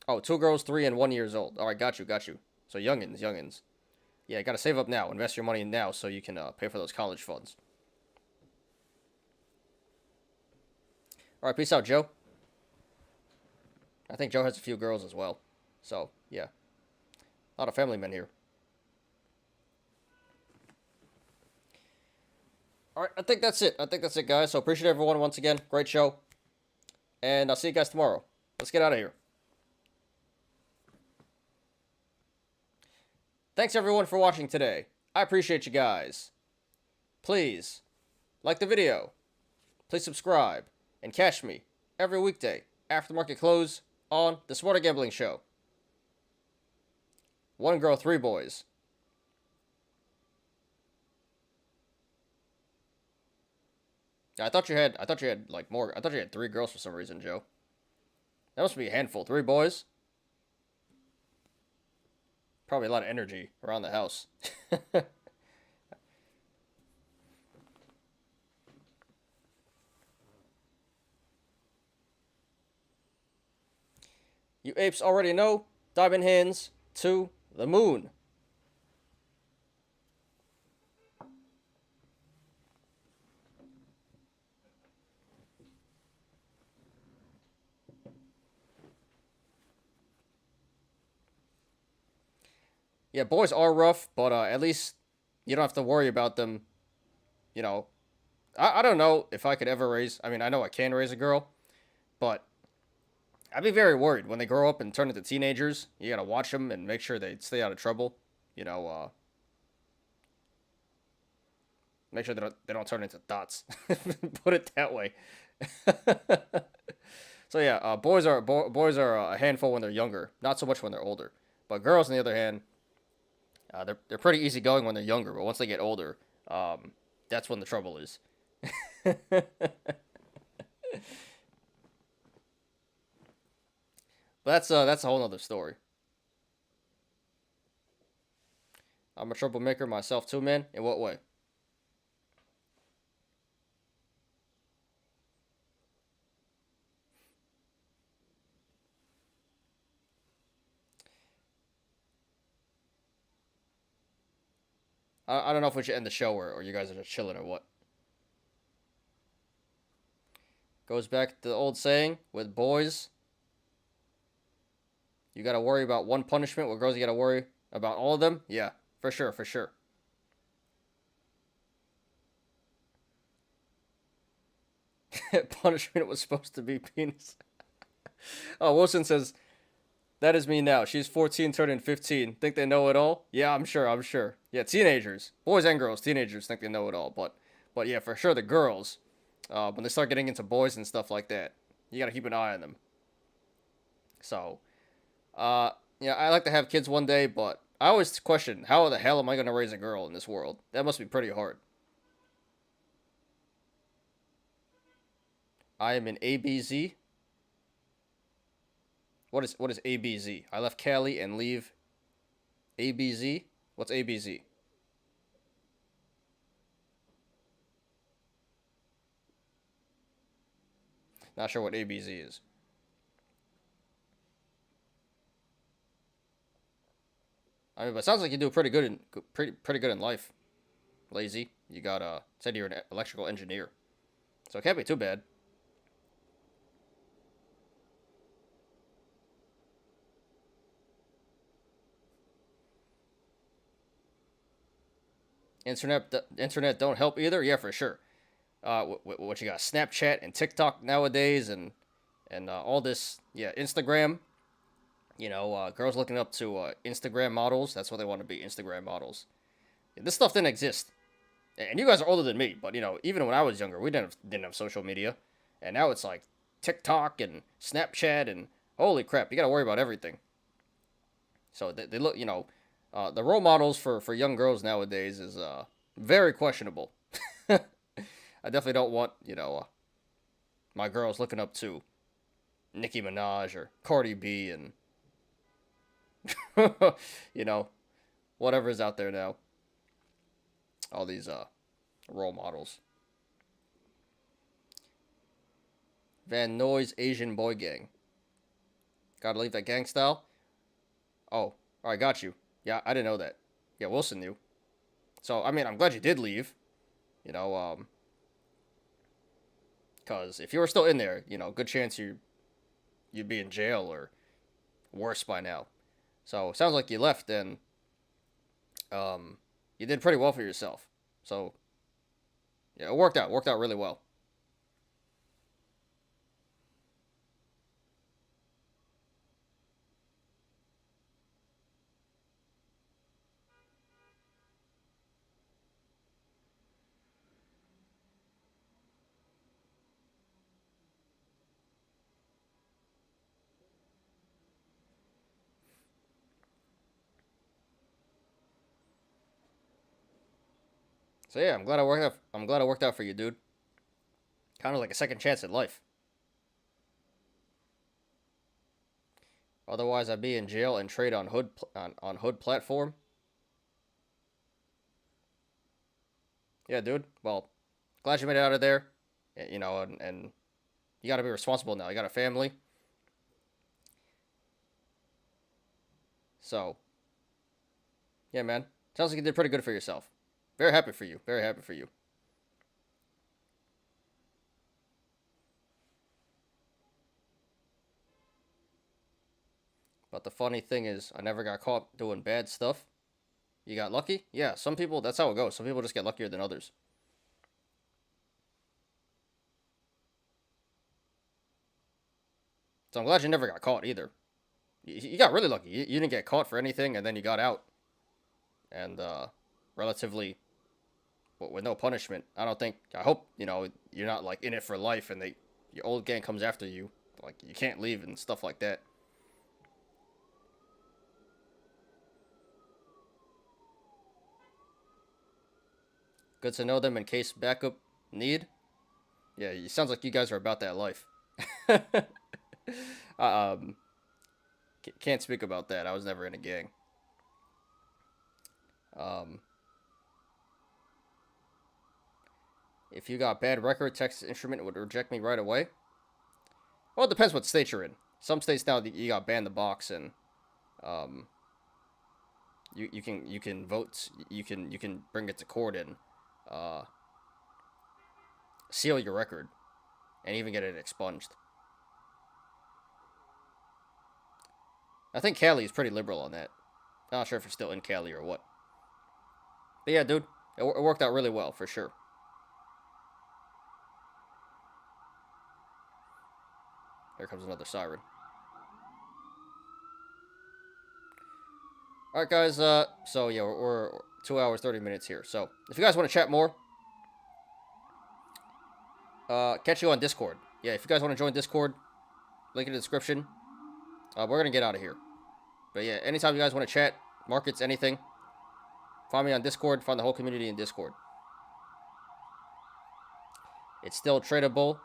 Oh, 2 girls, 3 and 1 years old. Alright, got you. So youngins. Yeah, gotta save up now. Invest your money now so you can pay for those college funds. Alright, peace out, Joe. I think Joe has a few girls as well. So, yeah. A lot of family men here. Alright, I think that's it. Guys. So, appreciate everyone once again. Great show. And I'll see you guys tomorrow. Let's get out of here. Thanks, everyone, for watching today. I appreciate you guys. Please, like the video. Please subscribe. And catch me every weekday after market close on the Smarter Gambling Show. 1 girl, 3 boys. I thought you had like more. I thought you had 3 girls for some reason, Joe. That must be a handful. 3 boys. Probably a lot of energy around the house. You apes already know. Diamond hands to the moon. Yeah, boys are rough, but at least you don't have to worry about them. I don't know if I could ever raise. I mean, I know I can raise a girl, but I'd be very worried when they grow up and turn into teenagers. You gotta watch them and make sure they stay out of trouble. Make sure they don't turn into dots. Put it that way. So yeah, boys are a handful when they're younger, not so much when they're older. But girls, on the other hand, they're pretty easygoing when they're younger, but once they get older, that's when the trouble is. But that's a whole other story. I'm a troublemaker myself too, man. In what way? I don't know if we should end the show or you guys are just chilling or what. Goes back to the old saying with boys. You gotta worry about one punishment. With girls, you gotta worry about all of them. Yeah, for sure, for sure. Punishment was supposed to be penis. Oh, Wilson says, that is me now. She's 14, turning 15. Think they know it all? Yeah, I'm sure, I'm sure. Yeah, teenagers. Boys and girls, teenagers think they know it all. But yeah, for sure the girls, when they start getting into boys and stuff like that, you gotta keep an eye on them. So, yeah, I like to have kids one day, but I always question, how the hell am I gonna raise a girl in this world? That must be pretty hard. I am an ABZ. What is ABZ? I left Cali and leave ABZ? What's ABZ? Not sure what ABZ is. I mean, but it sounds like you do pretty good in life. Lazy. You got said you're an electrical engineer, so it can't be too bad. Internet don't help either. Yeah, for sure. What you got? Snapchat and TikTok nowadays, and all this. Yeah, Instagram. You know, girls looking up to Instagram models. That's what they want to be. Instagram models. Yeah, this stuff didn't exist, and you guys are older than me. But you know, even when I was younger, we didn't have social media, and now it's like TikTok and Snapchat and holy crap, you got to worry about everything. So they look, you know. The role models for young girls nowadays is very questionable. I definitely don't want, you know, my girls looking up to Nicki Minaj or Cardi B and, you know, whatever is out there now. All these role models. Van Noy's Asian Boy Gang. Gotta leave that gang style. Oh, alright, got you. Yeah, I didn't know that. Yeah, Wilson knew. So, I mean, I'm glad you did leave. You know, because if you were still in there, you know, good chance you'd be in jail or worse by now. So, it sounds like you left and you did pretty well for yourself. So, yeah, it worked out really well. So yeah, I'm glad it worked out for you, dude. Kind of like a second chance at life. Otherwise, I'd be in jail and trade on Hood platform. Yeah, dude. Well, glad you made it out of there. You know, and you got to be responsible now. You got a family. So, yeah, man. Sounds like you did pretty good for yourself. Very happy for you. Very happy for you. But the funny thing is, I never got caught doing bad stuff. You got lucky? Yeah, some people, that's how it goes. Some people just get luckier than others. So I'm glad you never got caught either. You got really lucky. You didn't get caught for anything, and then you got out. And, relatively, with no punishment. I hope, you know, you're not, like, in it for life, and your old gang comes after you. Like, you can't leave and stuff like that. Good to know them in case backup need. Yeah, it sounds like you guys are about that life. Can't speak about that. I was never in a gang. If you got bad record, Texas Instrument would reject me right away. Well, it depends what state you're in. Some states now you got ban the box and you can vote, you can bring it to court and seal your record and even get it expunged. I think Cali is pretty liberal on that. Not sure if it's still in Cali or what. But yeah, dude, it worked out really well for sure. Here comes another siren. Alright, guys, so yeah, we're 2 hours, 30 minutes here. So, if you guys want to chat more, catch you on Discord. Yeah, if you guys want to join Discord, link in the description. We're going to get out of here. But yeah, anytime you guys want to chat, markets, anything, find me on Discord, find the whole community in Discord. It's still tradable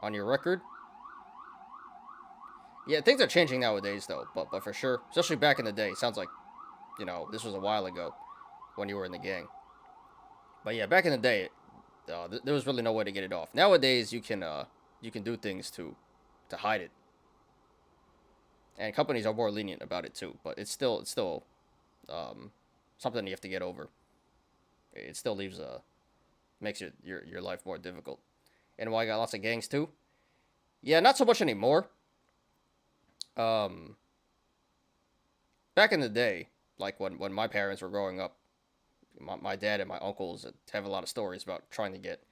on your record. Yeah, things are changing nowadays, though, but for sure. Especially back in the day. Sounds like, you know, this was a while ago when you were in the gang. But yeah, back in the day, there was really no way to get it off. Nowadays, you can do things to hide it. And companies are more lenient about it, too. But it's still something you have to get over. It still makes your life more difficult. And while I got lots of gangs, too. Yeah, not so much anymore. Back in the day, like when my parents were growing up, my dad and my uncles have a lot of stories about trying to get.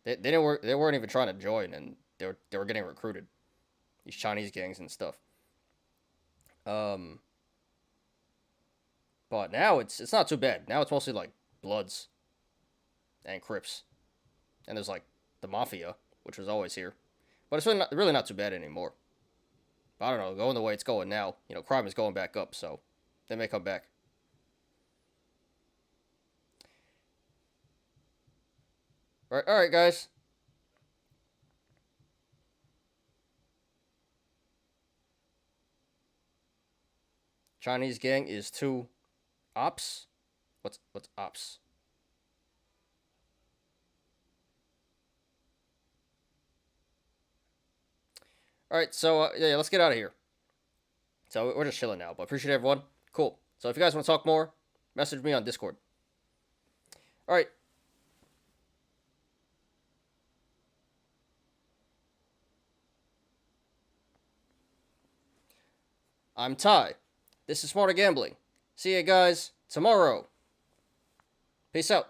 They weren't even trying to join, and they were getting recruited. These Chinese gangs and stuff. But now it's not too bad. Now it's mostly like Bloods and Crips, and there's like the Mafia, which was always here, but it's really not too bad anymore. I don't know, going the way it's going now, you know, crime is going back up, so they may come back. All right, guys. Chinese gang is 2 ops. What's ops? All right, so yeah, let's get out of here. So we're just chilling now, but appreciate everyone. Cool. So if you guys want to talk more, message me on Discord. All right. I'm Ty. This is Smarter Gambling. See you guys tomorrow. Peace out.